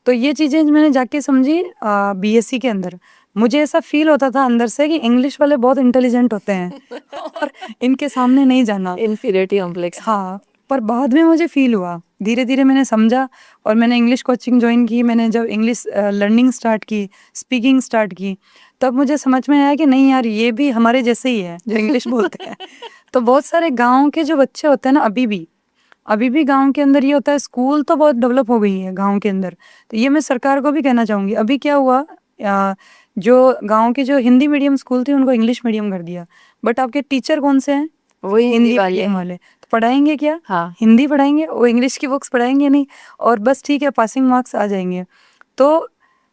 तो ये चीज़ें मैंने जाके समझी बीएससी के अंदर। मुझे ऐसा फील होता था अंदर से कि इंग्लिश वाले बहुत इंटेलिजेंट होते हैं और इनके सामने नहीं जाना। Inferiority complex. हाँ, पर बाद में मुझे फील हुआ, धीरे धीरे मैंने समझा, और मैंने इंग्लिश कोचिंग ज्वाइन की। मैंने जब इंग्लिश लर्निंग स्टार्ट की, स्पीकिंग स्टार्ट की, तब मुझे समझ में आया कि नहीं यार, ये भी हमारे जैसे ही है जो इंग्लिश बोलते हैं। तो बहुत सारे गाँव के जो बच्चे होते हैं ना, अभी भी गांव के अंदर ये होता है। स्कूल तो बहुत डेवलप हो गई है गांव के अंदर, तो ये मैं सरकार को भी कहना चाहूँगी। अभी क्या हुआ, जो गांव के जो हिंदी मीडियम स्कूल थे, उनको इंग्लिश मीडियम कर दिया। बट आपके टीचर कौन से हैं? वही हिंदी वाले मीडियम वाले। तो पढ़ाएंगे क्या? हाँ। हिंदी पढ़ाएंगे, वो इंग्लिश की बुक्स पढ़ाएंगे नहीं, और बस ठीक है पासिंग मार्क्स आ जाएंगे। तो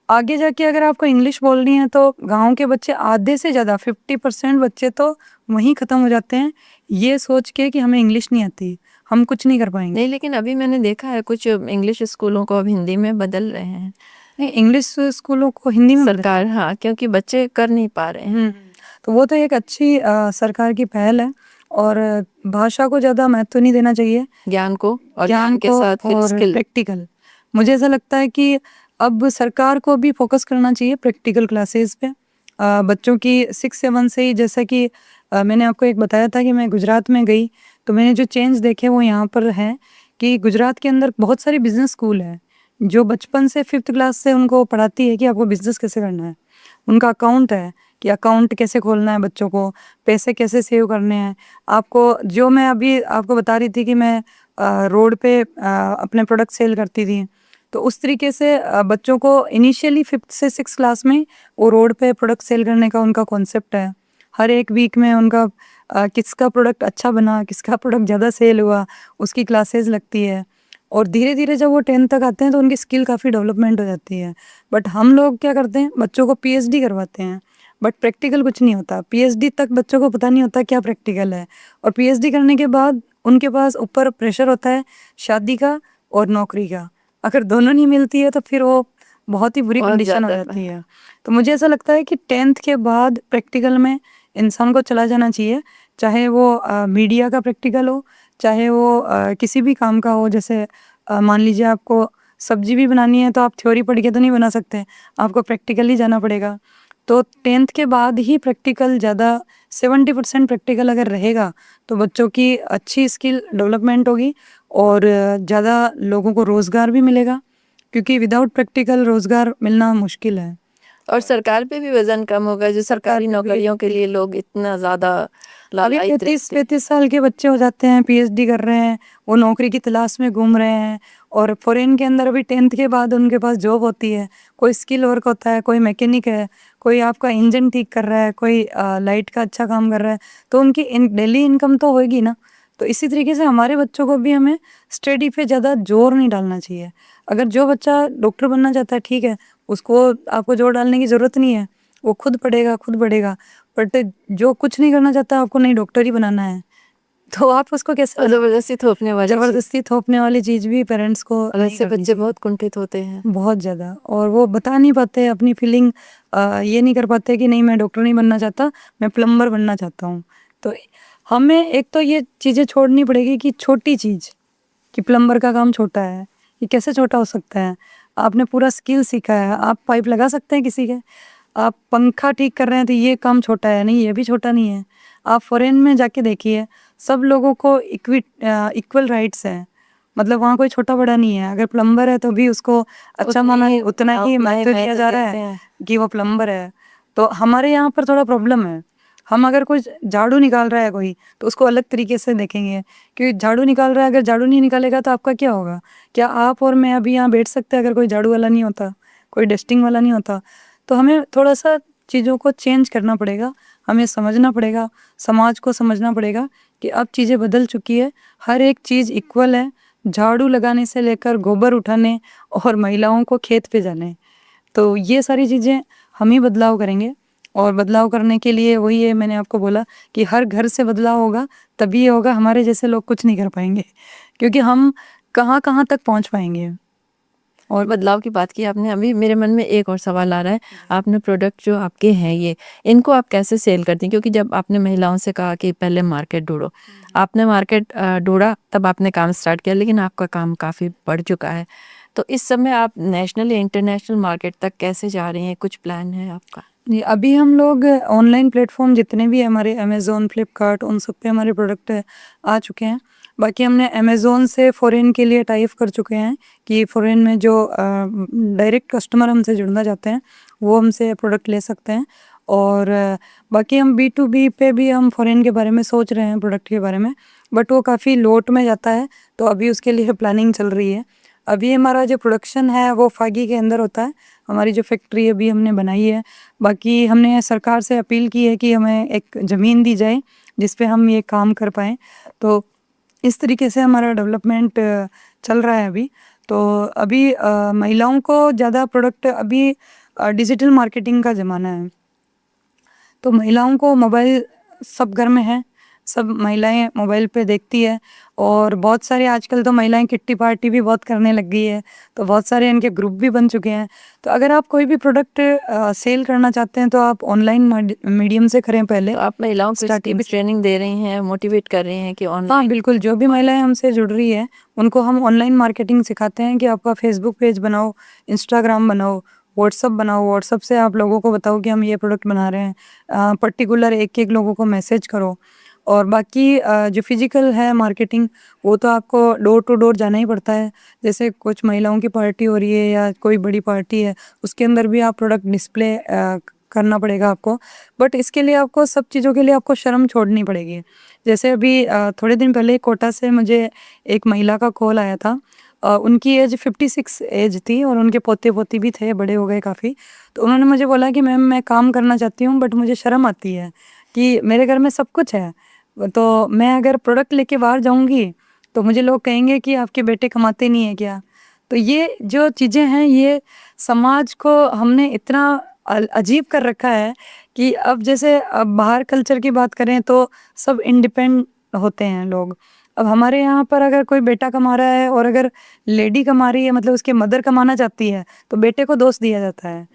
आगे जाके अगर आपको इंग्लिश बोलनी है, तो गांव के बच्चे आधे से ज़्यादा 50% बच्चे तो वहीं ख़त्म हो जाते हैं, ये सोच के कि हमें इंग्लिश नहीं आती, हम कुछ नहीं कर पाएंगे। नहीं, लेकिन अभी मैंने देखा है कुछ इंग्लिश स्कूलों को अब हिंदी में बदल रहे हैं। नहीं, इंग्लिश स्कूलों को हिंदी में सरकार, हाँ, क्योंकि बच्चे कर नहीं पा रहे हैं। तो वो तो एक अच्छी सरकार की पहल है। और भाषा को ज़्यादा महत्व नहीं देना चाहिए, ज्ञान को, और ज्ञान के को साथ फिर और स्किल। प्रैक्टिकल। मुझे ऐसा लगता है कि अब सरकार को भी फोकस करना चाहिए प्रैक्टिकल क्लासेस पे। बच्चों की 6-7 से ही, जैसा कि मैंने आपको एक बताया था कि मैं गुजरात में गई, तो मैंने जो चेंज देखे वो यहाँ पर है कि गुजरात के अंदर बहुत सारे बिजनेस स्कूल है जो बचपन से 5th क्लास से उनको पढ़ाती है कि आपको बिजनेस कैसे करना है, उनका अकाउंट है कि अकाउंट कैसे खोलना है, बच्चों को पैसे कैसे सेव करने हैं। आपको जो मैं अभी आपको बता रही थी कि मैं रोड पे अपने प्रोडक्ट सेल करती थी, तो उस तरीके से बच्चों को इनिशियली 5th से 6th क्लास में वो रोड पे प्रोडक्ट सेल करने का उनका कॉन्सेप्ट है। हर एक वीक में उनका किसका प्रोडक्ट अच्छा बना, किसका प्रोडक्ट ज़्यादा सेल हुआ, उसकी क्लासेस लगती है। और धीरे धीरे जब वो 10th तक आते हैं तो उनकी स्किल काफ़ी डेवलपमेंट हो जाती है। बट हम लोग क्या करते हैं, बच्चों को पीएचडी करवाते हैं, बट प्रैक्टिकल कुछ नहीं होता। पीएचडी तक बच्चों को पता नहीं होता क्या प्रैक्टिकल है, और पीएचडी करने के बाद उनके पास ऊपर प्रेशर होता है शादी का और नौकरी का। अगर दोनों नहीं मिलती है तो फिर वो बहुत ही बुरी बहुत कंडीशन हो ज़्यादा जाती है। तो मुझे ऐसा लगता है कि 10th के बाद प्रैक्टिकल में इंसान को चला जाना चाहिए, चाहे वो मीडिया का प्रैक्टिकल हो, चाहे वो किसी भी काम का हो। जैसे मान लीजिए आपको सब्जी भी बनानी है तो आप थ्योरी पढ़ के तो नहीं बना सकते, आपको प्रैक्टिकली जाना पड़ेगा। तो 10th के बाद ही प्रैक्टिकल ज़्यादा, 70% प्रैक्टिकल अगर रहेगा तो बच्चों की अच्छी स्किल डेवलपमेंट होगी और ज़्यादा लोगों को रोज़गार भी मिलेगा, क्योंकि विदाउट प्रैक्टिकल रोज़गार मिलना मुश्किल है। और सरकार पे भी वजन कम होगा, जो सरकारी पे भी नौकरियों के लिए लोग इतना ज़्यादा अभी लालायित 33-35 साल के बच्चे हो जाते हैं, पीएचडी कर रहे हैं, वो नौकरी की तलाश में घूम रहे हैं। और फॉरेन के अंदर अभी 10th के बाद उनके पास जॉब होती है, कोई स्किल वर्क होता है, कोई मैकेनिक है, कोई आपका इंजन ठीक कर रहा है, कोई लाइट का अच्छा काम कर रहा है, तो उनकी डेली इनकम तो होगी ना। तो इसी तरीके से हमारे बच्चों को भी हमें स्टडी पे ज़्यादा जोर नहीं डालना चाहिए। अगर जो बच्चा डॉक्टर बनना चाहता है, ठीक है, उसको आपको जोर डालने की ज़रूरत नहीं है, वो खुद पढ़ेगा, खुद बढ़ेगा। बट जो कुछ नहीं करना चाहता, आपको नहीं डॉक्टर ही बनाना है, तो आप उसको कैसे ज़बरदस्ती थोपने वाली चीज़। ज़बरदस्ती थोपने वाली चीज़ भी पेरेंट्स को और नहीं इससे करनी बच्चे चाहिए। बहुत कुंठित होते हैं। बहुत ज़्यादा, और वो बता नहीं पाते अपनी फीलिंग, ये नहीं कर पाते कि नहीं मैं डॉक्टर नहीं बनना चाहता, मैं प्लम्बर बनना चाहता हूँ। तो हमें एक तो ये चीज़ें छोड़नी पड़ेगी कि छोटी चीज़, कि प्लम्बर का काम छोटा है, ये कैसे छोटा हो सकता है? आपने पूरा स्किल सीखा है, आप पाइप लगा सकते हैं किसी के, आप पंखा ठीक कर रहे हैं तो ये काम छोटा है नहीं, ये भी छोटा नहीं है। आप फॉरेन में जाके देखिए, सब लोगों को इक्वल राइट्स हैं, मतलब वहाँ कोई छोटा बड़ा नहीं है। अगर प्लम्बर है तो भी उसको अच्छा माना, उतना ही महत्व दिया जा रहा है कि वो प्लम्बर है। तो हमारे यहाँ पर थोड़ा प्रॉब्लम है, हम अगर कोई झाड़ू निकाल रहा है कोई, तो उसको अलग तरीके से देखेंगे, क्योंकि झाड़ू निकाल रहा है, अगर झाड़ू नहीं निकालेगा तो आपका क्या होगा? क्या आप और मैं अभी यहाँ बैठ सकते हैं अगर कोई झाड़ू वाला नहीं होता, कोई डस्टिंग वाला नहीं होता? तो हमें थोड़ा सा चीज़ों को चेंज करना पड़ेगा, हमें समझना पड़ेगा, समाज को समझना पड़ेगा कि अब चीज़ें बदल चुकी है, हर एक चीज़ इक्वल है, झाड़ू लगाने से लेकर गोबर उठाने और महिलाओं को खेत पे जाने। तो ये सारी चीज़ें हम ही बदलाव करेंगे, और बदलाव करने के लिए वही है, मैंने आपको बोला कि हर घर से बदलाव होगा, तभी ये होगा। हमारे जैसे लोग कुछ नहीं कर पाएंगे, क्योंकि हम कहाँ कहाँ तक पहुँच पाएंगे। और बदलाव की बात की आपने, अभी मेरे मन में एक और सवाल आ रहा है। आपने प्रोडक्ट जो आपके हैं ये, इनको आप कैसे सेल करती हैं? क्योंकि जब आपने महिलाओं से कहा कि पहले मार्केट ढूंढो, आपने मार्केट ढूंढा, तब आपने काम स्टार्ट किया, लेकिन आपका काम काफ़ी बढ़ चुका है। तो इस समय आप नेशनल या इंटरनेशनल मार्केट तक कैसे जा रही हैं? कुछ प्लान है आपका? जी, अभी हम लोग ऑनलाइन प्लेटफॉर्म जितने भी हमारे अमेज़ोन, फ्लिपकार्ट, उन सब पे हमारे प्रोडक्ट आ चुके हैं। बाकी हमने अमेज़ोन से फ़ॉरेन के लिए टाई अप कर चुके हैं कि फ़ॉरेन में जो डायरेक्ट कस्टमर हमसे जुड़ना चाहते हैं, वो हमसे प्रोडक्ट ले सकते हैं। और बाकी हम B2B पे भी हम फ़ॉरेन के बारे में सोच रहे हैं, प्रोडक्ट के बारे में, बट वो काफ़ी लोट में जाता है, तो अभी उसके लिए प्लानिंग चल रही है। अभी हमारा जो प्रोडक्शन है वो फागी के अंदर होता है, हमारी जो फैक्ट्री अभी हमने बनाई है। बाकी हमने सरकार से अपील की है कि हमें एक ज़मीन दी जाए जिस पे हम ये काम कर पाएँ। तो इस तरीके से हमारा डेवलपमेंट चल रहा है अभी। तो अभी महिलाओं को ज़्यादा प्रोडक्ट, अभी डिजिटल मार्केटिंग का ज़माना है, तो महिलाओं को मोबाइल सब घर में है, सब महिलाएं मोबाइल पे देखती है। और बहुत सारे आजकल तो महिलाएं किट्टी पार्टी भी बहुत करने लग गई है, तो बहुत सारे इनके ग्रुप भी बन चुके हैं। तो अगर आप कोई भी प्रोडक्ट सेल करना चाहते हैं तो आप ऑनलाइन मीडियम से करें पहले। तो आप महिलाओं को इसकी स्टार्टिंग भी ट्रेनिंग दे रही हैं, मोटिवेट कर रही हैं कि हाँ ऑनलाइन? बिल्कुल, जो भी महिलाएं हमसे जुड़ रही है उनको हम ऑनलाइन मार्केटिंग सिखाते हैं कि आपका फेसबुक पेज बनाओ, इंस्टाग्राम बनाओ, व्हाट्सअप बनाओ, व्हाट्सअप से आप लोगों को बताओ कि हम ये प्रोडक्ट बना रहे हैं, पर्टिकुलर एक एक लोगों को मैसेज करो। और बाकी जो फिजिकल है मार्केटिंग, वो तो आपको डोर टू डोर जाना ही पड़ता है। जैसे कुछ महिलाओं की पार्टी हो रही है या कोई बड़ी पार्टी है, उसके अंदर भी आप प्रोडक्ट डिस्प्ले करना पड़ेगा आपको। बट इसके लिए आपको सब चीज़ों के लिए आपको शर्म छोड़नी पड़ेगी। जैसे अभी थोड़े दिन पहले कोटा से मुझे एक महिला का कॉल आया था। उनकी एज 56 एज थी और उनके पोते पोती भी थे, बड़े हो गए काफ़ी। तो उन्होंने मुझे बोला कि मैम मैं काम करना चाहती हूँ, बट मुझे शर्म आती है कि मेरे घर में सब कुछ है, तो मैं अगर प्रोडक्ट लेके बाहर जाऊँगी तो मुझे लोग कहेंगे कि आपके बेटे कमाते नहीं है क्या। तो ये जो चीज़ें हैं, ये समाज को हमने इतना अजीब कर रखा है कि अब जैसे अब बाहर कल्चर की बात करें तो सब इंडिपेंड होते हैं लोग। अब हमारे यहाँ पर अगर कोई बेटा कमा रहा है और अगर लेडी कमा रही है, मतलब उसके मदर कमाना चाहती है, तो बेटे को दोष दिया जाता है।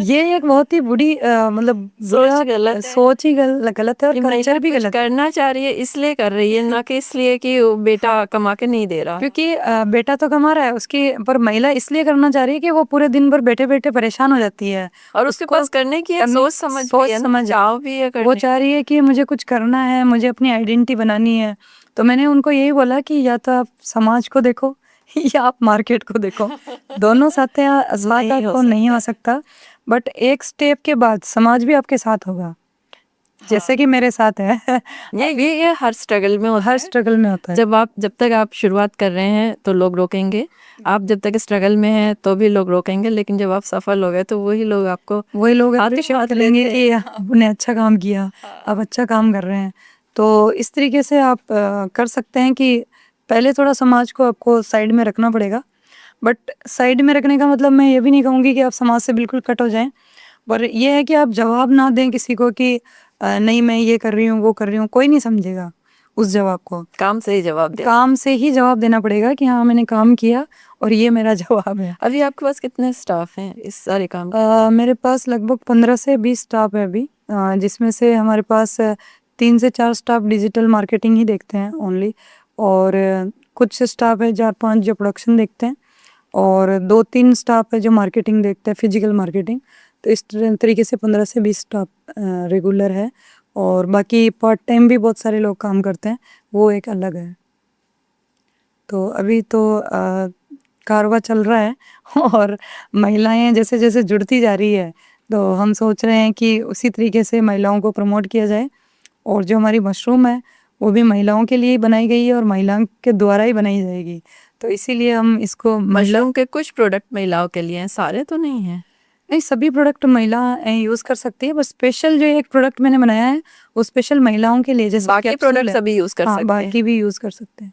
ये एक बहुत ही बुरी मतलब सोच गलत है। सोच ही गलत है और कि कल्चर महिला भी कुछ गलत है। करना चाह रही है इसलिए कर रही है, ना कि इसलिए कि वो बेटा कमा के नहीं दे रहा। क्योंकि बेटा तो कमा रहा है उसकी, पर महिला इसलिए करना चाह रही है कि वो पूरे दिन भर बैठे बैठे परेशान हो जाती है और उसके उसको पास करने की एक सोच समझ सोच भी है ना, समझ चाव भी है वो करने चाह रही है कि मुझे कुछ करना है, मुझे अपनी आइडेंटिटी बनानी है। तो मैंने उनको यही बोला कि या तो आप समाज को देखो या आप मार्केट को देखो, दोनों साथ नहीं हो आपको नहीं हो सकता। बट एक स्टेप के बाद समाज भी आपके साथ होगा, जैसे कि मेरे साथ है। ये हर स्ट्रगल में होता हर है। स्ट्रगल में होता है। जब तक आप शुरुआत कर रहे हैं तो लोग रोकेंगे, आप जब तक स्ट्रगल में हैं तो भी लोग रोकेंगे, लेकिन जब आप सफल हो गए तो वही लोग आपको वही लोग हाथ अप्रिशिएट हाथ करेंगे लेते कि आपने अच्छा काम किया, आप अच्छा काम कर रहे हैं। तो इस तरीके से आप कर सकते हैं कि पहले थोड़ा समाज को आपको साइड में रखना पड़ेगा। बट साइड में रखने का मतलब मैं ये भी नहीं कहूँगी कि आप समाज से बिल्कुल कट हो जाएं, पर ये है कि आप जवाब ना दें किसी को कि नहीं मैं ये कर रही हूँ, वो कर रही हूँ। कोई नहीं समझेगा उस जवाब को। काम से ही जवाब दे। काम से ही जवाब देना पड़ेगा कि हाँ मैंने काम किया और ये मेरा जवाब है। अभी आपके पास कितने स्टाफ हैं इस सारे काम के? मेरे पास लगभग 15 से 20 स्टाफ है अभी, जिसमें से हमारे पास 3 से 4 स्टाफ डिजिटल मार्केटिंग ही देखते हैं ओनली, और कुछ स्टाफ है 4-5 जो प्रोडक्शन देखते हैं, और 2-3 स्टाफ है जो मार्केटिंग देखते हैं, फिजिकल मार्केटिंग। तो इस तरीके से 15 से 20 स्टाफ रेगुलर है, और बाकी पार्ट टाइम भी बहुत सारे लोग काम करते हैं, वो एक अलग है। तो अभी तो कारवां चल रहा है और महिलाएं जैसे जैसे जुड़ती जा रही है, तो हम सोच रहे हैं कि उसी तरीके से महिलाओं को प्रमोट किया जाए। और जो हमारी मशरूम है वो भी महिलाओं के लिए ही बनाई गई है और महिलाओं के द्वारा ही बनाई जाएगी, तो इसीलिए हम इसको मशरूम के कुछ प्रोडक्ट महिलाओं के लिए हैं, सारे तो नहीं हैं। नहीं, सभी प्रोडक्ट महिला यूज़ कर सकती है, बस स्पेशल जो एक प्रोडक्ट मैंने बनाया है वो स्पेशल महिलाओं के लिए, जैसे बाकी कैप्सूल प्रोडक्ट है। सभी यूज कर हाँ, सकते हैं। बाकी भी यूज़ कर सकते हैं।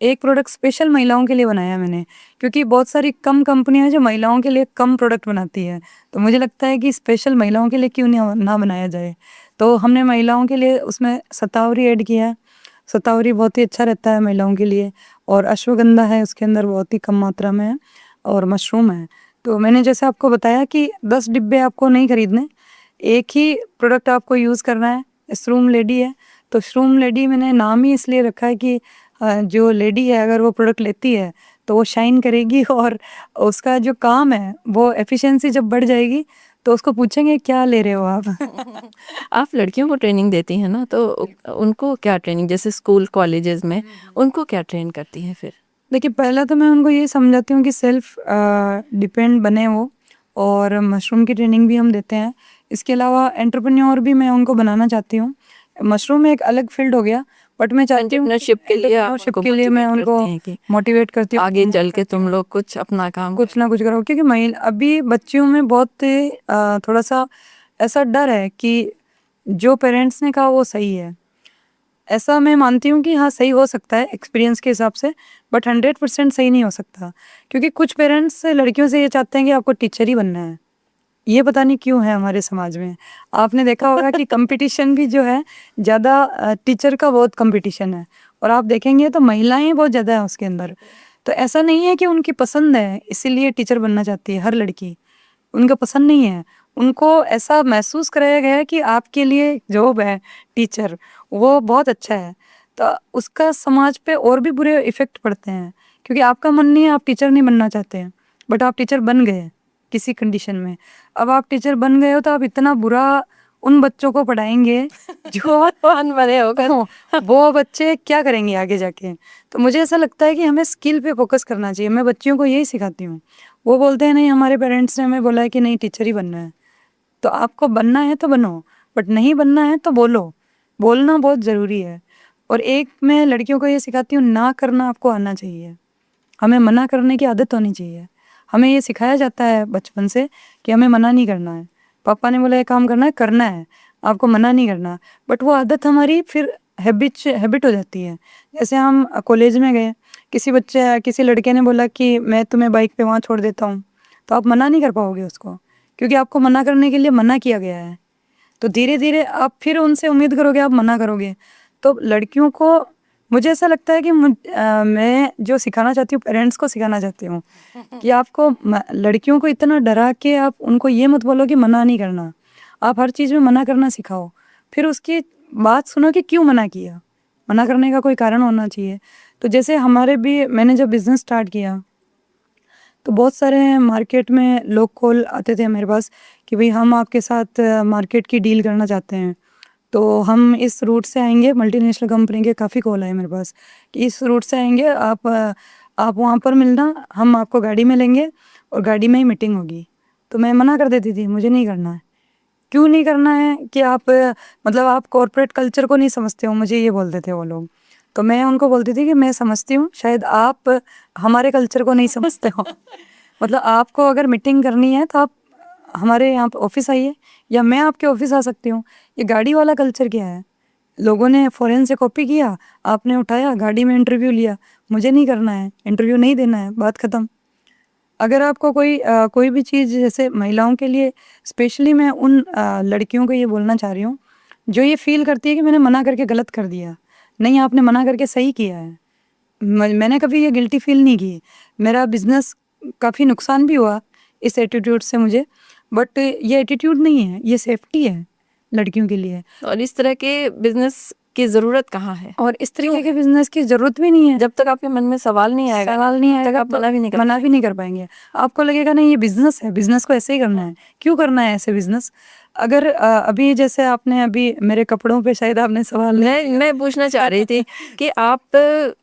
एक प्रोडक्ट स्पेशल महिलाओं के लिए बनाया है मैंने, क्योंकि बहुत सारी कम कंपनियां हैं जो महिलाओं के लिए कम प्रोडक्ट बनाती है, तो मुझे लगता है कि स्पेशल महिलाओं के लिए क्यों ना बनाया जाए। तो हमने महिलाओं के लिए उसमें शतावरी ऐड किया है। शतावरी बहुत ही अच्छा रहता है महिलाओं के लिए, और अश्वगंधा है उसके अंदर बहुत ही कम मात्रा में है, और मशरूम है। तो मैंने जैसे आपको बताया कि 10 डिब्बे आपको नहीं खरीदने, एक ही प्रोडक्ट आपको यूज़ करना है। श्रूम लेडी है, तो श्रूम लेडी मैंने नाम ही इसलिए रखा है कि जो लेडी है अगर वो प्रोडक्ट लेती है तो वो शाइन करेगी, और उसका जो काम है वो एफिशिएंसी जब बढ़ जाएगी तो उसको पूछेंगे क्या ले रहे हो आप। आप लड़कियों को ट्रेनिंग देती हैं ना, तो उनको क्या ट्रेनिंग, जैसे स्कूल कॉलेजेस में उनको क्या ट्रेन करती हैं फिर? देखिए, पहला तो मैं उनको ये समझाती हूँ कि सेल्फ डिपेंड बने वो, और मशरूम की ट्रेनिंग भी हम देते हैं। इसके अलावा एंटरप्रेन्योर भी मैं उनको बनाना चाहती हूँ। मशरूम एक अलग फील्ड हो गया, बट मैं चाहती हूँ एंटरप्रेन्योरशिप के लिए आप एंटरप्रेन्योरशिप उनको के लिए मैं मोटिवेट उनको करती हैं कि मोटिवेट करती हूँ आगे चल के तुम लोग कुछ अपना काम कुछ ना कुछ करो, क्योंकि महिला अभी बच्चियों में बहुत थोड़ा सा ऐसा डर है कि जो पेरेंट्स ने कहा वो सही है। ऐसा मैं मानती हूँ कि हाँ सही हो सकता है एक्सपीरियंस के हिसाब से, बट 100% सही नहीं हो सकता, क्योंकि कुछ पेरेंट्स लड़कियों से ये चाहते हैं कि आपको टीचर ही बनना है। ये पता नहीं क्यों है हमारे समाज में। आपने देखा होगा कि कंपटीशन भी जो है ज़्यादा, टीचर का बहुत कंपटीशन है, और आप देखेंगे तो महिलाएं बहुत ज़्यादा है उसके अंदर। तो ऐसा नहीं है कि उनकी पसंद है इसीलिए टीचर बनना चाहती है हर लड़की, उनका पसंद नहीं है। उनको ऐसा महसूस कराया गया है कि आपके लिए जॉब है टीचर, वो बहुत अच्छा है, तो उसका समाज पे और भी बुरे इफ़ेक्ट पड़ते हैं, क्योंकि आपका मन नहीं है, आप टीचर नहीं बनना चाहते हैं, बट आप टीचर बन गए किसी कंडीशन में। अब आप टीचर बन गए हो तो आप इतना बुरा उन बच्चों को पढ़ाएंगे जो महान बने होकर वो बच्चे क्या करेंगे आगे जाके। तो मुझे ऐसा लगता है कि हमें स्किल पे फोकस करना चाहिए। मैं बच्चियों को यही सिखाती हूँ। वो बोलते हैं नहीं, हमारे पेरेंट्स ने हमें बोला है कि नहीं टीचर ही बनना है। तो आपको बनना है तो बनो, बट नहीं बनना है तो बोलो। बोलना बहुत ज़रूरी है। और एक मैं लड़कियों को ये सिखाती हूँ, ना करना आपको आना चाहिए। हमें मना करने की आदत होनी चाहिए। हमें ये सिखाया जाता है बचपन से कि हमें मना नहीं करना है। पापा ने बोला ये काम करना है, आपको मना नहीं करना। बट वो आदत हमारी फिर हैबिट हो जाती है। जैसे हम कॉलेज में गए, किसी लड़के ने बोला कि मैं तुम्हें बाइक पे वहाँ छोड़ देता हूँ, तो आप मना नहीं कर पाओगे उसको, क्योंकि आपको मना करने के लिए मना किया गया है। तो धीरे धीरे आप फिर उनसे उम्मीद करोगे, आप मना करोगे। तो लड़कियों को मुझे ऐसा लगता है कि मैं जो सिखाना चाहती हूँ, पेरेंट्स को सिखाना चाहती हूँ कि आपको लड़कियों को इतना डरा के आप उनको ये मत बोलो कि मना नहीं करना। आप हर चीज़ में मना करना सिखाओ, फिर उसकी बात सुनो कि क्यों मना किया। मना करने का कोई कारण होना चाहिए। तो जैसे मैंने जब बिज़नेस स्टार्ट किया तो बहुत सारे मार्केट में लोग कॉल आते थे मेरे पास कि भाई हम आपके साथ मार्केट की डील करना चाहते हैं, तो हम इस रूट से आएंगे। मल्टीनेशनल कंपनी के काफ़ी कॉल आए मेरे पास कि इस रूट से आएंगे, आप वहाँ पर मिलना, हम आपको गाड़ी में लेंगे और गाड़ी में ही मीटिंग होगी। तो मैं मना कर देती थी, मुझे नहीं करना है। क्यों नहीं करना है कि आप कॉर्पोरेट कल्चर को नहीं समझते हो, मुझे ये बोलते थे वो लोग। तो मैं उनको बोलती थी कि मैं समझती हूँ, शायद आप हमारे कल्चर को नहीं समझते हो। मतलब आपको अगर मीटिंग करनी है तो आप हमारे यहाँ पे ऑफिस आइए, या मैं आपके ऑफिस आ सकती हूँ। ये गाड़ी वाला कल्चर क्या है? लोगों ने फॉरेन से कॉपी किया, आपने उठाया, गाड़ी में इंटरव्यू लिया। मुझे नहीं करना है, इंटरव्यू नहीं देना है, बात ख़त्म। अगर आपको कोई भी चीज़, जैसे महिलाओं के लिए स्पेशली मैं उन लड़कियों को ये बोलना चाह रही हूँ जो ये फील करती है कि मैंने मना करके गलत कर दिया। नहीं, आपने मना करके सही किया है। मैंने कभी ये गिल्टी फील नहीं की। मेरा बिजनेस काफ़ी नुकसान भी हुआ इस एटीट्यूड से मुझे, बट ये एटीट्यूड नहीं है, ये सेफ्टी है लड़कियों के लिए। और इस तरह के बिजनेस की ज़रूरत कहाँ है? और इस तरीके के बिजनेस की ज़रूरत भी नहीं है। जब तक आपके मन में सवाल नहीं आएगा तब तक आप तो मना भी नहीं कर पाएंगे। आपको लगेगा नहीं ये बिजनेस है, बिजनेस को ऐसे ही करना है। क्यों करना है ऐसे बिजनेस? अगर अभी जैसे आपने अभी मेरे कपड़ों पे शायद आपने सवाल मैं पूछना चाह रही थी कि आप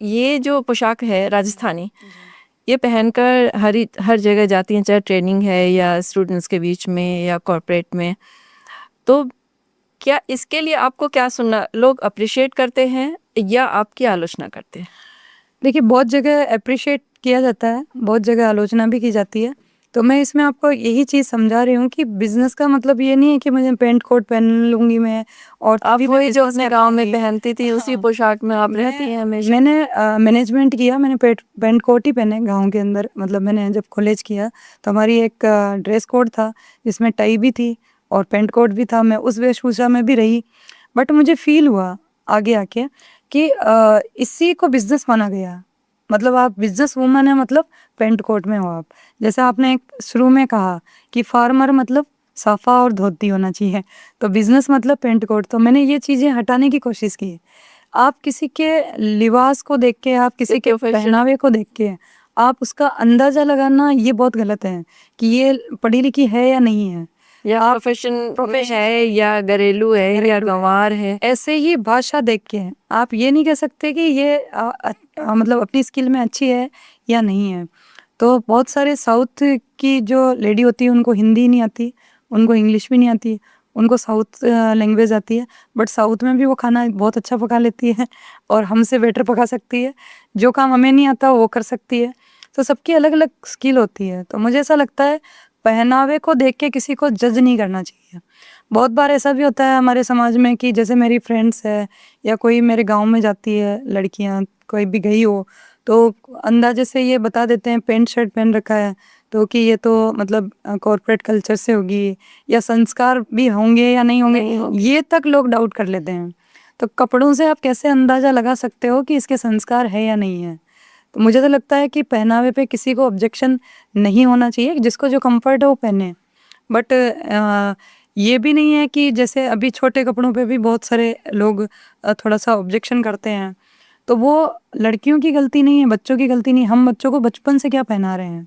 ये जो पोशाक है राजस्थानी, ये पहनकर हर जगह जाती हैं, चाहे ट्रेनिंग है या स्टूडेंट्स के बीच में या कॉर्पोरेट में, तो क्या इसके लिए आपको क्या सुनना, लोग अप्रिशिएट करते हैं या आपकी आलोचना करते हैं? देखिए, बहुत जगह अप्रिशिएट किया जाता है, बहुत जगह आलोचना भी की जाती है। तो मैं इसमें आपको यही चीज़ समझा रही हूँ कि बिजनेस का मतलब ये नहीं है कि मुझे पेंट कोट पहन लूँगी मैं और आप तभी वही जो business अपने कर गांव में पाऊँगी। पहनती थी उसी पोशाक में आप रहती हैं हमेशा? मैंने मैनेजमेंट किया, मैंने पेंट कोट ही पहने गाँव के अंदर। मतलब मैंने जब कॉलेज किया तो हमारी एक ड्रेस कोड था जिसमें टाई भी थी और पेंट कोट भी था। मैं उस वेशभूषा में भी रही। बट मुझे फील हुआ आगे आके कि इसी को बिजनेस माना गया। मतलब आप बिजनेस वूमन है, मतलब पेंट कोट में हो आप। जैसे आपने एक शुरू में कहा कि फार्मर मतलब साफा और धोती होना चाहिए, तो बिजनेस मतलब पेंट कोट। तो मैंने ये चीज़ें हटाने की कोशिश की। आप किसी के लिबास को देख के, आप किसी के पहनावे को देख के आप उसका अंदाज़ा लगाना, ये बहुत गलत है कि ये पढ़ी लिखी है या नहीं है, या प्रोफेशन है या घरेलू है या गंवार है। ऐसे ही भाषा देख के आप ये नहीं कह सकते कि ये मतलब अपनी स्किल में अच्छी है या नहीं है। तो बहुत सारे साउथ की जो लेडी होती है उनको हिंदी नहीं आती, उनको इंग्लिश भी नहीं आती, उनको साउथ लैंग्वेज आती है। बट साउथ में भी वो खाना बहुत अच्छा पका लेती है और हमसे बेटर पका सकती है। जो काम हमें नहीं आता वो कर सकती है। तो सबकी अलग अलग स्किल होती है। तो मुझे ऐसा लगता है पहनावे को देख के किसी को जज नहीं करना चाहिए। बहुत बार ऐसा भी होता है हमारे समाज में कि जैसे मेरी फ्रेंड्स है या कोई मेरे गांव में जाती है लड़कियां, कोई भी गई हो, तो अंदाजे से ये बता देते हैं पेंट शर्ट पहन रखा है तो कि ये तो मतलब कॉर्पोरेट कल्चर से होगी, या संस्कार भी होंगे या नहीं होंगे, ये तक लोग डाउट कर लेते हैं। तो कपड़ों से आप कैसे अंदाज़ा लगा सकते हो कि इसके संस्कार है या नहीं है? तो मुझे तो लगता है कि पहनावे पे किसी को ऑब्जेक्शन नहीं होना चाहिए, जिसको जो कंफर्ट है वो पहने। बट ये भी नहीं है कि जैसे अभी छोटे कपड़ों पे भी बहुत सारे लोग थोड़ा सा ऑब्जेक्शन करते हैं, तो वो लड़कियों की गलती नहीं है, बच्चों की गलती नहीं। हम बच्चों को बचपन से क्या पहना रहे हैं?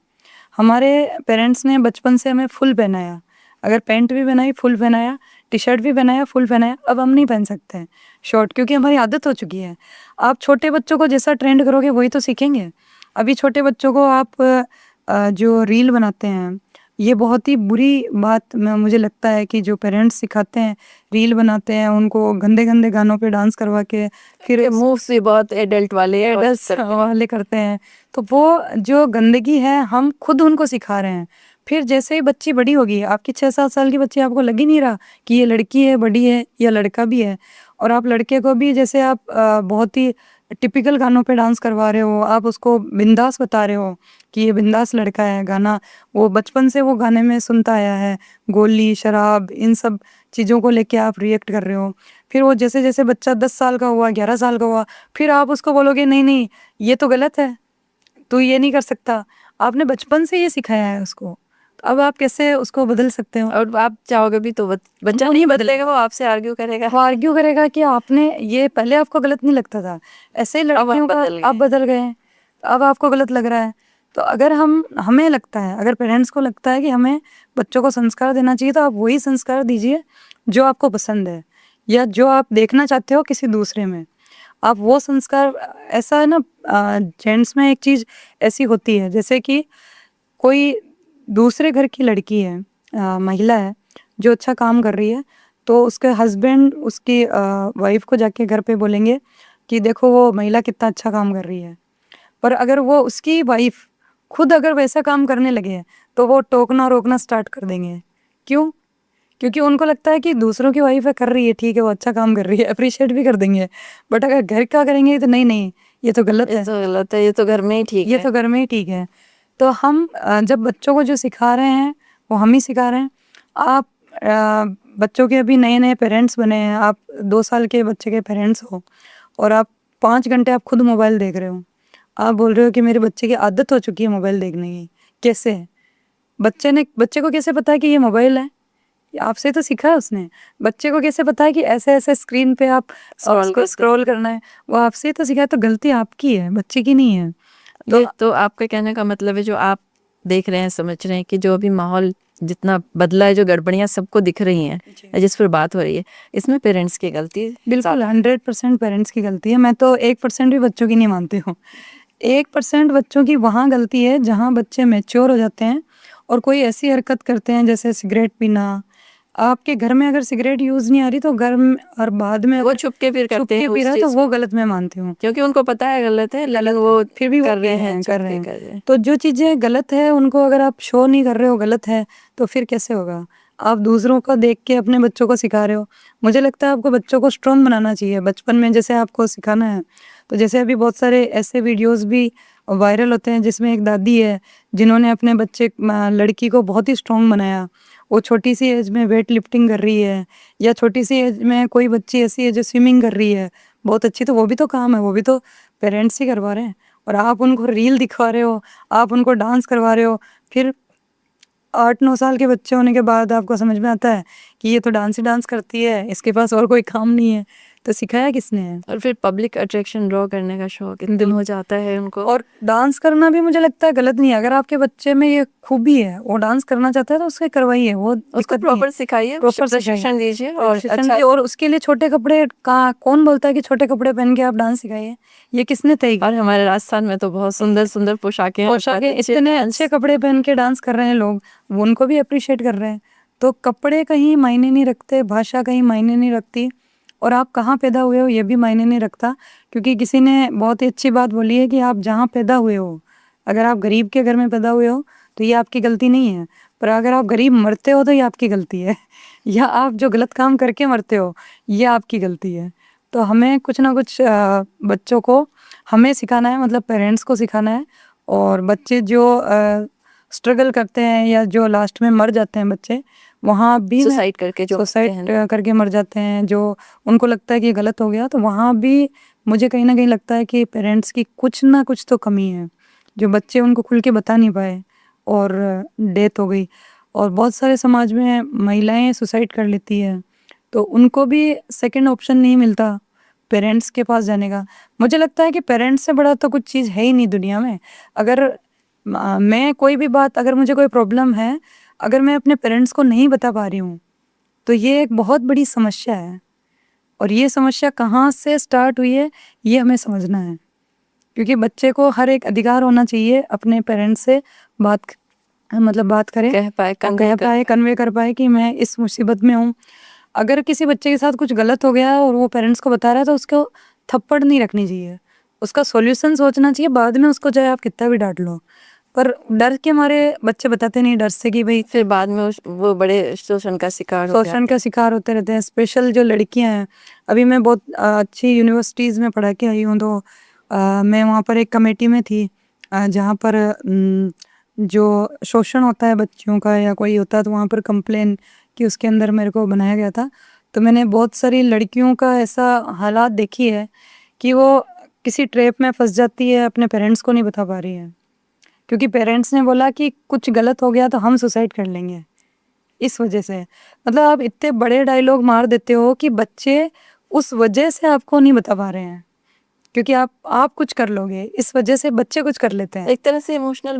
हमारे पेरेंट्स ने बचपन से हमें फुल पहनाया। अगर पैंट भी पहनाई फुल पहनाया, टी शर्ट भी पहनाया फुल पहनाया, अब हम नहीं पहन सकते हैं शॉर्ट, क्योंकि हमारी आदत हो चुकी है। आप छोटे बच्चों को जैसा ट्रेंड करोगे वही तो सीखेंगे। अभी छोटे बच्चों को आप जो रील बनाते हैं, ये बहुत ही बुरी बात मुझे लगता है कि जो पेरेंट्स सिखाते हैं, रील बनाते हैं, उनको गंदे गंदे गानों पे डांस करवा के फिर मूव्स भी बहुत एडल्ट वाले एडल्ट वाले करते हैं। तो वो जो गंदगी है हम खुद उनको सिखा रहे हैं। फिर जैसे ही बच्ची बड़ी होगी, आपकी 6-7 साल की बच्ची, आपको लग ही नहीं रहा कि ये लड़की है, बड़ी है, या लड़का भी है। और आप लड़के को भी जैसे आप बहुत ही टिपिकल गानों पे डांस करवा रहे हो, आप उसको बिंदास बता रहे हो कि ये बिंदास लड़का है, गाना वो बचपन से वो गाने में सुनता आया है, गोली शराब इन सब चीज़ों को लेके आप रिएक्ट कर रहे हो। फिर वो जैसे जैसे बच्चा 10 साल का हुआ, 11 साल का हुआ, फिर आप उसको बोलोगे नहीं नहीं ये तो गलत है, तू ये नहीं कर सकता। आपने बचपन से ये सिखाया है उसको, तो अब आप कैसे उसको बदल सकते हो? और आप चाहोगे भी तो बच्चा नहीं बदलेगा, वो आपसे आर्ग्यू करेगा। वो आर्ग्यू करेगा कि आपने ये पहले आपको गलत नहीं लगता था, ऐसे ही लड़कियों का आप बदल गए, अब आपको गलत लग रहा है। तो अगर हमें लगता है, अगर पेरेंट्स को लगता है कि हमें बच्चों को संस्कार देना चाहिए, तो आप वही संस्कार दीजिए जो आपको पसंद है या जो आप देखना चाहते हो किसी दूसरे में। आप वो संस्कार, ऐसा है ना, जेंट्स में एक चीज़ ऐसी होती है, जैसे कि कोई दूसरे घर की लड़की है, महिला है, जो अच्छा काम कर रही है, तो उसके हस्बैंड उसकी वाइफ को जाके घर पे बोलेंगे कि देखो वो महिला कितना अच्छा काम कर रही है। पर अगर वो उसकी वाइफ खुद अगर वैसा काम करने लगे तो वो टोकना रोकना स्टार्ट कर देंगे। क्यों? क्योंकि उनको लगता है कि दूसरों की वाइफ है, कर रही है, ठीक है, वो अच्छा काम कर रही है, अप्रिशिएट भी कर देंगे। बट अगर घर का करेंगे तो नहीं नहीं, ये तो गलत है, ये तो गलत है, ये तो घर में ही ठीक ये है। तो घर में ही ठीक है। तो हम जब बच्चों को जो सिखा रहे हैं वो हम ही सिखा रहे हैं। आप बच्चों के अभी नए नए पेरेंट्स बने हैं, आप 2 साल के बच्चे के पेरेंट्स हो और आप 5 घंटे आप खुद मोबाइल देख रहे हो। आप बोल रहे हो कि मेरे बच्चे की आदत हो चुकी है मोबाइल देखने की। कैसे है? बच्चे को कैसे पता है कि ये मोबाइल है? आपसे तो सीखा है उसने। बच्चे को कैसे पता है कि ऐसे ऐसे स्क्रीन पे आप स्क्रॉल करना है? वो आपसे तो सीखा है। तो गलती आपकी है, बच्चे की नहीं है। तो आपका कहने का मतलब है, जो आप देख रहे हैं, समझ रहे हैं कि जो अभी माहौल जितना बदला है, जो गड़बड़ियां सबको दिख रही हैं, जिस पर बात हो रही है, इसमें पेरेंट्स की गलती है। बिल्कुल 100% पेरेंट्स की गलती है। मैं तो 1% भी बच्चों की नहीं मानती हूँ। 1% बच्चों की वहाँ गलती है जहाँ बच्चे मैच्योर हो जाते हैं और कोई ऐसी हरकत करते हैं जैसे सिगरेट पीना। आपके घर में अगर सिगरेट यूज नहीं आ रही तो घर में और बाद में वो छुप के फिर करते हैं पी रहा है, तो वो गलत मैं मानती हूँ, क्योंकि उनको पता है गलत है, लेकिन वो फिर भी कर रहे हैं, कर रहे हैं। तो जो चीज़ें गलत है उनको अगर आप शो नहीं कर रहे हो गलत है, तो फिर कैसे होगा? आप दूसरों को देख के अपने बच्चों को सिखा रहे हो। मुझे लगता है आपको बच्चों को स्ट्रॉन्ग बनाना चाहिए बचपन में, जैसे आपको सिखाना है। तो जैसे अभी बहुत सारे ऐसे वीडियोस भी वायरल होते हैं जिसमें एक दादी है जिन्होंने अपने बच्चे लड़की को बहुत ही स्ट्रॉन्ग बनाया। वो छोटी सी एज में वेट लिफ्टिंग कर रही है, या छोटी सी एज में कोई बच्ची ऐसी है जो स्विमिंग कर रही है बहुत अच्छी, तो वो भी तो काम है, वो भी तो पेरेंट्स ही करवा रहे हैं। और आप उनको रील दिखा रहे हो, आप उनको डांस करवा रहे हो। फिर 8-9 साल के बच्चे होने के बाद आपको समझ में आता है कि ये तो डांस ही डांस करती है, इसके पास और कोई काम नहीं है। तो सिखाया किसने है? और फिर पब्लिक अट्रैक्शन ड्रॉ करने का शौक इतना हो जाता है उनको। और डांस करना भी मुझे लगता है गलत नहीं है। अगर आपके बच्चे में ये खूबी है, वो डांस करना चाहता है, तो उसके करवाइए, वो उसको प्रॉपर सिखाइए, प्रॉपर प्रशिक्षण दीजिए। और और उसके लिए छोटे कपड़े का कौन बोलता है कि छोटे कपड़े पहन के आप डांस सिखाइए? ये किसने तय किया? और हमारे राजस्थान में तो बहुत सुंदर सुंदर पोशाकें इतने अच्छे कपड़े पहन के डांस कर रहे हैं लोग, वो उनको भी अप्रिशिएट कर रहे हैं। तो कपड़े कहीं मायने नहीं रखते, भाषा कहीं मायने नहीं रखती, और आप कहाँ पैदा हुए हो ये भी मायने नहीं रखता। क्योंकि किसी ने बहुत ही अच्छी बात बोली है कि आप जहाँ पैदा हुए हो, अगर आप गरीब के घर में पैदा हुए हो तो ये आपकी गलती नहीं है, पर अगर आप गरीब मरते हो तो ये आपकी गलती है। या आप जो गलत काम करके मरते हो ये आपकी गलती है। तो हमें कुछ ना कुछ बच्चों को हमें सिखाना है, मतलब पेरेंट्स को सिखाना है। और बच्चे जो स्ट्रगल करते हैं या जो लास्ट में मर जाते हैं बच्चे, वहाँ भी सुसाइड करके मर जाते हैं, जो उनको लगता है कि गलत हो गया, तो वहाँ भी मुझे कहीं ना कहीं लगता है कि पेरेंट्स की कुछ ना कुछ तो कमी है, जो बच्चे उनको खुल के बता नहीं पाए और डेथ हो गई। और बहुत सारे समाज में महिलाएं सुसाइड कर लेती है, तो उनको भी सेकंड ऑप्शन नहीं मिलता पेरेंट्स के पास जाने का। मुझे लगता है कि पेरेंट्स से बड़ा तो कुछ चीज़ है ही नहीं दुनिया में। अगर मैं कोई भी बात, अगर मुझे कोई प्रॉब्लम है, अगर मैं अपने पेरेंट्स को नहीं बता पा रही हूँ तो ये एक बहुत बड़ी समस्या है। और ये समस्या कहाँ से स्टार्ट हुई है ये हमें समझना है, क्योंकि बच्चे को हर एक अधिकार होना चाहिए अपने पेरेंट्स से बात करे, कह पाए, कन्वे कर पाए कि मैं इस मुसीबत में हूँ। अगर किसी बच्चे के साथ कुछ गलत हो गया और वो पेरेंट्स को बता रहा है तो उसको थप्पड़ नहीं रखनी चाहिए, उसका सॉल्यूशन सोचना चाहिए। बाद में उसको चाहे आप कितना भी डांट लो, पर डर के मारे बच्चे बताते नहीं, डर से कि भाई फिर बाद में वो बड़े शोषण का शिकार होते रहते हैं। स्पेशल जो लड़कियां हैं, अभी मैं बहुत अच्छी यूनिवर्सिटीज़ में पढ़ा के आई हूँ, तो मैं वहाँ पर एक कमेटी में थी जहाँ पर जो शोषण होता है बच्चियों का या कोई होता है तो वहाँ पर कंप्लेन कि उसके अंदर मेरे को बनाया गया था। तो मैंने बहुत सारी लड़कियों का ऐसा हालात देखी है कि वो किसी ट्रैप में फंस जाती है, अपने पेरेंट्स को नहीं बता पा रही है, क्योंकि पेरेंट्स ने बोला कि कुछ गलत हो गया तो हम सुसाइड कर लेंगे। इस वजह से मतलब आप इतने बड़े डायलॉग मार देते हो कि बच्चे उस वजह से आपको नहीं बता पा रहे हैं, क्योंकि आप कुछ कर लोगे, इस वजह से बच्चे कुछ कर लेते हैं। एक तरह से इमोशनल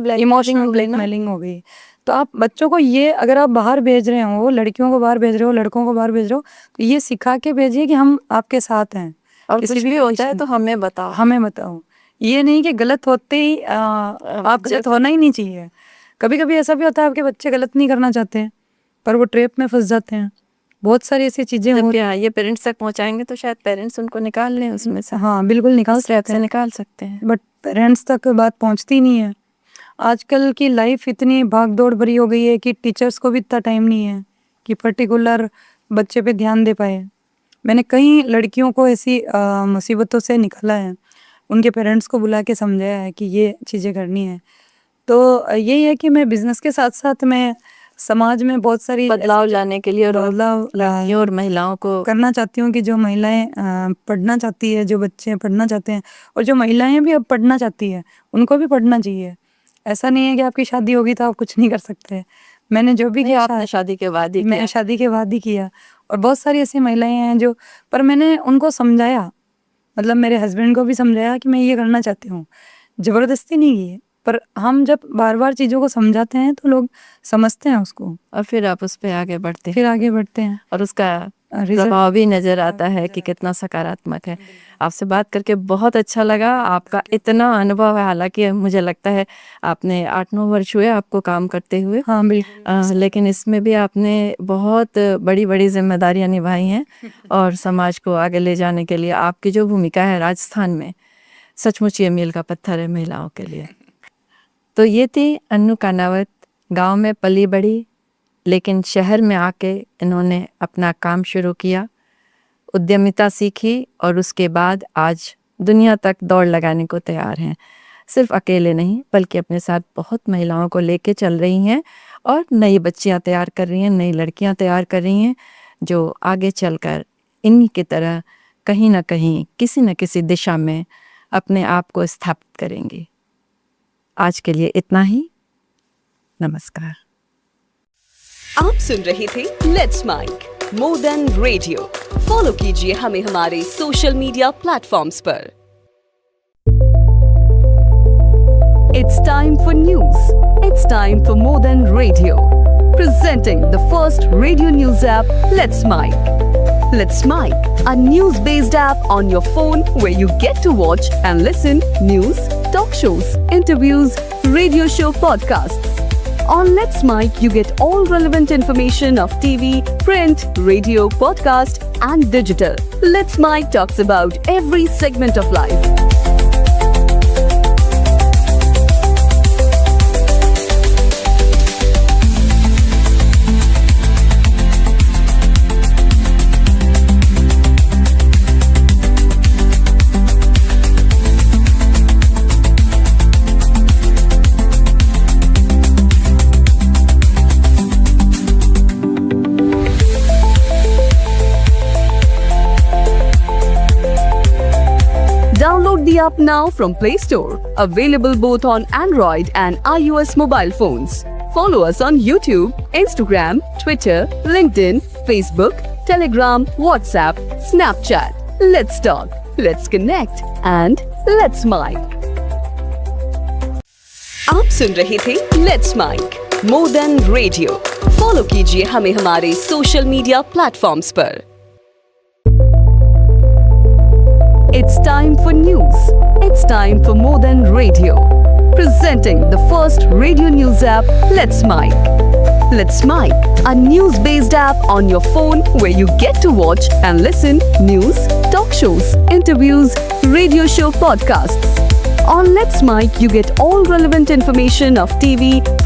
ब्लैकमेलिंग हो गई। तो आप बच्चों को ये, अगर आप बाहर भेज रहे हो, लड़कियों को बाहर भेज रहे हो, लड़कों को बाहर भेज रहे हो, तो ये सिखा के भेजिए कि हम आपके साथ हैं और कुछ भी होता है तो हमें बताओ। ये नहीं कि गलत होते ही आप गलत होना ही नहीं चाहिए। कभी कभी ऐसा भी होता है आपके बच्चे गलत नहीं करना चाहते हैं पर वो ट्रैप में फंस जाते हैं। बहुत सारी ऐसी चीजें ये पेरेंट्स तक पहुंचाएंगे तो शायद पेरेंट्स उनको निकाल लें उसमें से। हाँ बिल्कुल निकाल सकते हैं, बट पेरेंट्स तक बात पहुंचती नहीं है। आजकल की लाइफ इतनी भाग दौड़ भरी हो गई है कि टीचर्स को भी इतना टाइम नहीं है कि पर्टिकुलर बच्चे पे ध्यान दे पाए। मैंने कई लड़कियों को ऐसी मुसीबतों से निकाला है, उनके पेरेंट्स को बुला के समझाया है कि ये चीज़ें करनी है। तो यही है कि मैं बिजनेस के साथ साथ मैं समाज में बहुत सारी बदलाव लाने के लिए और महिलाओं को करना चाहती हूँ कि जो महिलाएं पढ़ना चाहती है, जो बच्चे पढ़ना चाहते हैं और जो महिलाएं भी अब पढ़ना चाहती है उनको भी पढ़ना चाहिए। ऐसा नहीं है कि आपकी शादी होगी तो आप कुछ नहीं कर सकते। मैंने जो भी किया आपने शादी के बाद ही किया और बहुत सारी ऐसी महिलाएं हैं जो, पर मैंने उनको समझाया, मतलब मेरे हस्बैंड को भी समझाया कि मैं ये करना चाहती हूँ, ज़बरदस्ती नहीं की। पर हम जब बार बार चीज़ों को समझाते हैं तो लोग समझते हैं उसको और फिर आप उस पर आगे बढ़ते हैं और उसका प्रभाव भी नज़र आता है कि कितना सकारात्मक है। आपसे बात करके बहुत अच्छा लगा। आपका इतना अनुभव है, हालांकि मुझे लगता है आपने 8-9 वर्ष हुए आपको काम करते हुए। हाँ बिल्कुल। लेकिन इसमें भी आपने बहुत बड़ी बड़ी जिम्मेदारियां निभाई हैं और समाज को आगे ले जाने के लिए आपकी जो भूमिका है राजस्थान में, सचमुच ये मील का पत्थर है महिलाओं के लिए। तो ये थी अन्नू कानावत। गांव में पली बड़ी, लेकिन शहर में आके इन्होंने अपना काम शुरू किया, उद्यमिता सीखी और उसके बाद आज दुनिया तक दौड़ लगाने को तैयार हैं। सिर्फ अकेले नहीं बल्कि अपने साथ बहुत महिलाओं को लेके चल रही हैं और नई बच्चियां तैयार कर रही हैं, नई लड़कियां तैयार कर रही हैं जो आगे चलकर इन्हीं की तरह कहीं ना कहीं किसी न किसी दिशा में अपने आप को स्थापित करेंगी। आज के लिए इतना ही। नमस्कार। आप सुन रहे थे let's mic more than radio. Follow कीजिए हमें हमारे सोशल मीडिया प्लेटफॉर्म्स पर। It's time for news. It's time for more than radio. Presenting the first radio news app, Let's Mic. Let's Mic, a news-based app on your phone where you get to watch and listen news, talk shows, interviews, radio show podcasts. On Let's Mic, you get all relevant information of TV, print, radio, podcast, and digital. Let's Mic talks about every segment of life. Download the app now from Play Store. Available both on Android and iOS mobile phones. Follow us on YouTube, Instagram, Twitter, LinkedIn, Facebook, Telegram, WhatsApp, Snapchat. Let's talk, let's connect and let's mic. आप सुन रहे थे let's mic more than radio. Follow कीजिए हमें हमारे social media platforms पर। It's time for news. It's time for more than radio. Presenting the first radio news app, Let's Mike. Let's Mike, a news-based app on your phone where you get to watch and listen news, talk shows, interviews, radio show podcasts. On Let's Mike, you get all relevant information of TV,